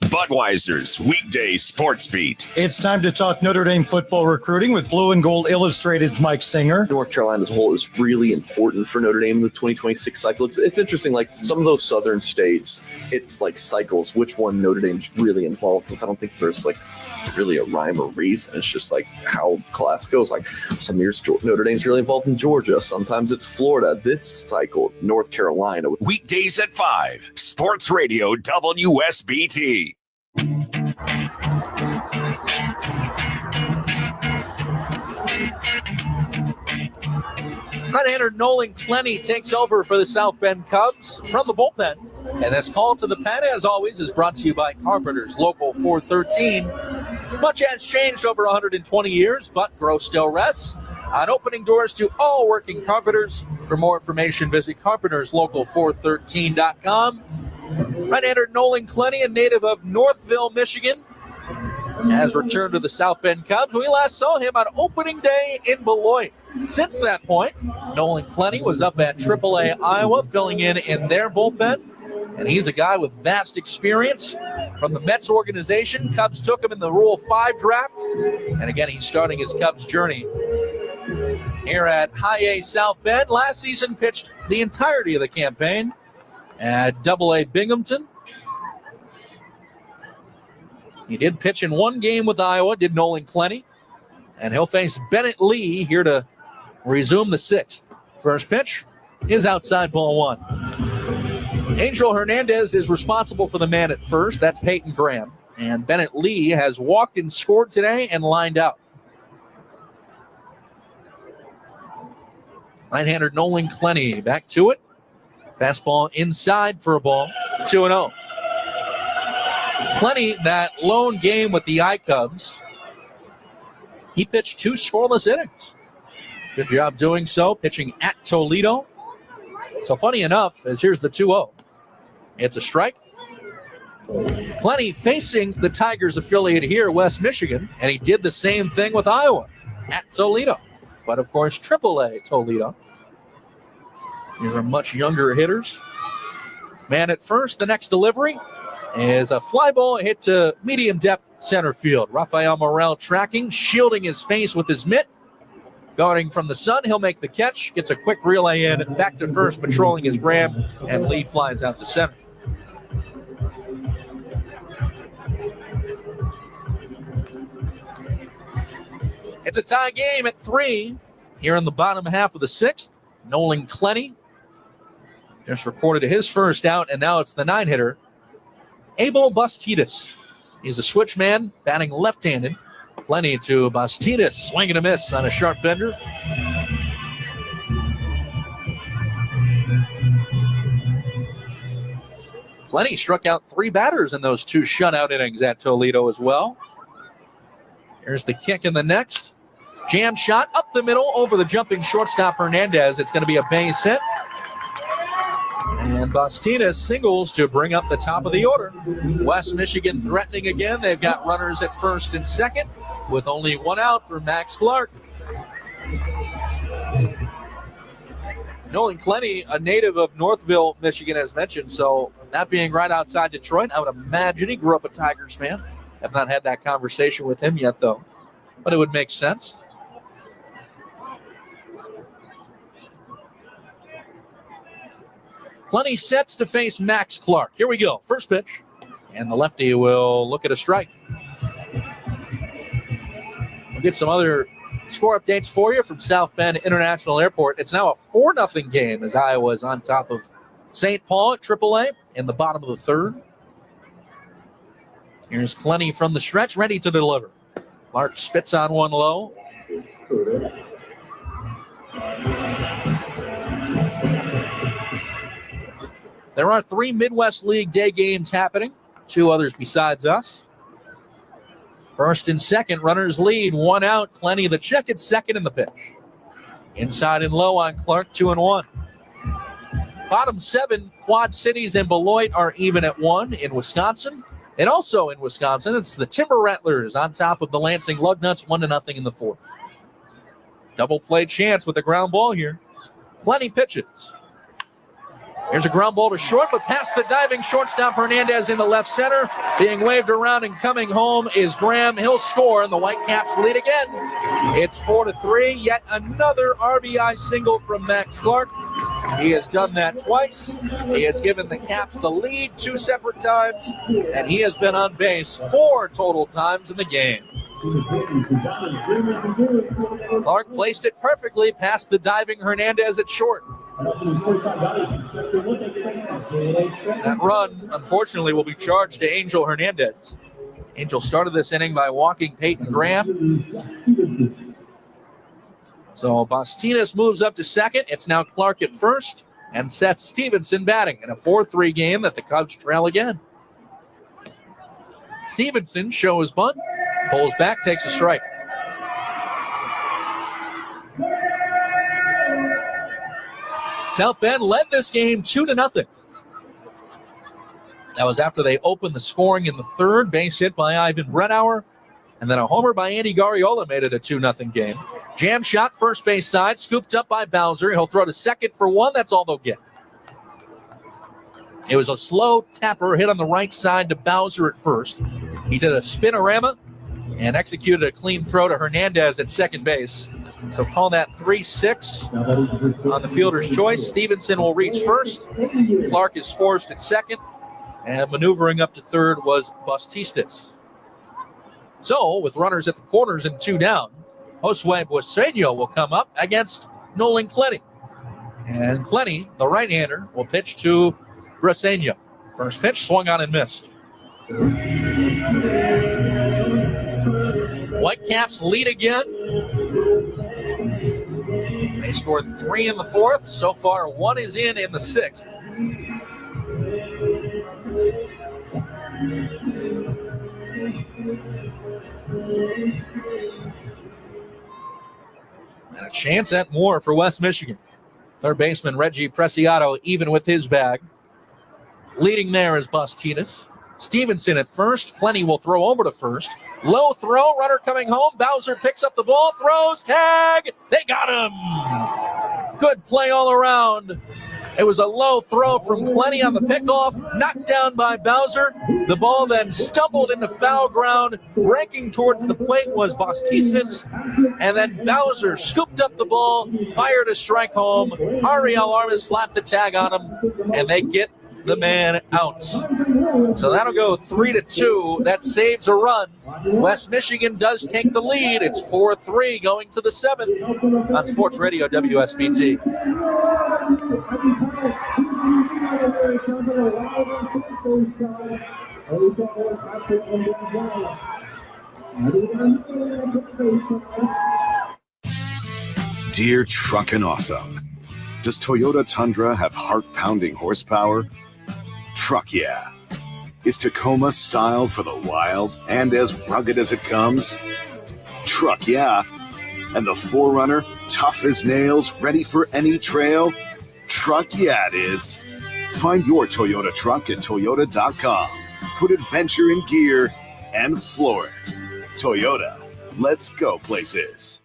Budweiser's Weekday Sports Beat. It's time to talk Notre Dame football recruiting with Blue and Gold Illustrated's Mike Singer. North Carolina as a whole is really important for Notre Dame in the 2026 cycle. It's interesting, like some of those southern states, it's like cycles, which one Notre Dame's really involved with. I don't think there's like really a rhyme or reason. It's just like how class goes. Like some years Notre Dame's really involved in Georgia. Sometimes it's Florida. This cycle, North Carolina. Weekdays at 5. Sports Radio WSBT. Right-hander Nolan Clenny takes over for the South Bend Cubs from the bullpen. And this call to the pen, as always, is brought to you by Carpenters Local 413. Much has changed over 120 years, but growth still rests on opening doors to all working carpenters. For more information, visit carpenterslocal413.com. Right-hander Nolan Clenny, a native of Northville, Michigan, has returned to the South Bend Cubs. We last saw him on opening day in Beloit. Since that point, Nolan Clenny was up at AAA Iowa, filling in their bullpen. And he's a guy with vast experience from the Mets organization. Cubs took him in the Rule 5 draft. And again, he's starting his Cubs journey here at High A South Bend. Last season pitched the entirety of the campaign at AA Binghamton. He did pitch in one game with Iowa, did Nolan Clenny. And he'll face Bennett Lee here to resume the 6th. First pitch is outside, ball 1. Angel Hernandez is responsible for the man at first. That's Peyton Graham. And Bennett Lee has walked and scored today and lined out. Right-hander Nolan Clenny back to it. Fastball inside for a ball. 2-0. Clenny, that lone game with the Cubs, he pitched 2 scoreless innings. Good job doing so, pitching at Toledo. So funny enough, as here's the 2-0. It's a strike. Clenny facing the Tigers affiliate here, West Michigan, and he did the same thing with Iowa at Toledo. But of course, AAA Toledo. These are much younger hitters. Man at first, the next delivery is a fly ball hit to medium depth center field. Rafael Morel tracking, shielding his face with his mitt. Guarding from the sun, he'll make the catch, gets a quick relay in, back to first, patrolling his Graham, and Lee flies out to center. It's a tie game at 3 here in the bottom half of the 6th. Nolan Clenny just recorded his first out, and now it's the 9-hitter, Abel Bastidas. He's a switch man, batting left-handed. Clenny to Bastidas, swing and a miss on a sharp bender. Clenny struck out 3 batters in those 2 shutout innings at Toledo as well. Here's the kick in the next. Jam shot up the middle over the jumping shortstop Hernandez. It's going to be a base hit. And Bastidas singles to bring up the top of the order. West Michigan threatening again. They've got runners at first and second with only 1 out for Max Clark. Nolan Clenny, a native of Northville, Michigan, as mentioned, so that being right outside Detroit, I would imagine he grew up a Tigers fan. Have not had that conversation with him yet, though, but it would make sense. Clenny sets to face Max Clark. Here we go. First pitch, and the lefty will look at a strike. We'll get some other score updates for you from South Bend International Airport. It's now a 4-0 game as Iowa's on top of St. Paul at AAA in the bottom of the 3rd. Here's Clenny from the stretch, ready to deliver. Clark spits on one low. There are 3 Midwest League day games happening, 2 others besides us. First and second, runners lead, 1 out. Clenny the check at second in the pitch. Inside and low on Clark, 2-1. Bottom 7, Quad Cities and Beloit are even at 1 in Wisconsin. And also in Wisconsin, it's the Timber Rattlers on top of the Lansing Lugnuts, 1-0 in the 4th. Double play chance with a ground ball here. Clenny pitches. Here's a ground ball to short, but past the diving shortstop Hernandez in the left center. Being waved around and coming home is Graham. He'll score, and the Whitecaps lead again. It's 4-3. Yet another RBI single from Max Clark. He has done that twice. He has given the Caps the lead 2 separate times, and he has been on base 4 total times in the game. Clark placed it perfectly past the diving Hernandez at short. That run, unfortunately, will be charged to Angel Hernandez. Angel started this inning by walking Peyton Graham. So Bastidas moves up to second. It's now Clark at first and Seth Stevenson batting in a 4-3 game that the Cubs trail again. Stevenson shows bunt, pulls back, takes a strike. South Bend led this game 2-0. That was after they opened the scoring in the 3rd. Base hit by Ivan Brennauer. And then a homer by Andy Garriola made it a 2-0 game. Jam shot first base side, scooped up by Bowser. He'll throw to second for 1. That's all they'll get. It was a slow tapper hit on the right side to Bowser at first. He did a spinorama and executed a clean throw to Hernandez at second base. So call that 3-6 on the fielder's choice. Stevenson will reach first. Clark is forced at second. And maneuvering up to third was Bastidas. So with runners at the corners and 2 down, Josue Bueseño will come up against Nolan Clenny. And Clenny, the right-hander, will pitch to Bueseño. First pitch, swung on and missed. Whitecaps lead again. They scored 3 in the 4th. So far, 1 is in the 6th. And a chance at more for West Michigan. Third baseman Reggie Preciado even with his bag. Leading there is Bastidas. Stevenson at first. Clenny will throw over to first. Low throw, runner coming home. Bowser picks up the ball, throws, tag. They got him. Good play all around. It was a low throw from Clenny on the pickoff, knocked down by Bowser. The ball then stumbled into foul ground. Breaking towards the plate was Bastidas. And then Bowser scooped up the ball, fired a strike home. Ariel Armas slapped the tag on him, and they get the man out. So that'll go 3-2. That saves a run West Michigan does take the lead. It's 4-3 going to the 7th on Sports Radio WSBT. Dear Truckin' Awesome, does Toyota Tundra have heart-pounding horsepower? Truck yeah. Is Tacoma style for the wild and as rugged as it comes? Truck yeah. And the 4Runner, tough as nails, ready for any trail? Truck yeah it is. Find your Toyota truck at Toyota.com. Put adventure in gear and floor it. Toyota, let's go places.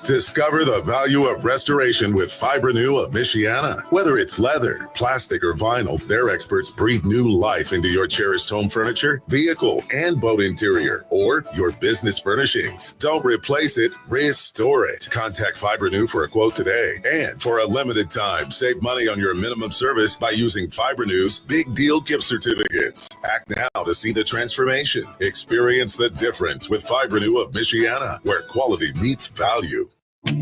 Discover the value of restoration with Fibrenew of Michiana. Whether it's leather, plastic, or vinyl, their experts breathe new life into your cherished home furniture, vehicle, and boat interior, or your business furnishings. Don't replace it, restore it. Contact Fibrenew for a quote today. And for a limited time, save money on your minimum service by using Fibrenew's Big Deal gift certificates. Act now to see the transformation. Experience the difference with Fibrenew of Michiana, where quality meets value. To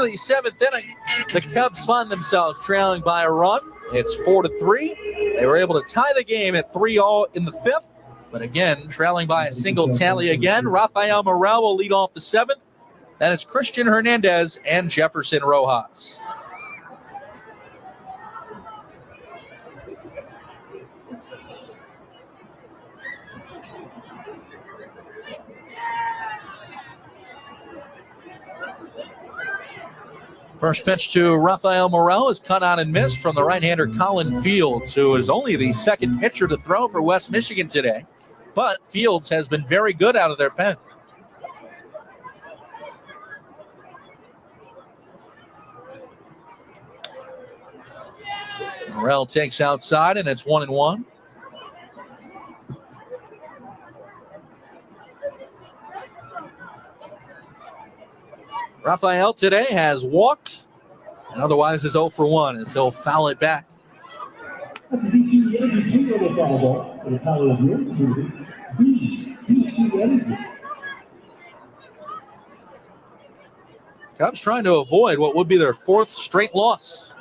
the 7th inning, the Cubs find themselves trailing by a run. It's 4-3. They were able to tie the game at 3-all in the 5th, but again, trailing by a single tally again. Rafael Morel will lead off the 7th. Then it's Christian Hernandez and Jefferson Rojas. First pitch to Rafael Morel is cut on and missed from the right-hander Colin Fields, who is only the second pitcher to throw for West Michigan today. But Fields has been very good out of their pen. Morel takes outside, and it's 1-1. Rafael today has walked and otherwise is 0 for 1 as he'll foul it back. Cubs trying to avoid what would be their 4th straight loss.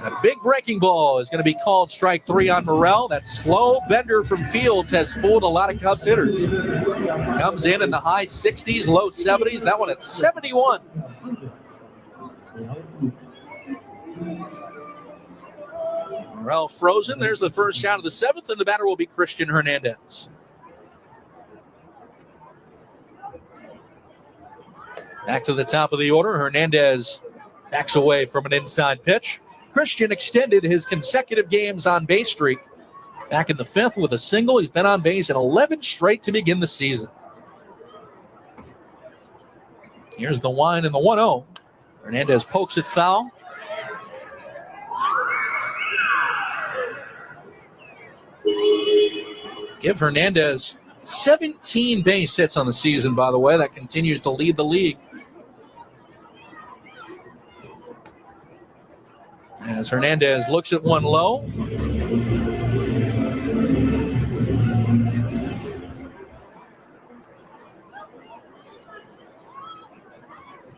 A big breaking ball is going to be called strike 3 on Morel. That slow bender from Fields has fooled a lot of Cubs hitters. Comes in the high 60s, low 70s. That one at 71. Morel frozen. There's the first shot of the 7th, and the batter will be Christian Hernandez. Back to the top of the order. Hernandez backs away from an inside pitch. Christian extended his consecutive games on base streak back in the 5th with a single. He's been on base in 11 straight to begin the season. Here's the wind and the 1-0. Hernandez pokes it foul. Give Hernandez 17 base hits on the season, by the way. That continues to lead the league. As Hernandez looks at one low.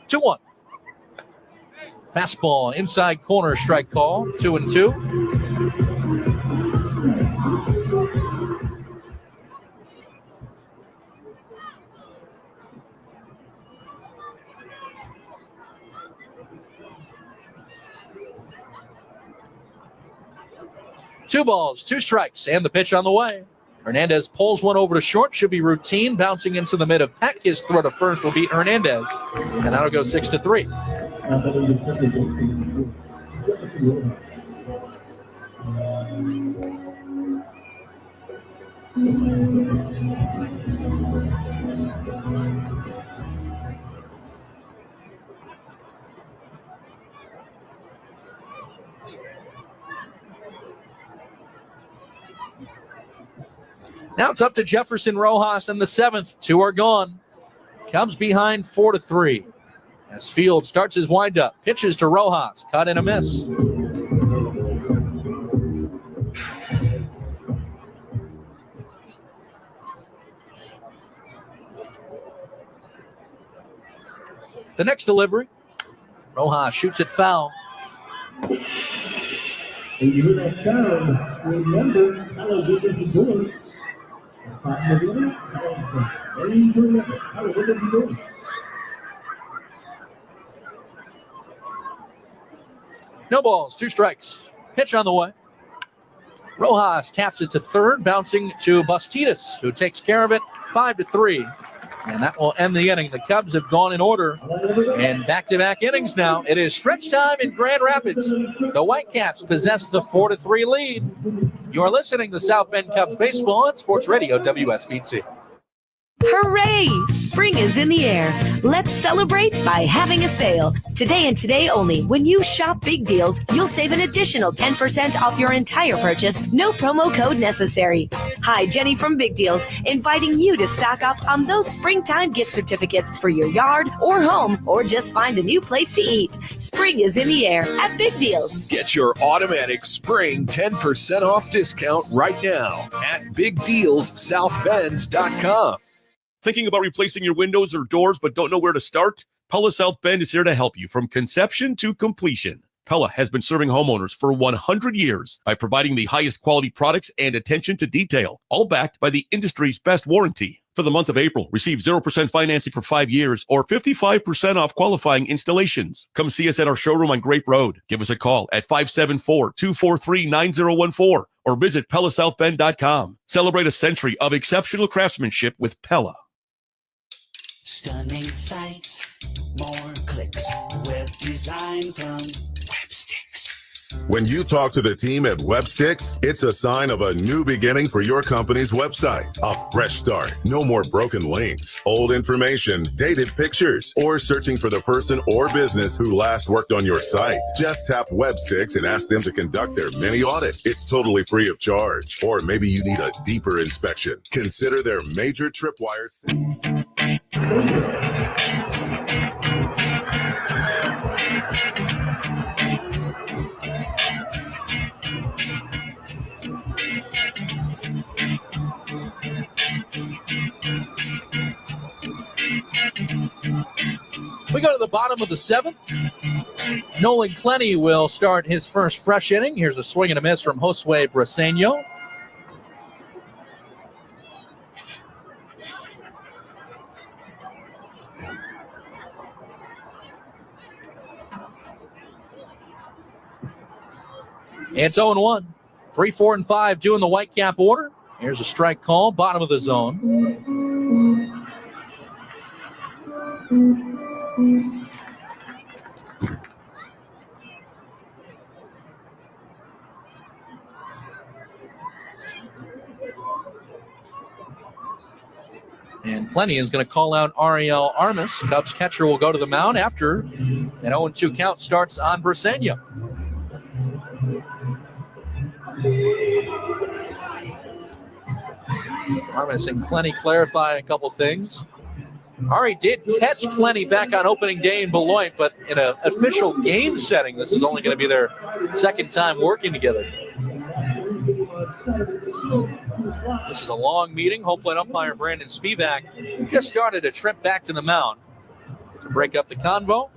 Two one. Fastball inside corner, strike call. 2-2. Two balls, 2 strikes, and the pitch on the way. Hernandez pulls one over to short, should be routine, bouncing into the mid of Peck. His throw to first will beat Hernandez, and that'll go 6-3. Now it's up to Jefferson Rojas in the 7th. 2 are gone. Cubs behind 4-3. As Field starts his windup, pitches to Rojas, cut and a miss. The next delivery, Rojas shoots it foul. When you hear that sound, remember how Windows is yours. No balls, 2 strikes. Pitch on the way. Rojas taps it to third, bouncing to Bastidas, who takes care of it, 5-3. And that will end the inning. The Cubs have gone in order and back-to-back innings now. It is stretch time in Grand Rapids. The Whitecaps possess the 4-3 lead. You are listening to South Bend Cubs Baseball on Sports Radio WSBT. Hooray! Spring is in the air. Let's celebrate by having a sale. Today and today only. When you shop Big Deals, you'll save an additional 10% off your entire purchase. No promo code necessary. Hi, Jenny from Big Deals, inviting you to stock up on those springtime gift certificates for your yard or home, or just find a new place to eat. Spring is in the air at Big Deals. Get your automatic spring 10% off discount right now at BigDealsSouthBend.com. Thinking about replacing your windows or doors but don't know where to start? Pella South Bend is here to help you from conception to completion. Pella has been serving homeowners for 100 years by providing the highest quality products and attention to detail, all backed by the industry's best warranty. For the month of April, receive 0% financing for 5 years or 55% off qualifying installations. Come see us at our showroom on Grape Road. Give us a call at 574-243-9014 or visit PellaSouthBend.com. Celebrate a century of exceptional craftsmanship with Pella. Stunning sights, more clicks, web design from Websticks. When you talk to the team at Websticks, it's a sign of a new beginning for your company's website. A fresh start. No more broken links, old information, dated pictures, or searching for the person or business who last worked on your site. Just tap Websticks and ask them to conduct their mini audit. It's totally free of charge. Or maybe you need a deeper inspection. Consider their major tripwires. We go to the bottom of the 7th. Nolan Clenny will start his first fresh inning. Here's a swing and a miss from Josue Briseño. It's 0-1. 3, 4, and 5 doing the Whitecap order. Here's a strike call, bottom of the zone. And Clenny is going to call out Ariel Armas. Cubs catcher will go to the mound after an 0-2 count starts on Briseño. Armas and Clenny clarifying a couple things. Ari did catch Clenny back on opening day in Beloit, but in an official game setting, this is only going to be their second time working together. This is a long meeting. Home plate umpire Brandon Spivak just started a trip back to the mound to break up the convo.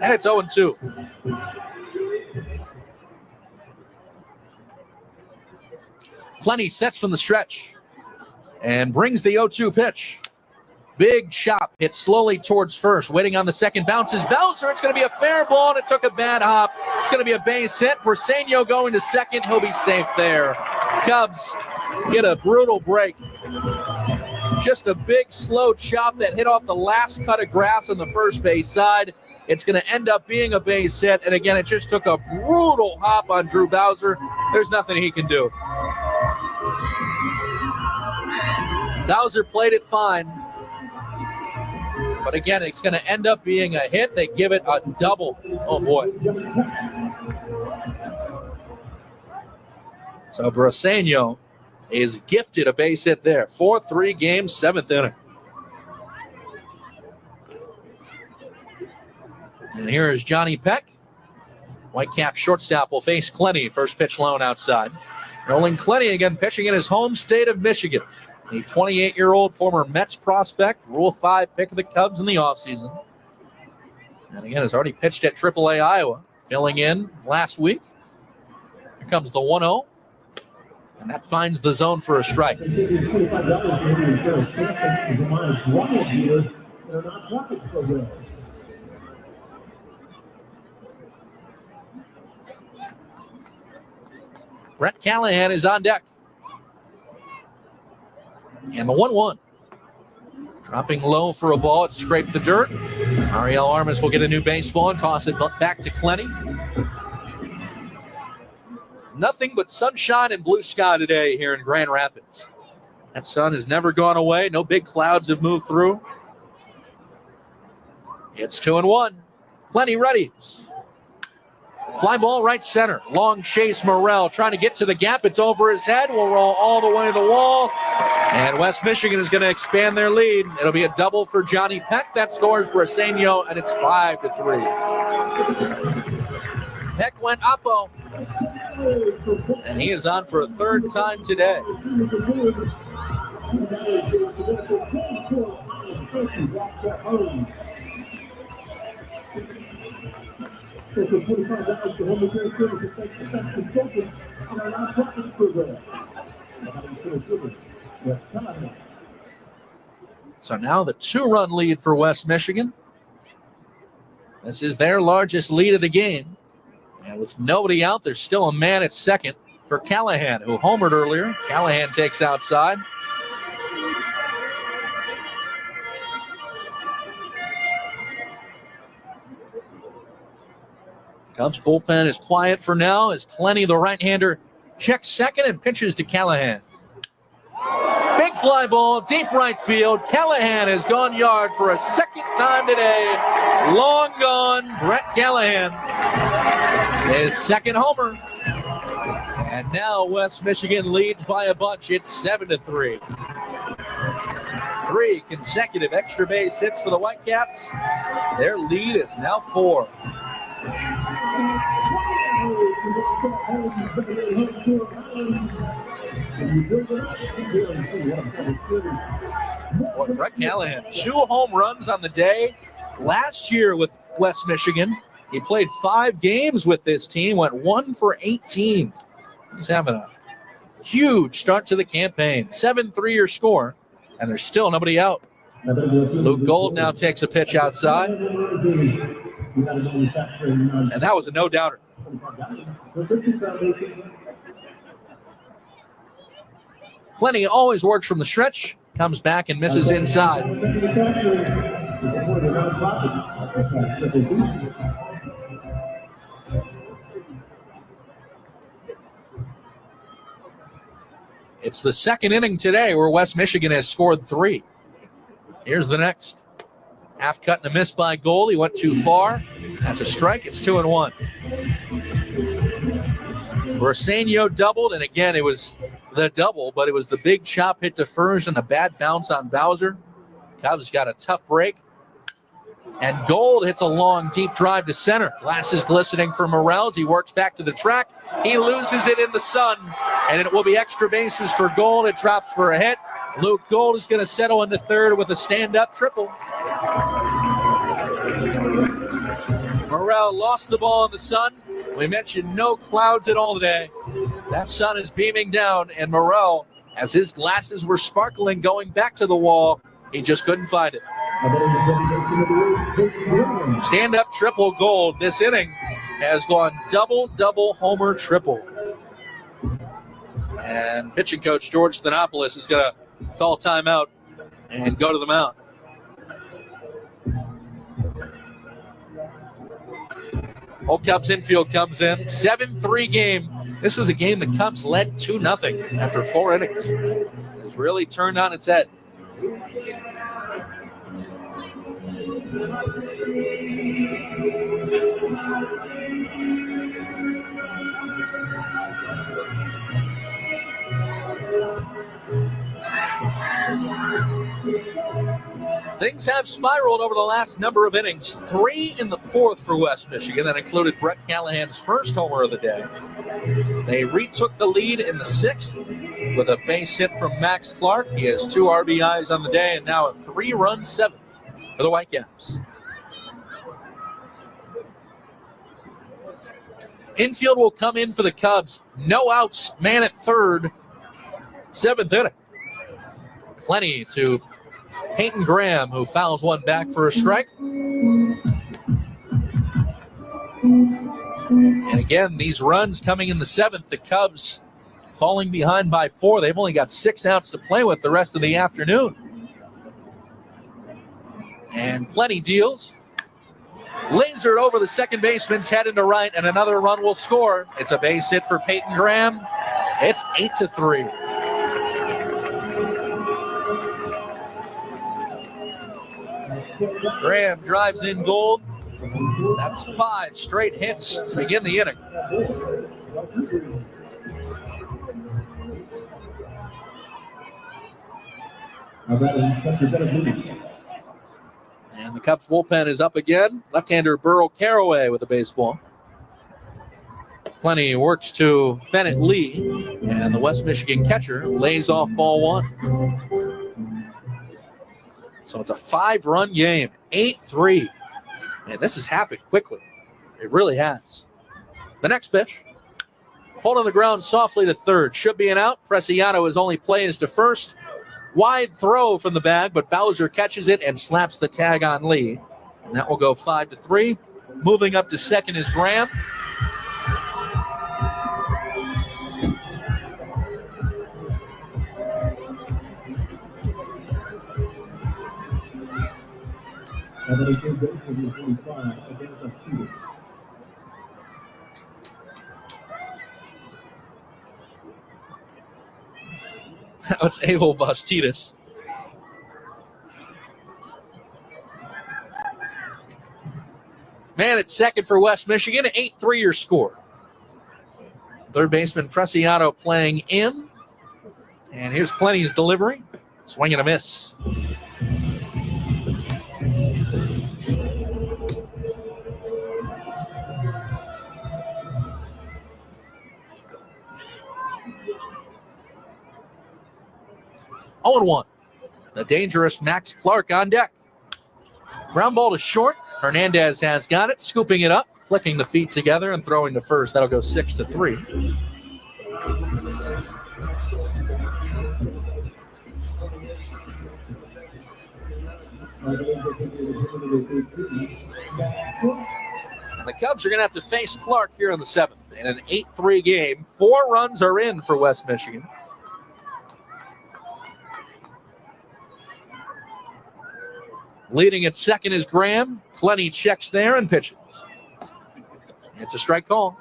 And it's 0-2. Clenny sets from the stretch and brings the 0-2 pitch. Big chop hits slowly towards first. Waiting on the second. Bounces Bowser. It's going to be a fair ball, and it took a bad hop. It's going to be a base hit. Briseño going to second. He'll be safe there. Cubs get a brutal break. Just a big, slow chop that hit off the last cut of grass on the first base side. It's going to end up being a base hit. And again, it just took a brutal hop on Drew Bowser. There's nothing he can do. Bowser played it fine. But again, it's going to end up being a hit. They give it a double. Oh, boy. So Briseño is gifted a base hit there. 4-3 game, 7th inning. And here is Johnny Peck. Whitecap shortstop will face Clenny. First pitch lone outside. Nolan Clenny again pitching in his home state of Michigan. A 28-year-old former Mets prospect, Rule 5 pick of the Cubs in the offseason. And again, has already pitched at AAA Iowa, filling in last week. Here comes the 1-0. And that finds the zone for a strike. Brett Callahan is on deck. And the 1-1. Dropping low for a ball. It scraped the dirt. Ariel Armas will get a new baseball and toss it back to Clenny. Nothing but sunshine and blue sky today here in Grand Rapids. That sun has never gone away. No big clouds have moved through. It's 2-1. Clenny readies. Fly ball right center. Long chase Morrell trying to get to the gap. It's over his head. Will roll all the way to the wall. And West Michigan is going to expand their lead. It'll be a double for Johnny Peck. That scores Briseño, and it's 5-3. Peck went oppo. And he is on for a third time today. So now the 2-run lead for West Michigan. This is their largest lead of the game. And with nobody out, there's still a man at second for Callahan, who homered earlier. Callahan takes outside. Cubs bullpen is quiet for now as Clenny, the right-hander, checks second and pitches to Callahan. Big fly ball, deep right field. Callahan has gone yard for a second time today. Long gone, Brett Callahan. His second homer. And now West Michigan leads by a bunch. It's 7-3. 3 consecutive extra base hits for the Whitecaps. Their lead is now 4. Boy, Brett Callahan, 2 home runs on the day. Last year with West Michigan, he played 5 games with this team, went 1 for 18. He's having a huge start to the campaign. 7-3 your score, and there's still nobody out. Luke Gold now takes a pitch outside. And that was a no-doubter. Clenny always works from the stretch, comes back and misses inside. It's the second inning today where West Michigan has scored 3. Here's the next. Half cut and a miss by Gold. He went too far. That's a strike. It's 2-1. Briseño doubled, and again, it was the double, but it was the big chop hit to Furs and a bad bounce on Bowser. Cubs got a tough break. And Gold hits a long, deep drive to center. Glasses glistening for Morrell as he works back to the track. He loses it in the sun, and it will be extra bases for Gold. It drops for a hit. Luke Gold is going to settle into third with a stand-up triple. Morrell lost the ball in the sun. We mentioned no clouds at all today. That sun is beaming down, and Morrell, as his glasses were sparkling going back to the wall, he just couldn't find it. Stand-up triple Gold. This inning has gone double, homer, triple. And pitching coach George Thanopoulos is going to call timeout and go to the mound. Old Cubs infield comes in. 7-3 game. This was a game the Cubs led 2-0 after 4 innings. It's really turned on its head. Things have spiraled over the last number of innings. 3 in the 4th for West Michigan. That included Brett Callahan's first homer of the day. They retook the lead in the 6th with a base hit from Max Clark. He has 2 RBIs on the day and now a 3-run 7th for the Whitecaps. Infield will come in for the Cubs. No outs, man at third. 7th inning. Plenty to Peyton Graham, who fouls one back for a strike. And again, these runs coming in the 7th. The Cubs falling behind by 4. They've only got 6 outs to play with the rest of the afternoon. And Plenty deals. Lasered over the second baseman's head into right, and another run will score. It's a base hit for Peyton Graham. It's 8-3. Graham drives in gold. That's 5 straight hits to begin the inning. And the Cubs bullpen is up again. Left-hander Burl Caraway with a baseball. Plenty works to Bennett Lee, and the West Michigan catcher lays off ball 1. So it's a 5-run game, 8-3. Man, this has happened quickly. It really has. The next pitch. Hold on the ground softly to third. Should be an out. Preciado is only plays to first. Wide throw from the bag, but Bowser catches it and slaps the tag on Lee. And that will go 5-3. Moving up to second is Graham. That's Abel Bastidas. Man at second for West Michigan, 8-3 your score. Third baseman Preciado playing in. And here's Plenty's delivery. Swing and a miss. Oh, 0-1. The dangerous Max Clark on deck. Ground ball to short. Hernandez has got it, scooping it up, flicking the feet together and throwing to first. That'll go 6-3. And the Cubs are going to have to face Clark here in the 7th. In an 8-3 game, 4 runs are in for West Michigan. Leading at second is Graham. Plenty checks there and pitches. It's a strike call.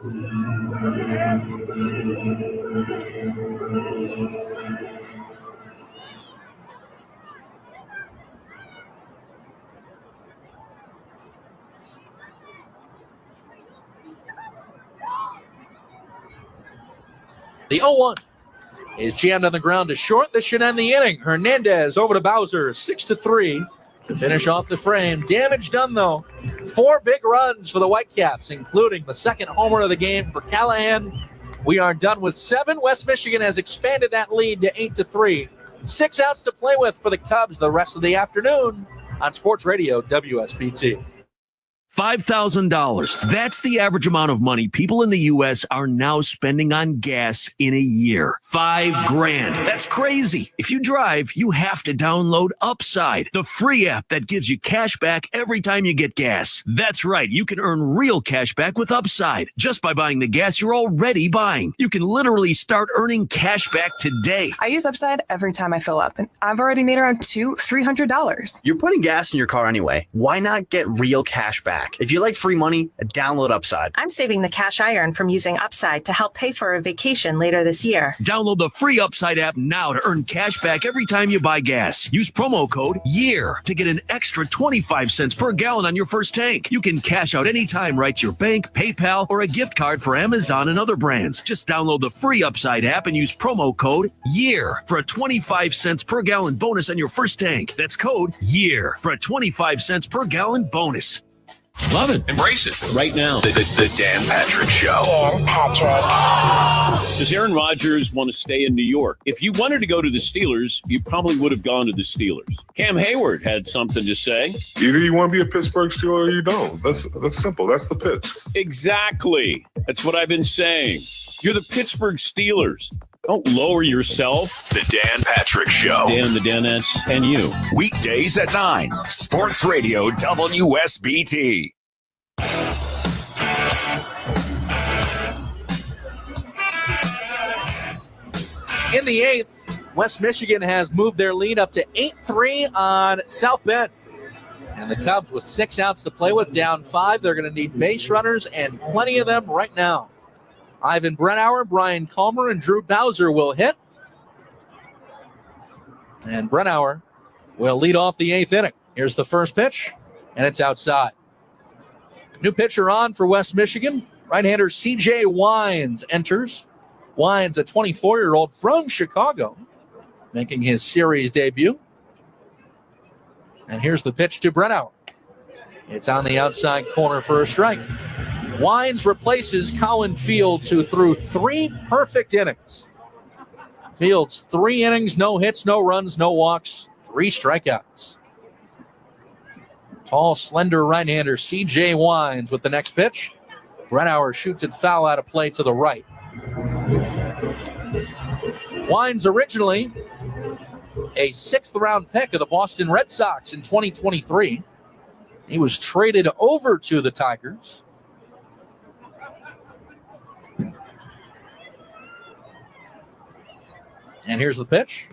The 0-1 is jammed on the ground to short. This should end the inning. Hernandez over to Bowser, 6-3 to finish off the frame. Damage done, though. 4 big runs for the Whitecaps, including the second homer of the game for Callahan. We are done with 7. West Michigan has expanded that lead to 8-3. 6 outs to play with for the Cubs the rest of the afternoon on Sports Radio WSBT. $5,000. That's the average amount of money people in the U.S. are now spending on gas in a year. $5,000. That's crazy. If you drive, you have to download Upside, the free app that gives you cash back every time you get gas. That's right. You can earn real cash back with Upside just by buying the gas you're already buying. You can literally start earning cash back today. I use Upside every time I fill up, and I've already made around $200-300. You're putting gas in your car anyway. Why not get real cash back? back. If you like free money, download Upside. I'm saving the cash I earn from using Upside to help pay for a vacation later this year. Download the free Upside app now to earn cash back every time you buy gas. Use promo code YEAR to get an extra 25 cents per gallon on your first tank. You can cash out anytime right to your bank, PayPal, or a gift card for Amazon and other brands. Just download the free Upside app and use promo code YEAR for a 25 cents per gallon bonus on your first tank. That's code YEAR for a 25 cents per gallon bonus. Love it. Embrace it right now. The Dan Patrick Show. Dan Patrick. Does Aaron Rodgers want to stay in New York? If you wanted to go to the Steelers, you probably would have gone to the Steelers. Cam Hayward had something to say. Either you want to be a Pittsburgh Steeler or you don't. That's simple. That's the pitch. Exactly. That's what I've been saying. You're the Pittsburgh Steelers. Don't lower yourself. The Dan Patrick Show. Dan, the Danettes, and you. Weekdays at 9. Sports Radio WSBT. In the 8th, West Michigan has moved their lead up to 8-3 on South Bend. And the Cubs, with 6 outs to play with, down 5. They're going to need base runners, and plenty of them right now. Ivan Brennauer, Brian Calmer, and Drew Bowser will hit. And Brennauer will lead off the 8th inning. Here's the first pitch, and it's outside. New pitcher on for West Michigan. Right-hander C.J. Wines enters. Wines, a 24-year-old from Chicago, making his series debut. And here's the pitch to Brennauer. It's on the outside corner for a strike. Wines replaces Colin Fields, who threw 3 perfect innings. Fields, 3 innings, no hits, no runs, no walks, 3 strikeouts. Tall, slender right-hander C.J. Wines with the next pitch. Brennauer shoots it foul out of play to the right. Wines, originally a 6th-round pick of the Boston Red Sox in 2023. He was traded over to the Tigers. And here's the pitch.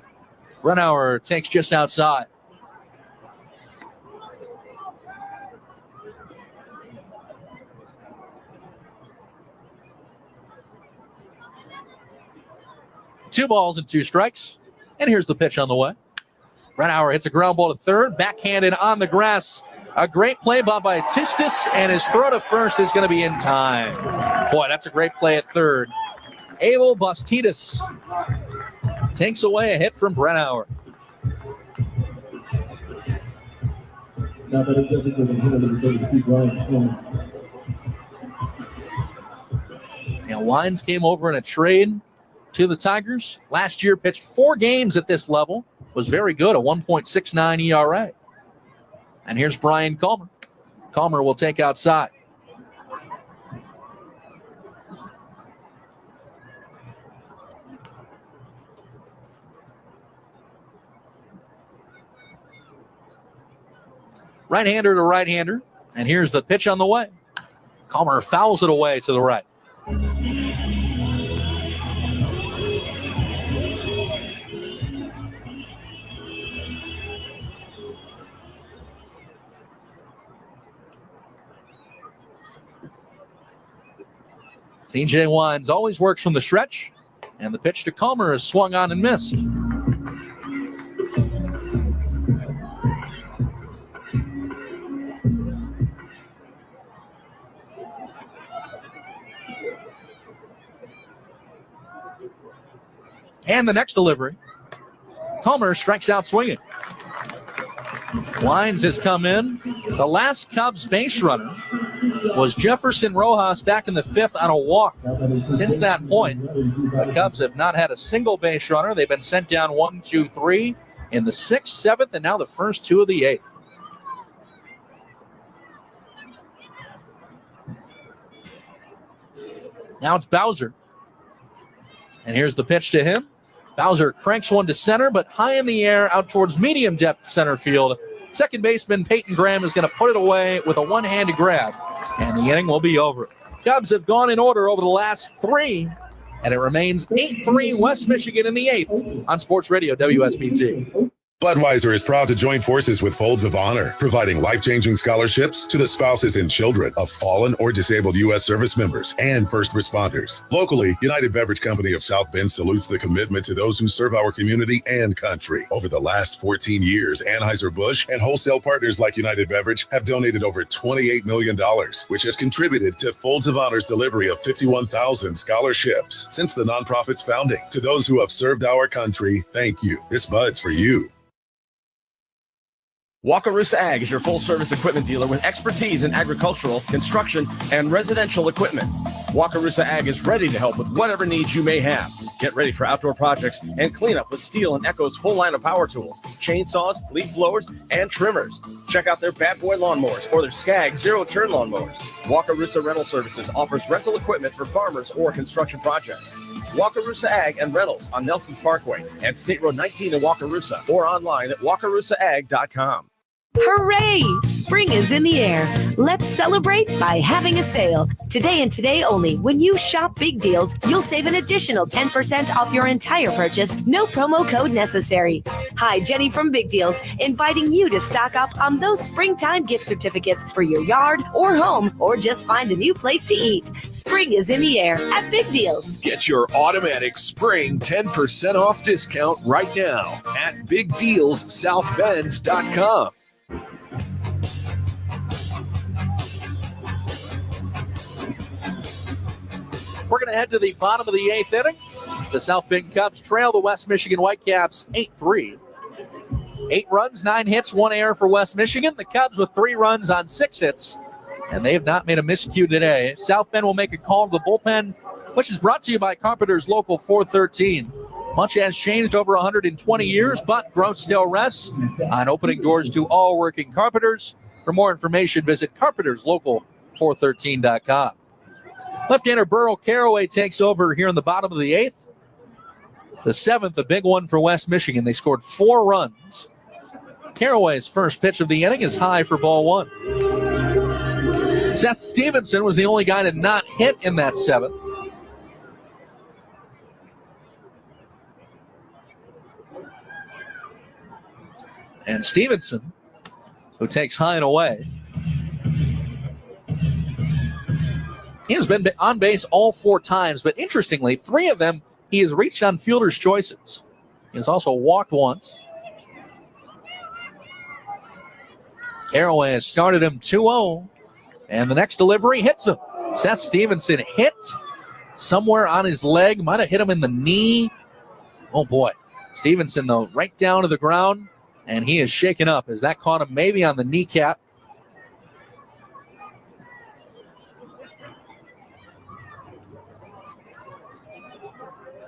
Brennauer takes just outside. Two balls and 2 strikes. And here's the pitch on the way. Brennauer hits a ground ball to third, backhanded on the grass. A great play by Tistis, and his throw to first is going to be in time. Boy, that's a great play at third. Abel Bastidas takes away a hit from Brennauer. Now, Wines came over in a trade to the Tigers. Last year pitched 4 games at this level. Was very good, a 1.69 ERA. And here's Brian Calmer. Calmer will take outside. Right-hander to right-hander. And here's the pitch on the way. Calmer fouls it away to the right. C.J. Wines always works from the stretch, and the pitch to Calmer is swung on and missed. And the next delivery, Calmer strikes out swinging. Wines has come in. The last Cubs base runner was Jefferson Rojas back in the 5th on a walk. Since that point, the Cubs have not had a single base runner. They've been sent down 1, 2, 3 in the 6th, 7th, and now the first 2 of the 8th. Now it's Bowser. And here's the pitch to him. Bowser cranks one to center, but high in the air out towards medium depth center field. Second baseman Peyton Graham is going to put it away with a one-handed grab, and the inning will be over. Cubs have gone in order over the last 3, and it remains 8-3 West Michigan in the 8th on Sports Radio WSBT. Budweiser is proud to join forces with Folds of Honor, providing life-changing scholarships to the spouses and children of fallen or disabled U.S. service members and first responders. Locally, United Beverage Company of South Bend salutes the commitment to those who serve our community and country. Over the last 14 years, Anheuser-Busch and wholesale partners like United Beverage have donated over $28 million, which has contributed to Folds of Honor's delivery of 51,000 scholarships since the nonprofit's founding. To those who have served our country, thank you. This Bud's for you. Wakarusa Ag is your full-service equipment dealer with expertise in agricultural, construction, and residential equipment. Wakarusa Ag is ready to help with whatever needs you may have. Get ready for outdoor projects and cleanup with Steel and Echo's full line of power tools, chainsaws, leaf blowers, and trimmers. Check out their Bad Boy lawnmowers or their Skag zero-turn lawnmowers. Wakarusa Rental Services offers rental equipment for farmers or construction projects. Wakarusa Ag and Rentals on Nelson's Parkway and State Road 19 in Wakarusa or online at wakarusaag.com. Hooray! Spring is in the air. Let's celebrate by having a sale. Today and today only, when you shop Big Deals, you'll save an additional 10% off your entire purchase. No promo code necessary. Hi, Jenny from Big Deals, inviting you to stock up on those springtime gift certificates for your yard or home, or just find a new place to eat. Spring is in the air at Big Deals. Get your automatic spring 10% off discount right now at BigDealsSouthBend.com. We're going to head to the bottom of the 8th inning. The South Bend Cubs trail the West Michigan Whitecaps 8-3. 8 runs, 9 hits, 1 error for West Michigan. The Cubs with 3 runs on 6 hits, and they have not made a miscue today. South Bend will make a call to the bullpen, which is brought to you by Carpenter's Local 413. Much has changed over 120 years, but growth still rests on opening doors to all working carpenters. For more information, visit carpenterslocal413.com. Left-hander Burl Caraway takes over here in the bottom of the 8th. The 7th, a big one for West Michigan. They scored 4 runs. Caraway's first pitch of the inning is high for ball 1. Seth Stevenson was the only guy to not hit in that 7th. And Stevenson, who takes high and away, he has been on base all 4 times, but interestingly, 3 of them he has reached on fielder's choices. He has also walked once. Caraway has started him 2-0, and the next delivery hits him. Seth Stevenson hit somewhere on his leg, might have hit him in the knee. Oh boy. Stevenson, though, right down to the ground, and he is shaken up as that caught him maybe on the kneecap.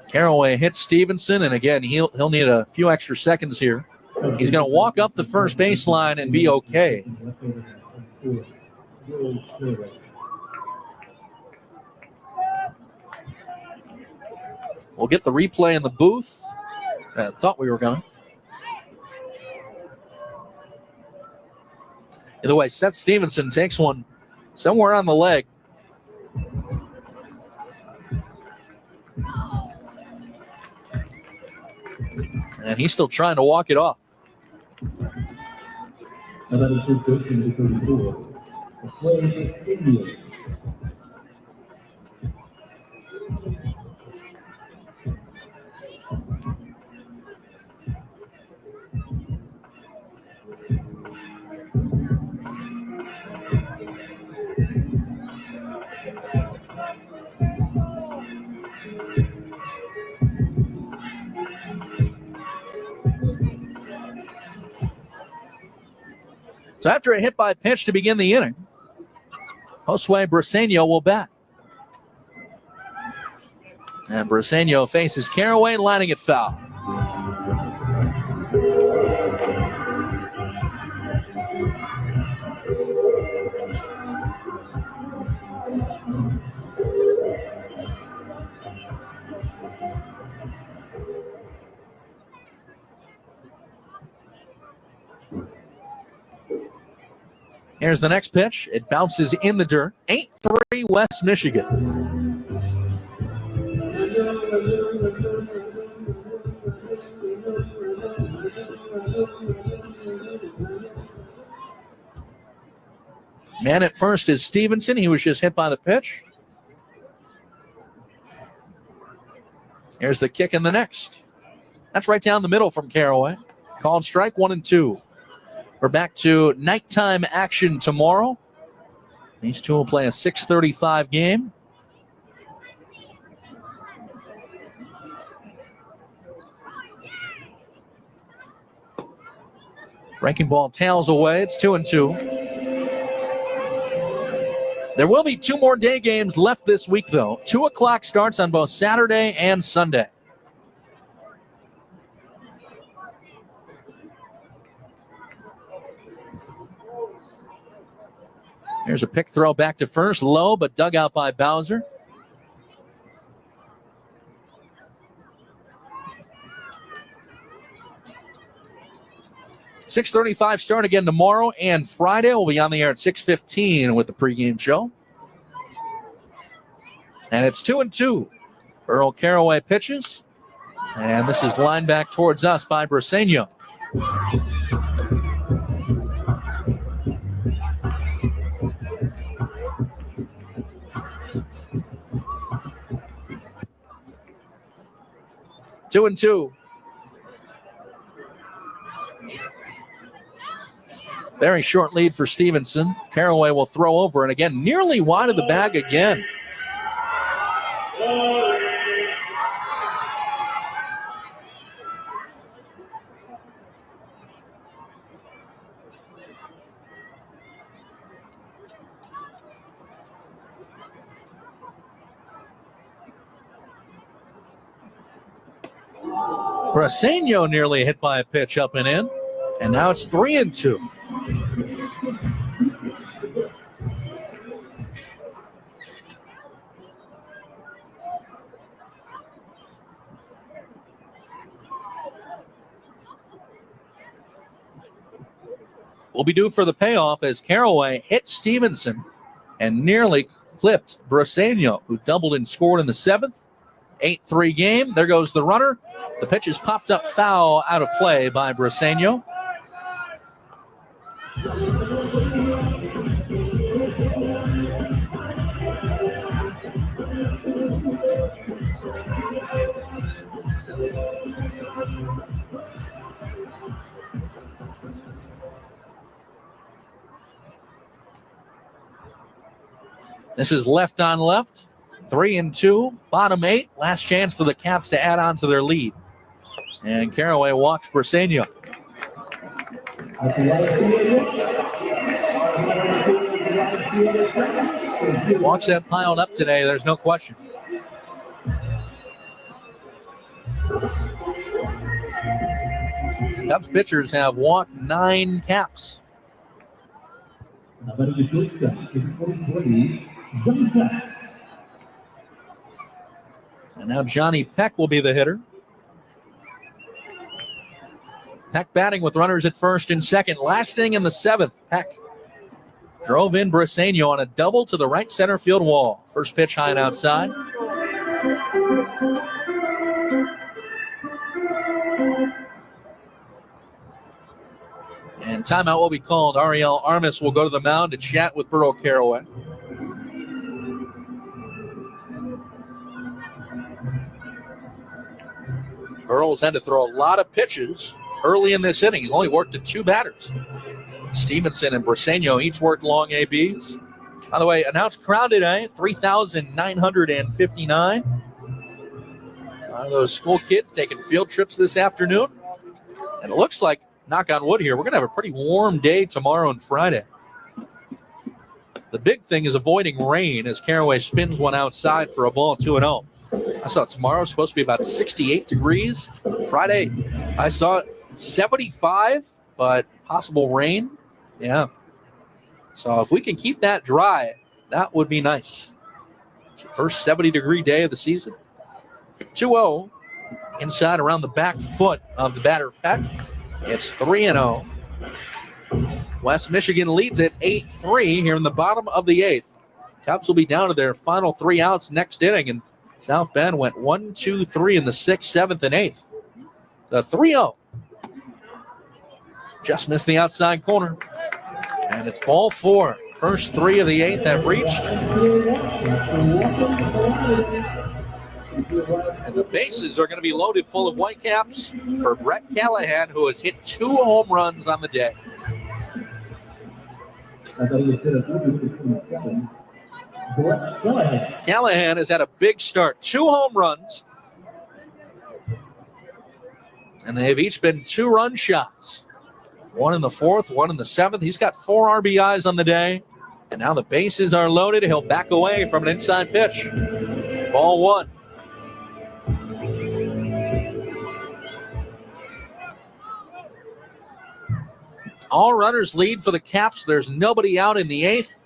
Caraway hits Stevenson, and again, he'll need a few extra seconds here. He's going to walk up the first baseline and be okay. We'll get the replay in the booth. I thought we were going to. Either way, Seth Stevenson takes one somewhere on the leg. And he's still trying to walk it off. So after a hit by pitch to begin the inning, Josue Briseño will bat. And Briseño faces Caraway, lining it foul. Here's the next pitch. It bounces in the dirt. 8-3 West Michigan. Man at first is Stevenson. He was just hit by the pitch. Here's the kick in the next. That's right down the middle from Caraway. Called strike 1-2. We're back to nighttime action tomorrow. These two will play a 6:35 game. Breaking ball tails away. It's 2-2. There will be 2 more day games left this week, though. 2 o'clock starts on both Saturday and Sunday. Here's a pick throw back to first. Low, but dug out by Bowser. .6:35 start again tomorrow, and Friday we'll be on the air at 6:15 with the pregame show. And it's 2-2. Earl Caraway pitches, and this is lined back towards us by Briseño. Two and two. Very short lead for Stevenson. Caraway will throw over, and again, nearly wide of the bag again. Briseño nearly hit by a pitch up and in, and now it's 3-2. Will be due for the payoff as Caraway hit Stevenson and nearly clipped Briseño, who doubled and scored in the 7th. 8-3 game. There goes the runner. The pitch is popped up foul out of play by Briseño. This is left on left. 3-2, bottom 8. Last chance for the Caps to add on to their lead. And Caraway walks Briseño. Walks that piled up today, there's no question. Cubs pitchers have walked 9 Caps. And now Johnny Peck will be the hitter. Peck batting with runners at first and second. Last inning in the 7th, Peck drove in Briseño on a double to the right center field wall. First pitch high and outside. And timeout will be called. Ariel Armas will go to the mound to chat with Earl Caraway. Earl's had to throw a lot of pitches early in this inning. He's only worked to 2 batters. Stevenson and Briseño each worked long ABs. By the way, announced crowd today, 3,959. Those school kids taking field trips this afternoon. And it looks like, knock on wood here, we're going to have a pretty warm day tomorrow and Friday. The big thing is avoiding rain as Caraway spins one outside for a ball 2-0. I saw tomorrow supposed to be about 68 degrees. Friday, I saw 75, but possible rain. Yeah. So if we can keep that dry, that would be nice. It's the first 70-degree day of the season. 2-0 inside around the back foot of the batter Peck. It's 3-0. West Michigan leads it 8-3 here in the bottom of the 8th. Cubs will be down to their final 3 outs next inning, and South Bend went 1, 2, 3 in the 6th, 7th, and 8th. The 3-0. Just missed the outside corner. And it's ball 4. First 3 of the 8th have reached. And the bases are going to be loaded full of Whitecaps for Brett Callahan, who has hit 2 home runs on the day. Callahan has had a big start. 2 home runs. And they've each been 2-run shots. 1 in the 4th, 1 in the 7th. He's got 4 RBIs on the day. And now the bases are loaded. He'll back away from an inside pitch. Ball 1. All runners lead for the Caps. There's nobody out in the 8th.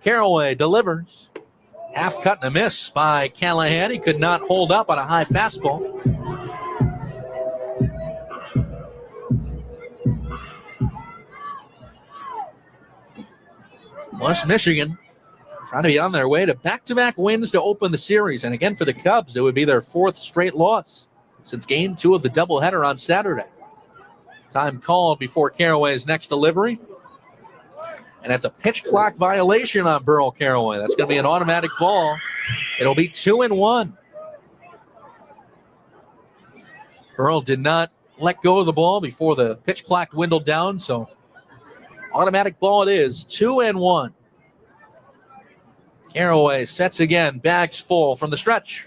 Carraway delivers. Half cut and a miss by Callahan. He could not hold up on a high fastball. West Michigan trying to be on their way to back-to-back wins to open the series. And again, for the Cubs, it would be their 4th straight loss since Game 2 of the doubleheader on Saturday. Time called before Carraway's next delivery. And that's a pitch clock violation on Burl Carraway. That's going to be an automatic ball. It'll be 2-1. Burl did not let go of the ball before the pitch clock dwindled down, so automatic ball it is, 2-1. Carraway sets again, bags full from the stretch.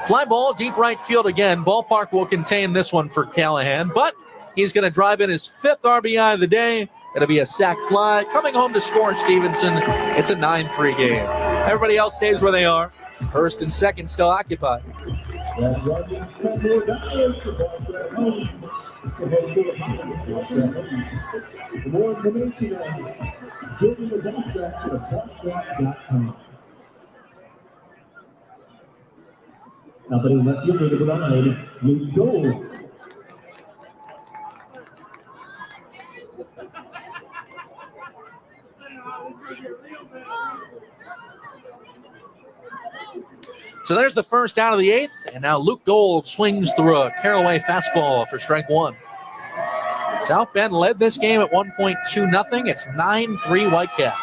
Fly ball, deep right field again. Ballpark will contain this one for Callahan, but he's going to drive in his 5th RBI of the day. It'll be a sac fly. Coming home to score Stevenson. It's a 9-3 game. Everybody else stays where they are. 1st and 2nd still occupied. For more information on building the racetrack, go to fasttrack.com. Now, but in left field to the line, Luke Gold. So there's the first out of the 8th, and now Luke Gold swings through a Carraway fastball for strike 1. South Bend led this game at 1.2-0. It's 9-3 Whitecaps.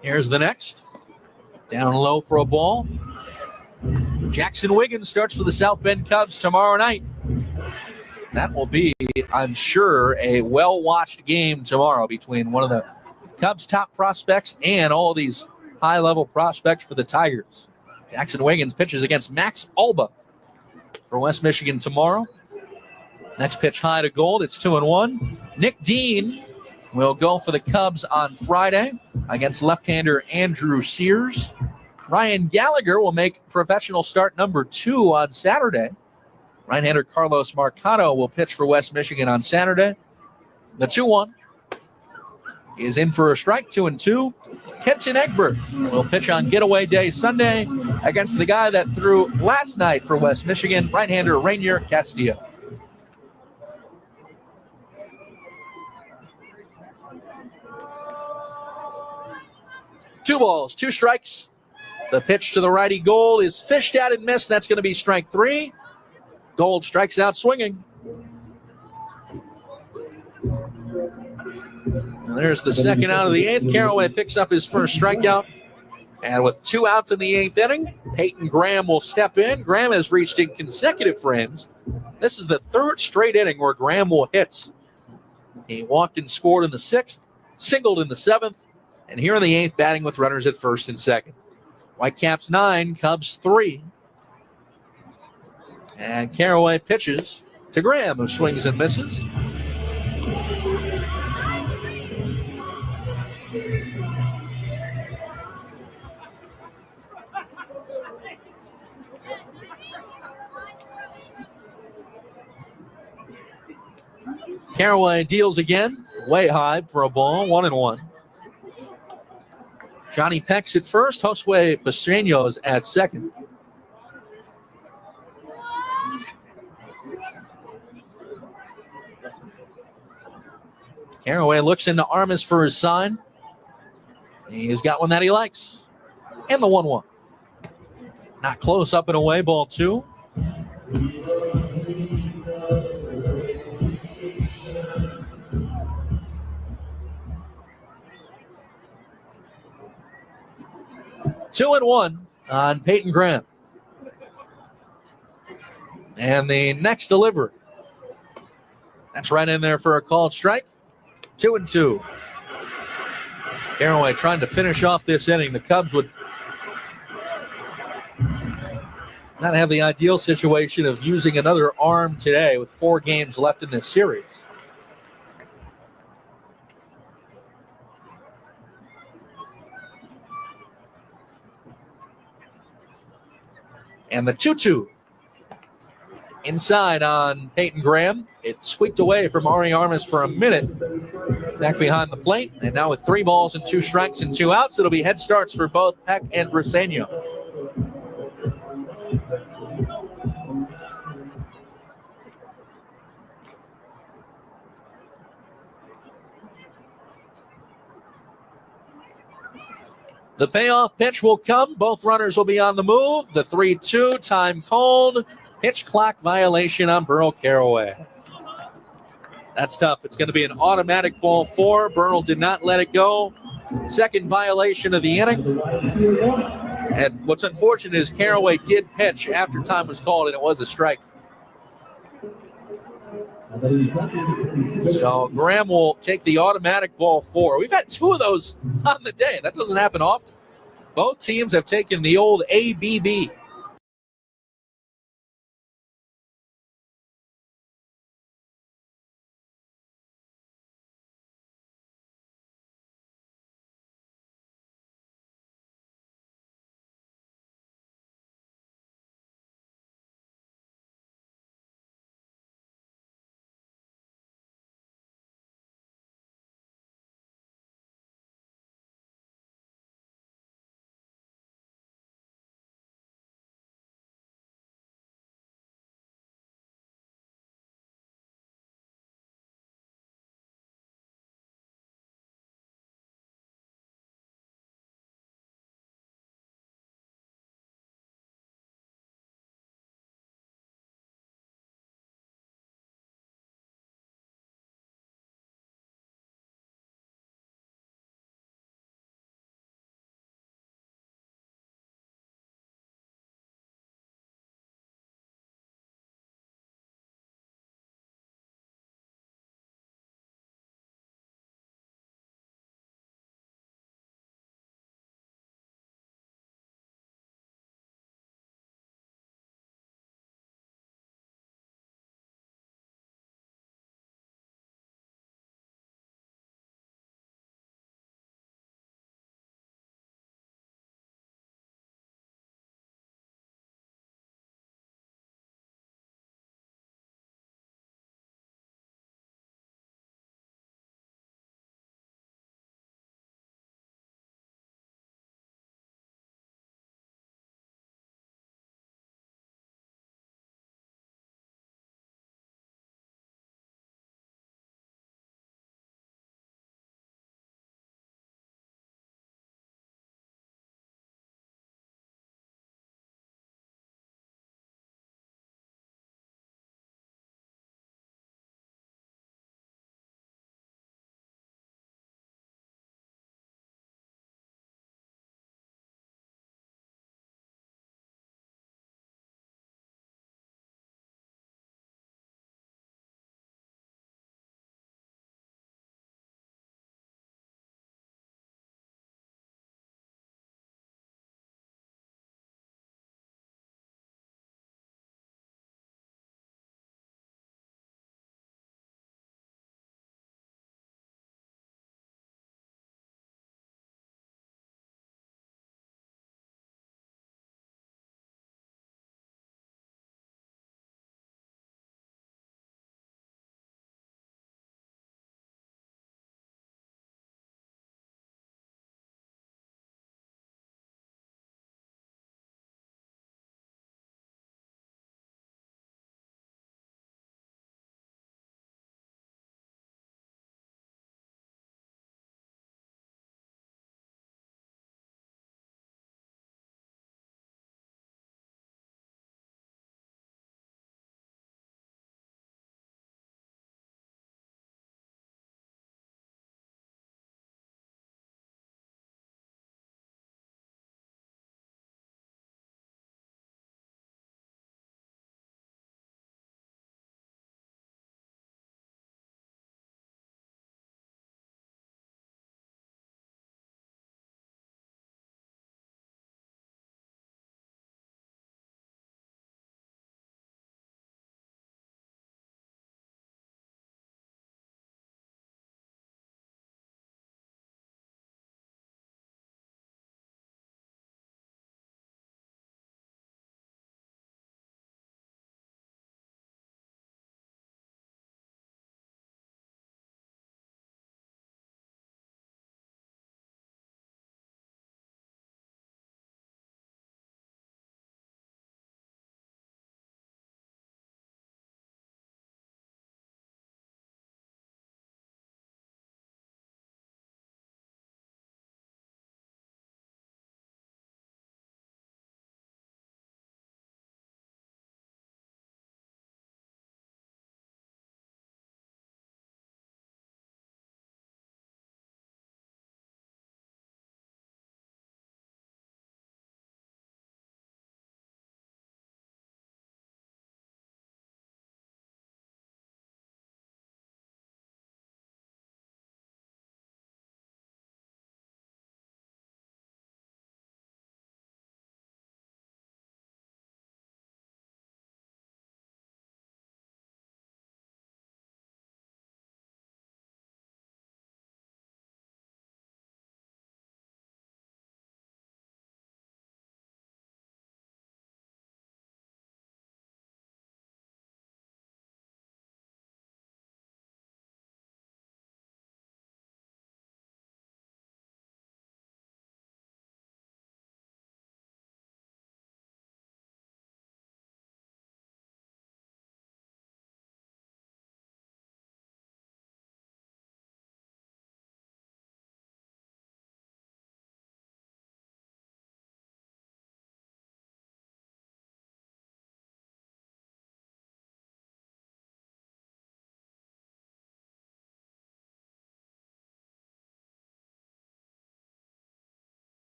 Here's the next. Down low for a ball. Jackson Wiggins starts for the South Bend Cubs tomorrow night. That will be, I'm sure, a well-watched game tomorrow between one of the Cubs' top prospects and all these high-level prospects for the Tigers. Jackson Wiggins pitches against Max Alba for West Michigan tomorrow. Next pitch high to Gold. It's 2-1. Nick Dean will go for the Cubs on Friday against left-hander Andrew Sears. Ryan Gallagher will make professional start number 2 on Saturday. Right-hander Carlos Marcano will pitch for West Michigan on Saturday. The 2-1 is in for a strike, 2-2. Kenton Egbert will pitch on getaway day Sunday against the guy that threw last night for West Michigan, right-hander Rainier Castillo. Two balls, 2 strikes. The pitch to the righty Gold is fished at and missed. That's going to be strike 3. Gold strikes out swinging. And there's the second out of the 8th. Carraway picks up his first strikeout. And with 2 outs in the 8th inning, Peyton Graham will step in. Graham has reached in consecutive frames. This is the 3rd straight inning where Graham will hit. He walked and scored in the 6th, singled in the 7th, and here in the 8th, batting with runners at 1st and 2nd. Whitecaps 9, Cubs 3. And Carraway pitches to Graham, who swings and misses. Carraway deals again, way high for a ball, 1-1. Johnny Peck's at first, Josue Paseños at second. Carraway looks into Armas for his sign. He's got one that he likes. And the 1-1. Not close, up and away, ball 2. Two and one on Peyton Graham. And the next delivery. That's right in there for a called strike. 2-2. Caraway trying to finish off this inning. The Cubs would not have the ideal situation of using another arm today with 4 games left in this series. And the 2-2 inside on Peyton Graham. It squeaked away from Ari Armas for a minute back behind the plate. And now with 3 balls and 2 strikes and 2 outs, it'll be head starts for both Peck and Briseño. The payoff pitch will come. Both runners will be on the move. The 3-2, time called. Pitch clock violation on Burl Caraway. That's tough. It's going to be an automatic ball 4. Burl did not let it go. Second violation of the inning. And what's unfortunate is Caraway did pitch after time was called, and it was a strike. So Graham will take the automatic ball 4. We've had 2 of those on the day. That doesn't happen often. Both teams have taken the old ABB.